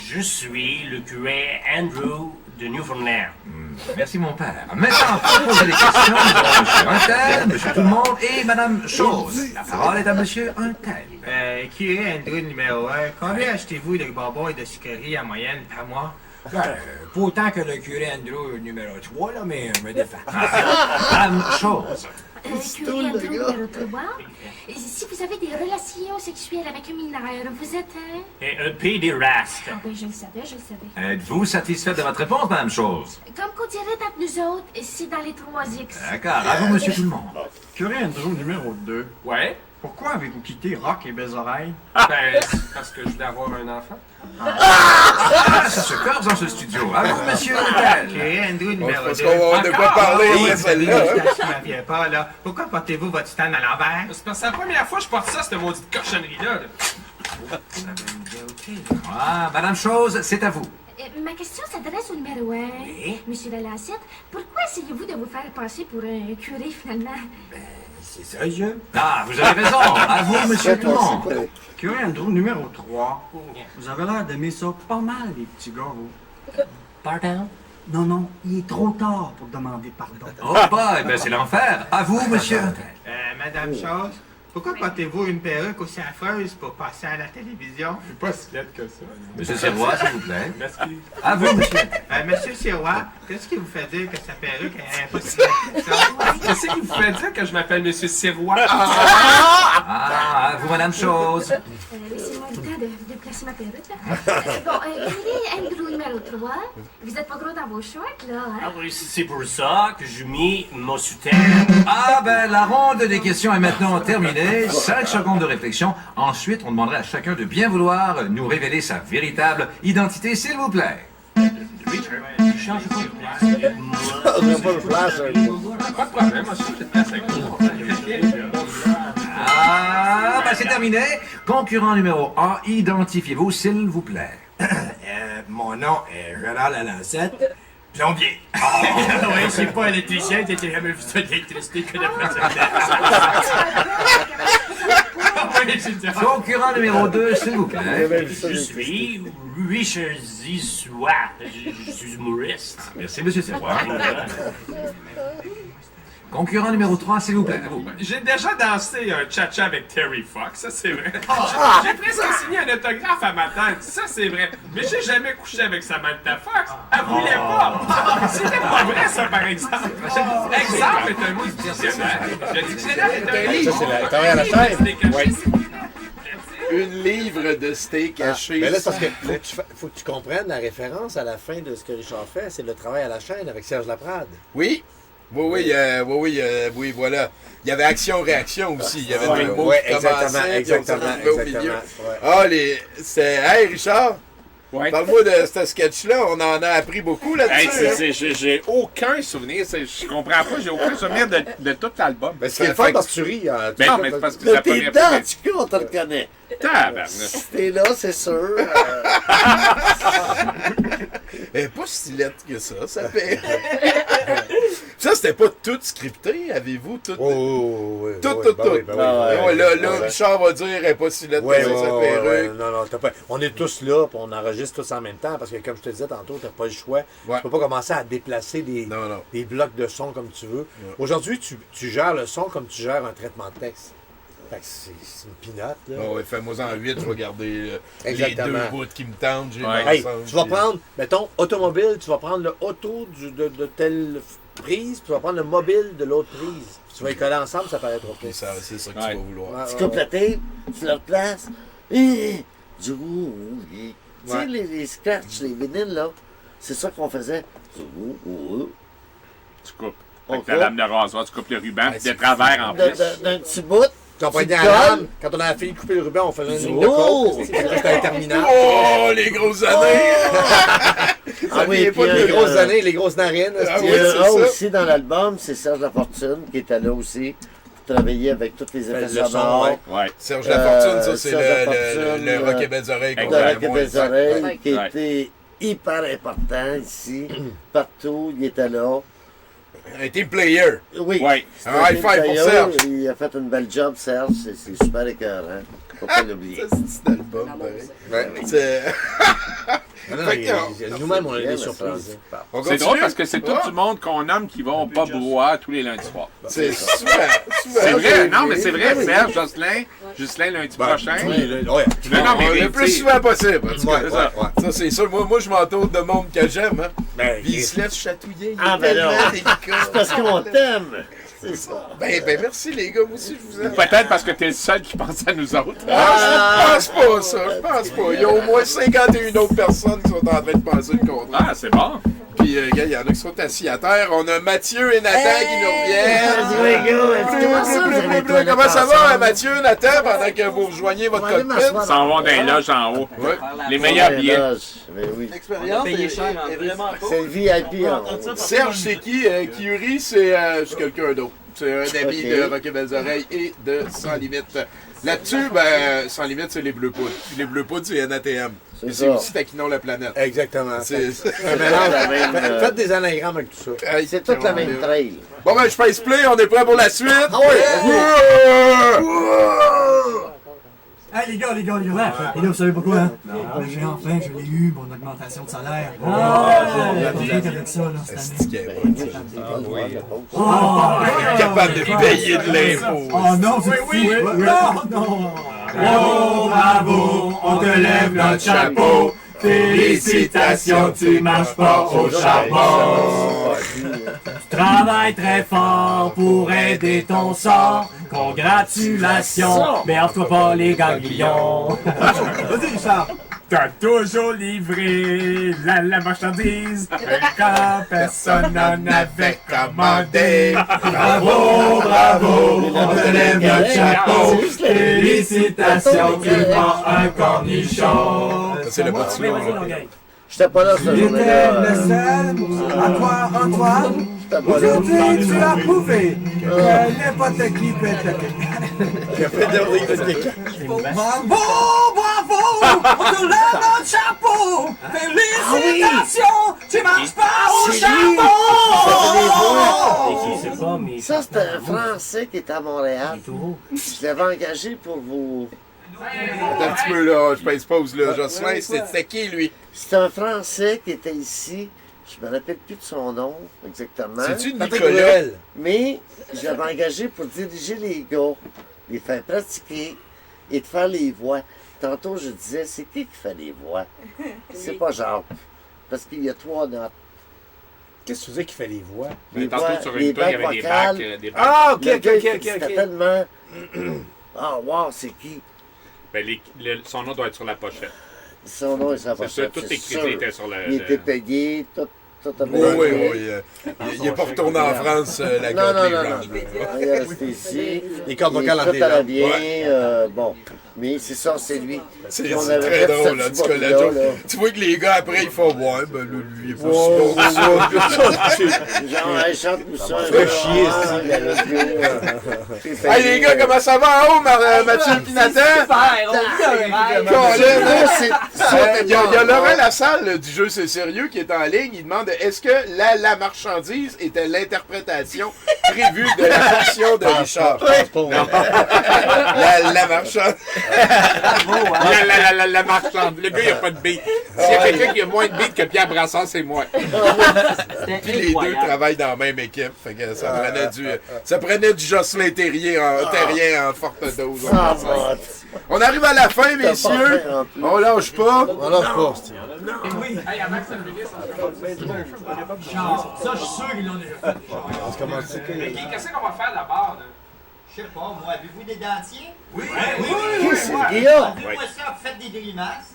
Je suis le curé Andrew de Newfoundland. Merci, mon père. Maintenant, pour poser des questions, nous avons monsieur Untel, monsieur Tout-le-Monde et madame Chose. La parole est à monsieur Untel. Curé Andrew numéro 1, combien achetez-vous de bonbons et de sucreries en moyenne par mois? Pas autant que le curé Andrew numéro 3, là, mais je me défends. Madame Chose. Curé Andrew numéro 3. Si vous avez des relations sexuelles avec un mineur, vous êtes un... Un pédéraste. Ah ben, je le savais. Êtes-vous satisfaite de votre réponse, madame Chose? Comme qu'on dirait entre nous autres, c'est dans les 3X. D'accord. À vous, monsieur Tout-le-Monde. Curé Andrew numéro 2. Ouais? Pourquoi avez-vous quitté Rock et Belles Oreilles? Ben, c'est parce que je voulais avoir un enfant. Ah, ça se corse dans ce studio. À vous, monsieur Untel. Curé Andrew numéro 2. Parce qu'on va avoir de quoi parler après celle-là. Je m'en viens pas, là. Pourquoi portez-vous votre stand à l'envers? C'est parce que c'est la première fois que je porte ça, cette maudite cochonnerie-là. là. Ah, madame Chose, c'est à vous. Ma question s'adresse au numéro 1. Monsieur Lalancette, pourquoi essayez-vous de vous faire passer pour un curé, finalement? C'est ça, je... Ah, vous avez raison. À vous, monsieur Tout-le-Monde. Curé Andrew numéro 3. Vous avez l'air d'aimer ça pas mal, les petits gars, vous. Pardon? Non, il est trop tard pour demander pardon. Oh, bah, ben c'est l'enfer. À vous, monsieur. Madame Chose, pourquoi portez-vous une perruque aussi affreuse pour passer à la télévision? Je suis pas si laide que ça. Monsieur Sirois, s'il vous plaît. Merci. À vous, monsieur. Monsieur Sirois, qu'est-ce qui vous fait dire que sa perruque est impossible à ça? Qu'est-ce qui vous fait dire que je m'appelle Monsieur Sirois? Ah, à vous, madame Chose. Laissez-moi le temps de placer ma perruque. Bon, regardez Andrew numéro 3. Vous êtes pas gros dans vos shorts, là, hein? Ah oui, c'est pour ça que j'ai mis mon soutien. Ah ben, la ronde des questions est maintenant terminée. 5 secondes de réflexion. Ensuite, on demanderait à chacun de bien vouloir nous révéler sa véritable identité, s'il vous plaît. Change pas de place. Pas de problème, moi, je te place avec Ah, ben c'est terminé. Concurrent numéro 1, identifiez-vous, s'il vous plaît. Mon nom est Gérard Lalancette, plombier. Oui, c'est pas électricien, t'as jamais vu ça d'électricité que de Concurrent numéro 2, s'il vous plaît. Je suis Richard Zissois. Je suis humoriste. Merci, monsieur Serrois. Concurrent numéro 3, s'il vous plaît. J'ai déjà dansé un cha-cha avec Terry Fox, ça c'est vrai. J'ai presque signé un autographe à ma tante, ça c'est vrai. Mais j'ai jamais couché avec Samantha Fox. Elle voulait pas. C'était pas vrai ça par exemple. Exemple est un mot du dictionnaire. Le dictionnaire est un livre. Ça, c'est la travail à la chaîne. Ouais. Une livre de steak haché. Mais là, c'est parce que faut que tu comprennes la référence à la fin de ce que Richard fait, c'est le travail à la chaîne avec Serge Laprade. Oui. Oui, voilà. Il y avait action-réaction aussi. Il y avait des mots qui commençaient, puis on s'arrivait au milieu. Ouais. Ah, c'est... Hey, Richard! Ouais. Parle-moi de ce sketch-là, on en a appris beaucoup là-dessus. Hey, j'ai aucun souvenir, je comprends pas, j'ai aucun souvenir de tout l'album. Ben, c'est le fun parce que tu ris. Ben, mais c'est parce que c'est la première T'es fois. dedans, tu on te reconnaît. Tabarnak. T'es là, c'est sûr. Elle n'est pas si lettre que ça fait. Ça, c'était pas tout scripté, avez-vous tout? Oui. Tout. Ouais. Là, Richard va dire, elle n'est pas si lettre que ça fait. Non, t'as pas. On est tous là, puis on enregistre tous en même temps, parce que comme je te disais tantôt, t'as pas le choix. Ouais. Tu peux pas commencer à déplacer des blocs de son comme tu veux. Ouais. Aujourd'hui, tu gères le son comme tu gères un traitement de texte. Fait que c'est une pinotte, là. Oh, fais-moi en 8, je vais garder les Exactement. 2 bouts qui me tentent. Hey, tu vas prendre, mettons, automobile, tu vas prendre le auto de telle prise, puis tu vas prendre le mobile de l'autre prise. Tu vas les coller ensemble, ça paraît trop clair. C'est ça que tu vas vouloir. Tu coupes la tape, tu la replaces. Tu sais, les scratchs, les vinyles, là, c'est ça qu'on faisait. Tu coupes. Avec la lame de rasoir, tu coupes le ruban, puis de travers en plus. D'un petit bout. Quand on prenait la lame, quand on avait fait couper le ruban, on faisait une ligne de côte. C'était interminable. Oh, les grosses années! Ah oui, pas les grosses années, les grosses narines. Aussi dans l'album, c'est Serge Lafortune qui était là aussi. Travailler avec tous les effets sonores. Serge Lafortune, ça, c'est le Rock et Belles Oreilles. Le Rock et Belles Oreilles, qui était hyper important ici. Partout, il était là. Un team player. Oui. Un high five pour Serge. Il a fait une belle job, Serge. C'est super écœurant. Faut pas l'oublier. C'est un album, nous-mêmes, on est surpris. C'est drôle parce que c'est tout du monde qu'on nomme qui vont pas boire tous les lundis soirs. C'est souvent. C'est vrai, non, mais c'est vrai, Serge, Jocelyn lundi prochain. Le plus souvent possible. Ça, c'est sûr. Moi, je m'entoure de monde que j'aime. Puis il se laisse chatouiller. Ah, ben non. C'est parce qu'on t'aime. C'est ça. Ben, merci les gars, moi aussi je vous aime. Peut-être parce que t'es le seul qui pense à nous autres. Je pense pas ça, je pense pas. Il y a au moins 51 autres personnes qui sont en train de penser le contraire. Ah, c'est bon. Puis, il y en a qui sont assis à terre. On a Mathieu et Nathan qui nous reviennent. Comment ça va, Mathieu, Nathan, pendant que vous rejoignez votre cockpit? Ils s'en vont dans les loges en haut. Les meilleurs billets. L'expérience est vraiment cool. C'est le VIP. Serge, c'est qui? Curie, c'est quelqu'un d'autre. C'est un ami de Rock et Belles Oreilles et de Sans Limite. Là-dessus, Sans Limite, c'est les Bleus Poudres. Les Bleus Poudres, c'est NATM. Mais c'est aussi Taquinons la planète. Exactement. Faites des anagrammes avec tout ça. C'est toute la même trail. Bon, je pèse play, on est prêts pour la suite. Ah oui! Hey les gars, et là vous savez pourquoi, hein? J'ai eu mon augmentation de salaire. J'ai avec ça, là, cette année. Capable de payer de l'impôt. Oh non, non! Oh, bravo, on te lève notre chapeau. Félicitations, tu marches pas au charbon. Tu travailles très fort pour aider ton sort. Congratulations, mais offre-toi pas les ganglions. Vas-y, Richard. T'as toujours livré la marchandise quand personne n'en avait commandé. Bravo, bravo, on te lève notre chapeau. Félicitations, tu vends un cornichon. Ça, c'est le bâtiment. J'étais pas là, Tu ce étais journée-là. le seul à toi, Antoine. Aujourd'hui, tu as prouvé que n'importe qui peut être Bravo, bravo, on te lève notre chapeau. Félicitations, tu marches pas au charbon. Ça, c'était un Français qui est à Montréal. Je l'avais engagé pour vous. Attends un petit peu, là, je pèse pause, là. Jocelyn, c'était qui, lui? C'est un Français qui était ici. Je me rappelle plus de son nom exactement. C'est-tu Nicolas? Mais je l'avais engagé pour diriger les gars, les faire pratiquer et de faire les voix. Tantôt, je disais, c'est qui fait les voix? C'est pas Jacques. Parce qu'il y a 3 notes. Qu'est-ce que tu dis qui fait les voix? Les tantôt, voix, sur les une toile, il y bacs avait vocales. des bacs. Ah, ok, Le ok, gars, ok, c'était ok. tellement... Ah, wow, c'est qui? Ben, son nom doit être sur la pochette. Son nom et sa C'est ça, pochette, tout c'est écrit sûr. était sur le... Il était payé, tout a Oui, oui, oui. Il n'est pas retourné en France, la Non, garde non, des non, gens. non. Il est resté ici. Les cordes vocales tout entre les allait jambes. bien. Ouais. Bon, mais c'est ça, c'est lui. C'est Puis on avait très fait drôle, cette en tout cas, la spot-là, joke. là. Tu vois que les gars, après, ils font « Ouais, ben là, lui, il est pas Wow, si bon que ça. Genre, hey, chante-nous ça. Fait chier, Ah, la radio, Hey, les gars, comment ça va en haut, Mathieu Pinatan? Il y a Laurent Lassalle du jeu C'est Sérieux qui est en ligne. Il demande est-ce que la marchandise était l'interprétation prévue de la version de Richard? Non. La marchandise. La marchande. Le gars, il n'y a pas de beat. S'il y a quelqu'un qui a moins de beat que Pierre Brassard, c'est moi. Puis les deux travaillent dans la même équipe. Fait que ça prenait du Jocelyn Terrier en forte dose. On arrive à la fin, messieurs. On lâche pas. On lâche pas. Oui. Hey, avant que ça me glisse, Ça, je suis sûr qu'ils l'ont déjà fait. Mais qu'est-ce qu'on va faire d'abord? Je sais pas, moi, avez-vous des dentiers? Oui, oui, c'est Guillaume. Faites-moi ça, faites des grimaces.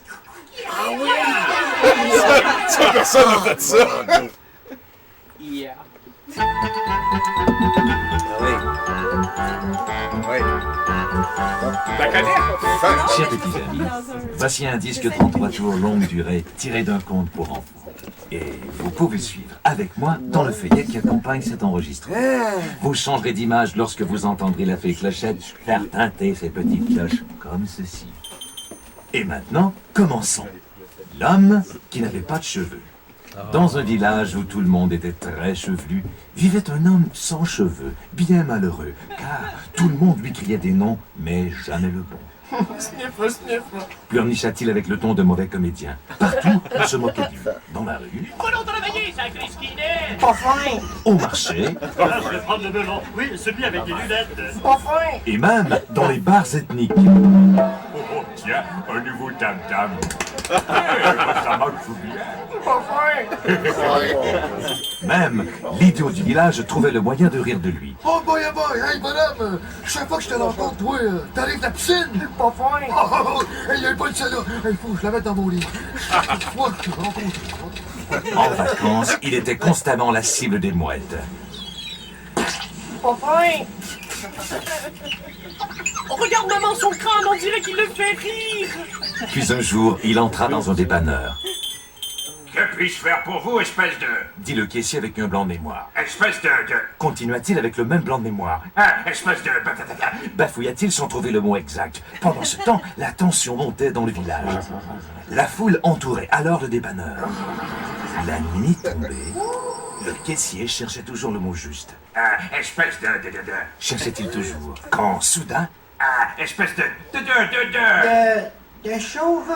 Ah oui! Ça, personne n'a fait ça. Yeah. Cher petit voici un disque 33 tours longue durée tiré d'un conte pour enfants. Et vous pouvez suivre avec moi dans le feuillet qui accompagne cet enregistrement. Vous changerez d'image lorsque vous entendrez la fée Clochette faire teinter ses petites cloches comme ceci. Et maintenant, commençons. L'homme qui n'avait pas de cheveux. Dans un village où tout le monde était très chevelu, vivait un homme sans cheveux, bien malheureux, car tout le monde lui criait des noms, mais jamais le bon. Sniff, sniff. Pleurnicha-t-il avec le ton de mauvais comédien. Partout, on se moquait de lui. Dans la rue, Va donc travailler, sacré skinhead! Pas fin! Au marché, Je vais prendre le melon. Oui, celui avec des lunettes. Pas fin! et même dans les bars ethniques. Oh, tiens, un nouveau tam-tam. Ça marche bien. Pas fin! Même l'idiot du village trouvait le moyen de rire de lui. Oh boy, oh boy, hey madame, chaque fois que je te rencontre, toi, t'arrives de la piscine. Pas fin! Oh, hey, y'a pas de ça là. Il faut que je la mette dans mon lit. Chaque fois que je te rencontre. En vacances, il était constamment la cible des mouettes. Pas fin! Oh, regarde maman son crâne, on dirait qu'il le fait rire! Puis un jour, il entra dans un dépanneur. Que puis-je faire pour vous, espèce de... Dit le caissier avec un blanc de mémoire. Espèce de... Continua-t-il avec le même blanc de mémoire. Ah, espèce de... Bafouilla-t-il sans trouver le mot exact. Pendant ce temps, la tension montait dans le village. La foule entourait alors le dépanneur. La nuit tombée, le caissier cherchait toujours le mot juste. Ah, espèce de... Cherchait-il toujours. Quand, soudain... Ah, espèce de... De chauve?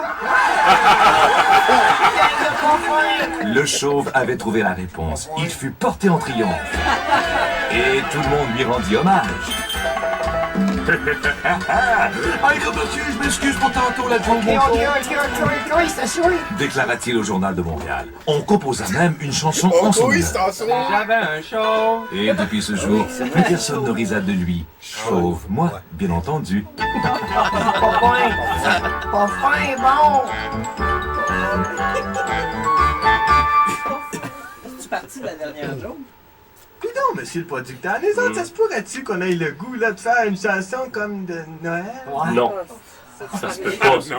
Le chauve avait trouvé la réponse. Il fut porté en triomphe. Et tout le monde lui rendit hommage. Allez, comme monsieur, je m'excuse pour tantôt la joke. Déclara-t-il au Journal de Montréal. On composa même une chanson en son honneur. J'avais un show. Et depuis ce jour, plus personne ne risa de lui. Sauf moi, bien entendu. Pas fin, bon. Es-tu parti de la dernière joke? Coudonc, monsieur le producteur, les autres, ça se pourrait-tu qu'on ait le goût là, de faire une chanson comme de Noël? Non. Ça se peut pas, ça.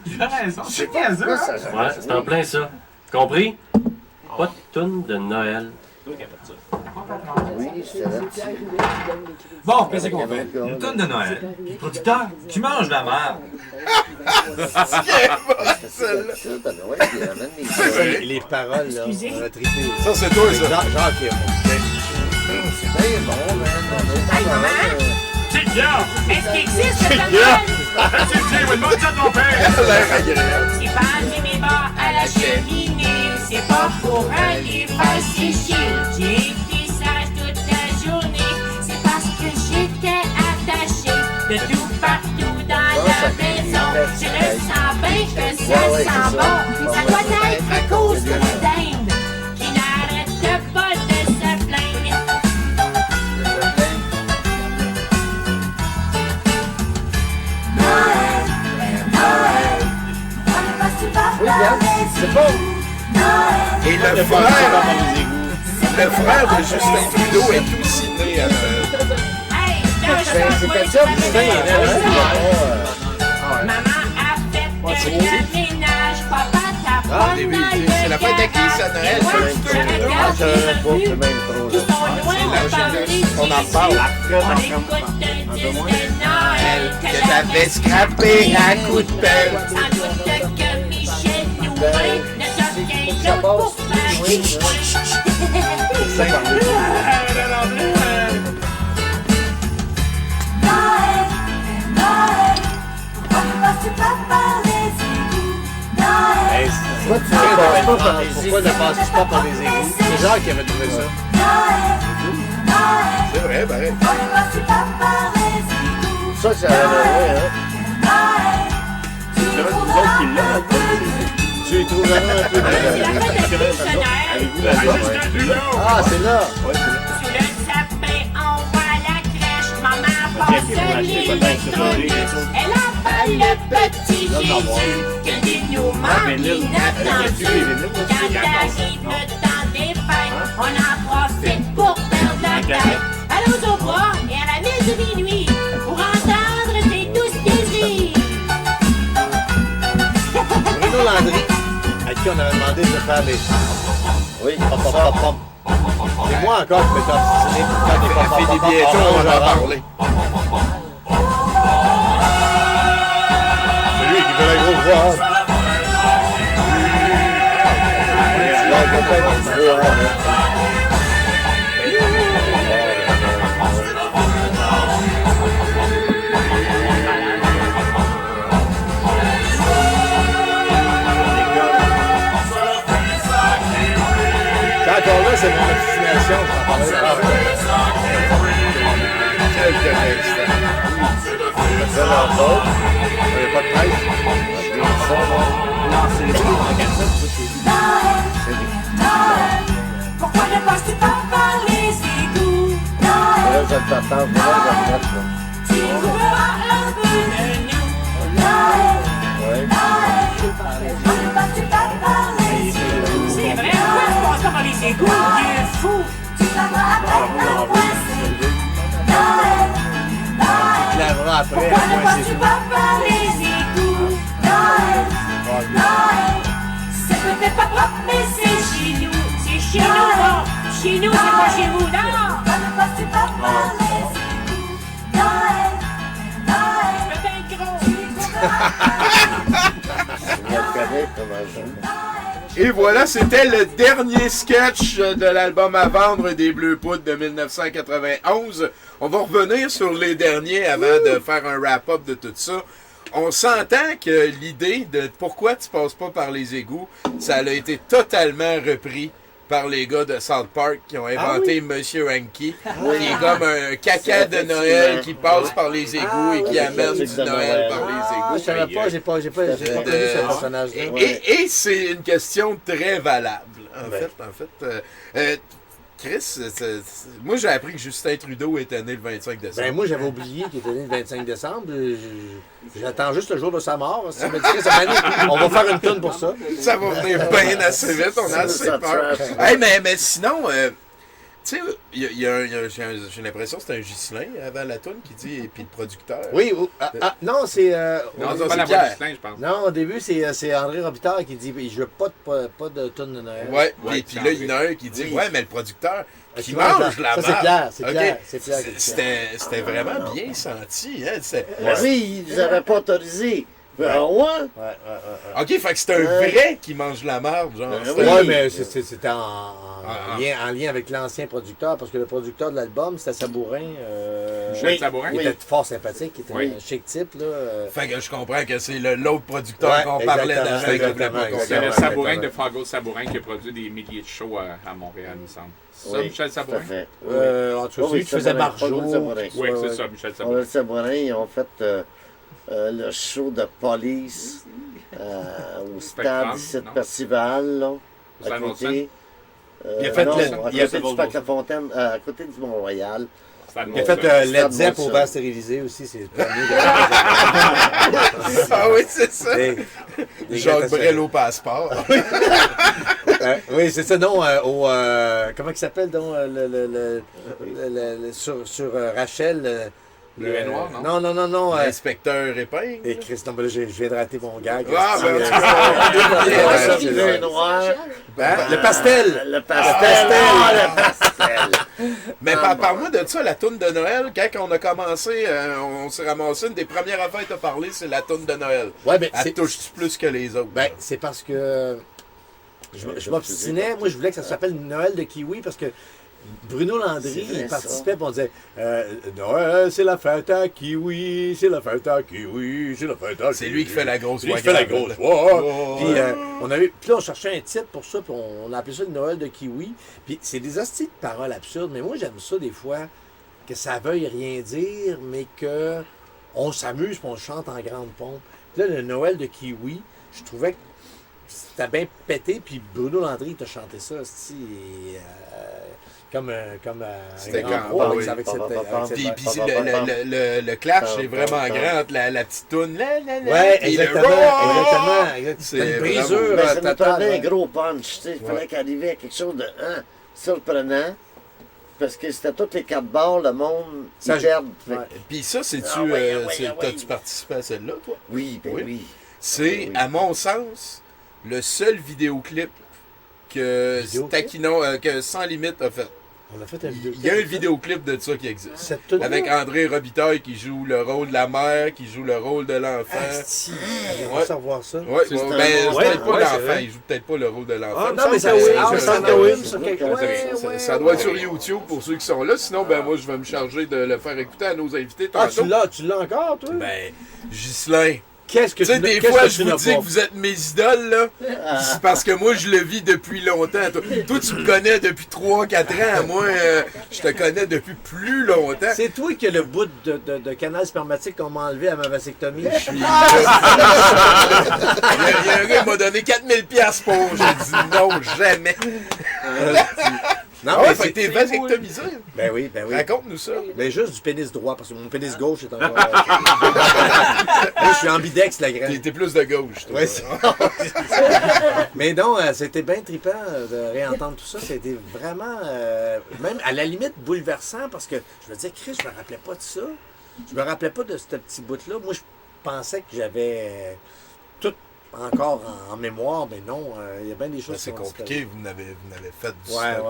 Il a raison, c'est 15 heures. Ouais, c'est en plein ça. Compris? Pas de toune de Noël. Oui, c'est vrai. Bon, qu'est-ce qu'on fait? Une tonne de Noël. Puis le producteur, tu manges la merde. Les paroles, là, on a trippé. Ça, c'est toi, ça. Jacques et moi. C'est bien bon, man. Hey, maman! C'est bien! Est-ce qu'il existe C'est le bien! Noël? C'est bien, oui, demande ça à ton père! C'est pas allumer mes bas à la cheminée. C'est pas pour aller faire sécher. J'ai été sage toute la journée. C'est parce que j'étais attachée de tout partout dans la maison. Je le sens bien que ça sent bon. Ça doit être à cause de la dinde qui n'arrête pas de se plaindre. C'est bon. Et le frère de Justin Trudeau est aussi né à Noël. C'est comme ça, Justin. Maman a fait le ménage, papa t'a pas C'est la fête à qui, ça, Noël? On en parle après. On écoute un disque de Noël que j'avais scrappé à coup de pelle. Sans doute que Michel Louvain ne sort qu'un jour pour faire des Pourquoi ne passes-tu pas par les égouts? C'est Jacques qui avait trouvé ça. C'est vrai, pareil. Ça, c'est vrai, hein? C'est nous autres qui l'ont. Tu y trouves vraiment un peu de... Ah, c'est là! Sous le sapin, on voit la crèche. Maman passe l'électronique. Elle appelle le petit Jésus que des nous manque inattendus. Quand arrive le temps des fêtes, on en profite pour perdre la tête. Allons au bois et à la messe de minuit pour entendre tes douces désirs. Bruno Landry, à qui on avait demandé de faire les... Oui, pom. C'est moi encore qui m'étais obstiné pour faire des pom. Fait des billets, on va en parler. C'est lui qui fait la grosse voix. Encore là, c'est mon obstination, je t'en parlais de quelques instants. Ça, là, il n'y a pas de presse. Pourquoi ne passes-tu pas par les égouts? Là, je le t'attends, je Tu trouveras un peu de nous. Pourquoi ne passes-tu pas par les égouts? C'est vrai, pourquoi tu passes pas par les égouts? Dieu fou! Tu viendras après un voici. Clavera après, pourquoi ne passes-tu pas par les égouts? C'est peut-être pas propre, mais c'est chez nous. C'est chez nous, non. Chez nous, c'est pas chez vous, non. Pourquoi ne passes-tu pas par les égouts? Et voilà, c'était le dernier sketch de l'album à vendre des Bleus Poudres de 1991. On va revenir sur les derniers avant de faire un wrap-up de tout ça. On s'entend que l'idée de pourquoi tu passes pas par les égouts, ça a été totalement repris par les gars de South Park qui ont inventé Monsieur Hanky, Oui. qui est comme un caca de Noël qui passe par les égouts et qui amène du Noël par les égouts. Je savais pas, j'ai pas connu ce personnage. Et c'est une question très valable. En fait, Chris, moi j'ai appris que Justin Trudeau était né le 25 décembre. Ben moi j'avais oublié qu'il était né le 25 décembre. J'attends juste le jour de sa mort. Si me dit, on va faire une toune pour ça. Ça va venir bien assez vite, on a assez peur. Hey, mais sinon, tu sais, j'ai l'impression que c'est un Ghislain avant la toune qui dit, et puis le producteur. Oui, non, c'est... non, c'est pas la voix de Ghislain, je pense. Non, au début, c'est André Robitaille qui dit, je veux pas de toune de Noël. Ouais, et puis là, il y en a un qui dit, ouais, mais le producteur qui mange la marde. Ça, c'est clair, c'est clair. C'était vraiment bien senti, hein. Oui, ils n'avaient pas autorisé. Ouais. OK, fait que c'est un vrai qui mange la marde, genre. Oui, mais c'était en lien avec l'ancien producteur, parce que le producteur de l'album, c'était Sabourin. Michel Sabourin. Il était fort sympathique, il était un chic type, là. Fait que je comprends que c'est l'autre producteur qu'on parlait d'avant. C'est le Sabourin de Fargo Sabourin qui a produit des milliers de shows à Montréal, il me semble. C'est ça, Michel Sabourin? En tout cas, celui qui faisait Marjo. Oui, c'est ça, Michel Sabourin. Michel Sabourin, ils ont fait le show de police au stade ici de Percival, là, à côté. Il a fait il a fait du Parc La Fontaine, à côté du Mont-Royal. Il a fait Led Zepp au verre stérilisé aussi, c'est le premier. Ah oui, c'est ça. Jacques Brel au passeport. Oui, c'est ça, non, comment il s'appelle, donc, sur Rachel... Le haie noir, non? Non. L'inspecteur épingle. Et Christian, là, je viens de rater mon gag. Ah, ben, le haie noir. Le pastel. Le pastel. Mais parle-moi de ça, la toune de Noël. Quand on a commencé, on s'est ramassé, une des premières affaires que tu as parlé, c'est la toune de Noël. Ouais, ben, elle touche plus que les autres. Ben, c'est parce que je m'obstinais. Moi, je voulais que ça s'appelle Noël de Kiwi parce que Bruno Landry, il participait et on disait Noël, c'est la fête à Kiwi, c'est la fête à Kiwi, c'est la fête à Kiwi. C'est lui qui fait la grosse voix. Il fait la grosse voix. Puis là, on cherchait un titre pour ça, puis on a appelé ça le Noël de Kiwi. Puis c'est des hosties de paroles absurdes, mais moi, j'aime ça des fois, que ça veuille rien dire, mais que on s'amuse et on chante en grande pompe. Puis là, le Noël de Kiwi, je trouvais que c'était bien pété, puis Bruno Landry, il t'a chanté ça, comme c'était un grand pro avec cette puis le clash est vraiment grand entre la petite toune. Ouais, exactement. C'est une brisure. Mais ça nous prenait un gros punch. Il fallait qu'arriver à quelque chose de surprenant. Parce que c'était toutes les 4 barres, le monde perd. Puis ça, t'as-tu participé à celle-là, toi? Oui, oui. C'est, à mon sens, le seul vidéoclip que Sans Limite a fait. On a fait un vidéoclip. Il y a un vidéoclip de ça qui existe. Avec André Robitaille qui joue le rôle de la mère, qui joue le rôle de l'enfant. On va savoir ça. Peut-être pas l'enfant, il joue peut-être pas le rôle de l'enfant. Non, mais ça doit être sur YouTube pour ceux qui sont là. Sinon, moi, je vais me charger de le faire écouter à nos invités tantôt. Tu l'as encore, toi? Ben, Ghislain. Qu'est-ce que tu sais, des fois, je vous dis que vous êtes mes idoles, là. C'est parce que moi, je le vis depuis longtemps. Toi, tu me connais depuis 3-4 ans. Moi, je te connais depuis plus longtemps. C'est toi qui as le bout de canal spermatique qu'on m'a enlevé à ma vasectomie. Il y a un gars qui m'a donné 4000$ pour. J'ai dit non, jamais. Non, mais fait que t'es vasectomisé. Ben oui. Raconte-nous ça. Ben juste du pénis droit, parce que mon pénis gauche est encore... Moi, je suis ambidex, la graine. Il était plus de gauche, toi. Ouais, mais non, c'était bien trippant de réentendre tout ça. C'était vraiment, même à la limite, bouleversant, parce que je me disais, Chris, je me rappelais pas de ça. Je me rappelais pas de ce petit bout-là. Moi, je pensais que j'avais tout encore en mémoire, mais non, il y a bien des choses qui sont compliqué, vous n'avez fait du stock.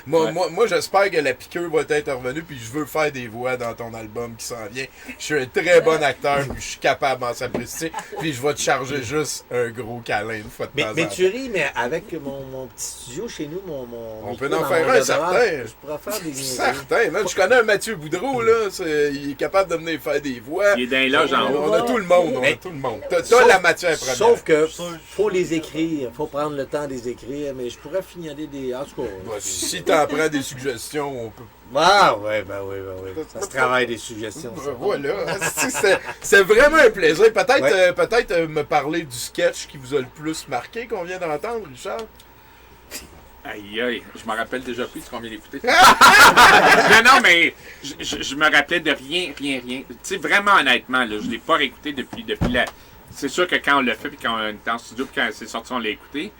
Moi, j'espère que la piqûre va être revenue, puis je veux faire des voix dans ton album qui s'en vient. Je suis un très bon acteur, puis je suis capable d'en s'apprécier, puis je vais te charger juste un gros câlin une fois de temps en temps. Mais tu ris, mais avec mon petit studio chez nous, on peut en faire un, certain. Je pourrais faire des certain. Même, je connais un Mathieu Boudreau, là, il est capable de venir faire des voix. Il est dans les loges en haut. On a tout le monde, T'as la matière première. Sauf que faut les écrire, faut prendre le temps de les écrire, mais je pourrais signaler des... En tout cas... Si t'en prends des suggestions, on peut... Ah, ouais, ben oui. Ça se travaille des suggestions. Ça. Voilà. C'est vraiment un plaisir. Peut-être me parler du sketch qui vous a le plus marqué qu'on vient d'entendre, Richard. Aïe, je me rappelle déjà plus de ce qu'on vient d'écouter. non, mais je me rappelais de rien. Tu sais, vraiment honnêtement, là, je l'ai pas réécouté depuis la... C'est sûr que quand on l'a fait, puis quand on était en studio, puis quand c'est sorti, on l'a écouté.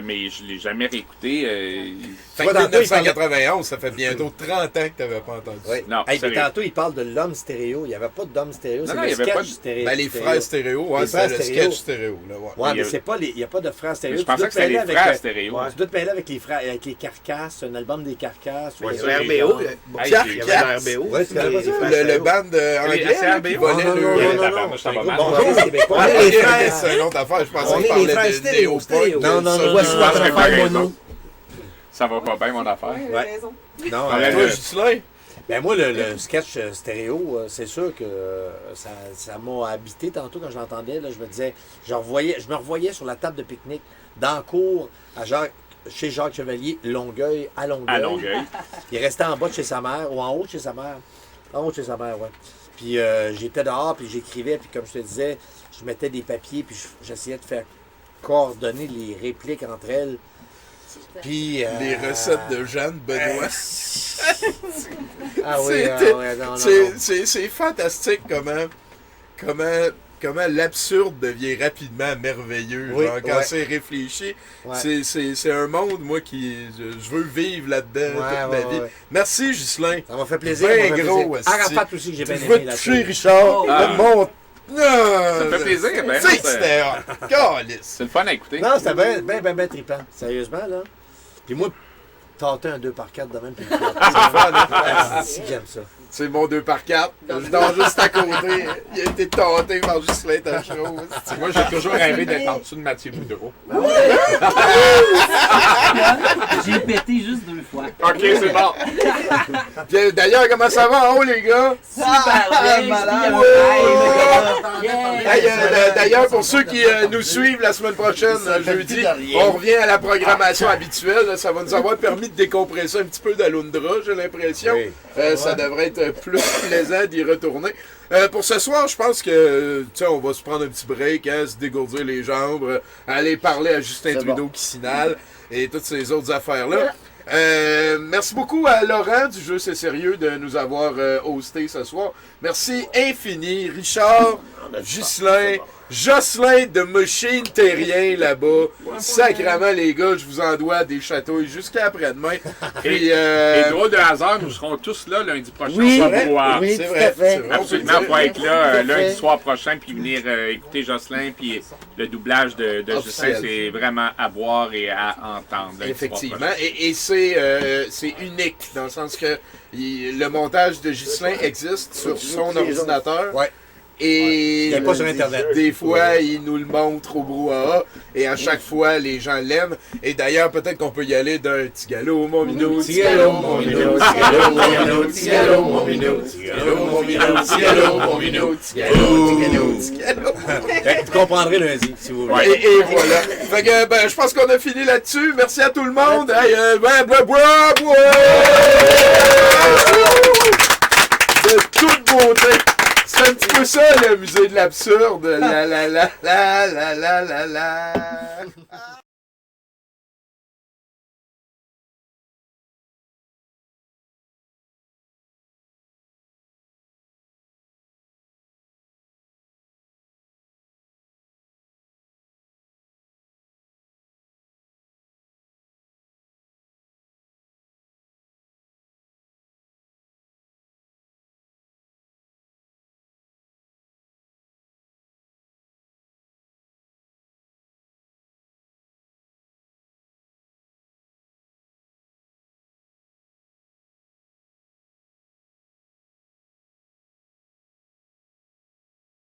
Mais je l'ai jamais réécouté. Fait que 1991, ça fait bientôt 30 ans que tu n'avais pas entendu ça. Oui. Non, tantôt, il parle de l'homme stéréo. Il n'y avait pas d'homme stéréo, c'est le sketch stéréo. Ben, les frères stéréo, c'est le sketch stéréo. Ouais, mais c'est pas il n'y a pas de frères stéréo. Je pensais que c'était les frères stéréo. Tu dois te mêler avec les frères, avec les Carcasses, un album des Carcasses. Oui, le RBO. Carcasses. Le band anglais qui volait le... C'est une autre affaire. Je pensais qu'il parlait de Néo-Punk. Non. Voici votre affaire mono. Ça va pas bien, mon affaire. Ouais. Non, toi, Ghislain? Ben moi, le sketch stéréo, c'est sûr que ça m'a habité tantôt quand je l'entendais. Je me disais, je me revoyais sur la table de pique-nique, dans le cours, chez Jacques Chevalier, Longueuil, à Longueuil. Il restait en bas de chez sa mère, ou en haut de chez sa mère. En haut de chez sa mère, ouais. Puis j'étais dehors, puis j'écrivais, puis comme je te disais, je mettais des papiers, puis j'essayais de faire coordonner les répliques entre elles. Puis, les recettes de Jeanne Benoît. C'est fantastique comment l'absurde devient rapidement merveilleux. Quand c'est réfléchi, c'est un monde, moi, je veux vivre là-dedans toute ma vie. Merci, Ghislain. Ça m'a fait plaisir. Gros. Arafat aussi, que j'ai bien aimé. Je veux te toucher, Richard. Ça me fait plaisir. Ben, c'est le fun à écouter. Non, c'était bien trippant. Sérieusement, là. Puis moi, tâter un 2x4 de même. C'est le fun. Si j'aime ça. C'est mon 2x4. Je dors juste à côté. Il a été tâté par Ghislain Tachereau. Moi, j'ai toujours rêvé d'être en dessous de Mathieu Boudreau. J'ai pété juste 2 fois. OK, c'est bon. D'ailleurs, comment ça va en haut, les gars? Super bien, D'ailleurs, pour ceux qui nous suivent la semaine prochaine, jeudi, on revient à la programmation habituelle. Ça va nous avoir permis de décompresser un petit peu d'Alundra, j'ai l'impression. Ça devrait être plus plaisant d'y retourner. Pour ce soir, je pense que on va se prendre un petit break, se dégourdir les jambes, aller parler à Justin Trudeau qui signale et toutes ces autres affaires-là. Merci beaucoup à Laurent du Jeu C'est Sérieux de nous avoir hosté ce soir. Merci infini, Richard, Ghislain, Jocelyn de Machine Terrien là-bas. Sacrément, les gars, je vous en dois des chatouilles jusqu'à après-demain. Et drôle de hasard, nous serons tous là lundi prochain. Oui, c'est vrai. Absolument, pour être là lundi soir prochain, puis venir écouter Jocelyn, puis le doublage de Jocelyn, c'est vraiment à voir et à entendre. Effectivement, et c'est unique, dans le sens que le montage de Jocelyn existe sur son ordinateur. Ouais. Et il n'est pas sur Internet. Des fois, il nous le montre au brouhaha. Et à chaque fois, les gens l'aiment. Et d'ailleurs, peut-être qu'on peut y aller d'un petit galop, mon minou. Petit galop, mon minou. Petit galop, mon minou. Petit galop, mon minou. Petit galop, mon minou. Petit galop, mon minou. Petit galop, petit galop. Vous comprendrez lundi, si vous voulez. Et voilà. Fait que, je pense qu'on a fini là-dessus. Merci à tout le monde. Hey, de toute beauté. C'est un petit peu ça, le musée de l'absurde. La la la la la la la la.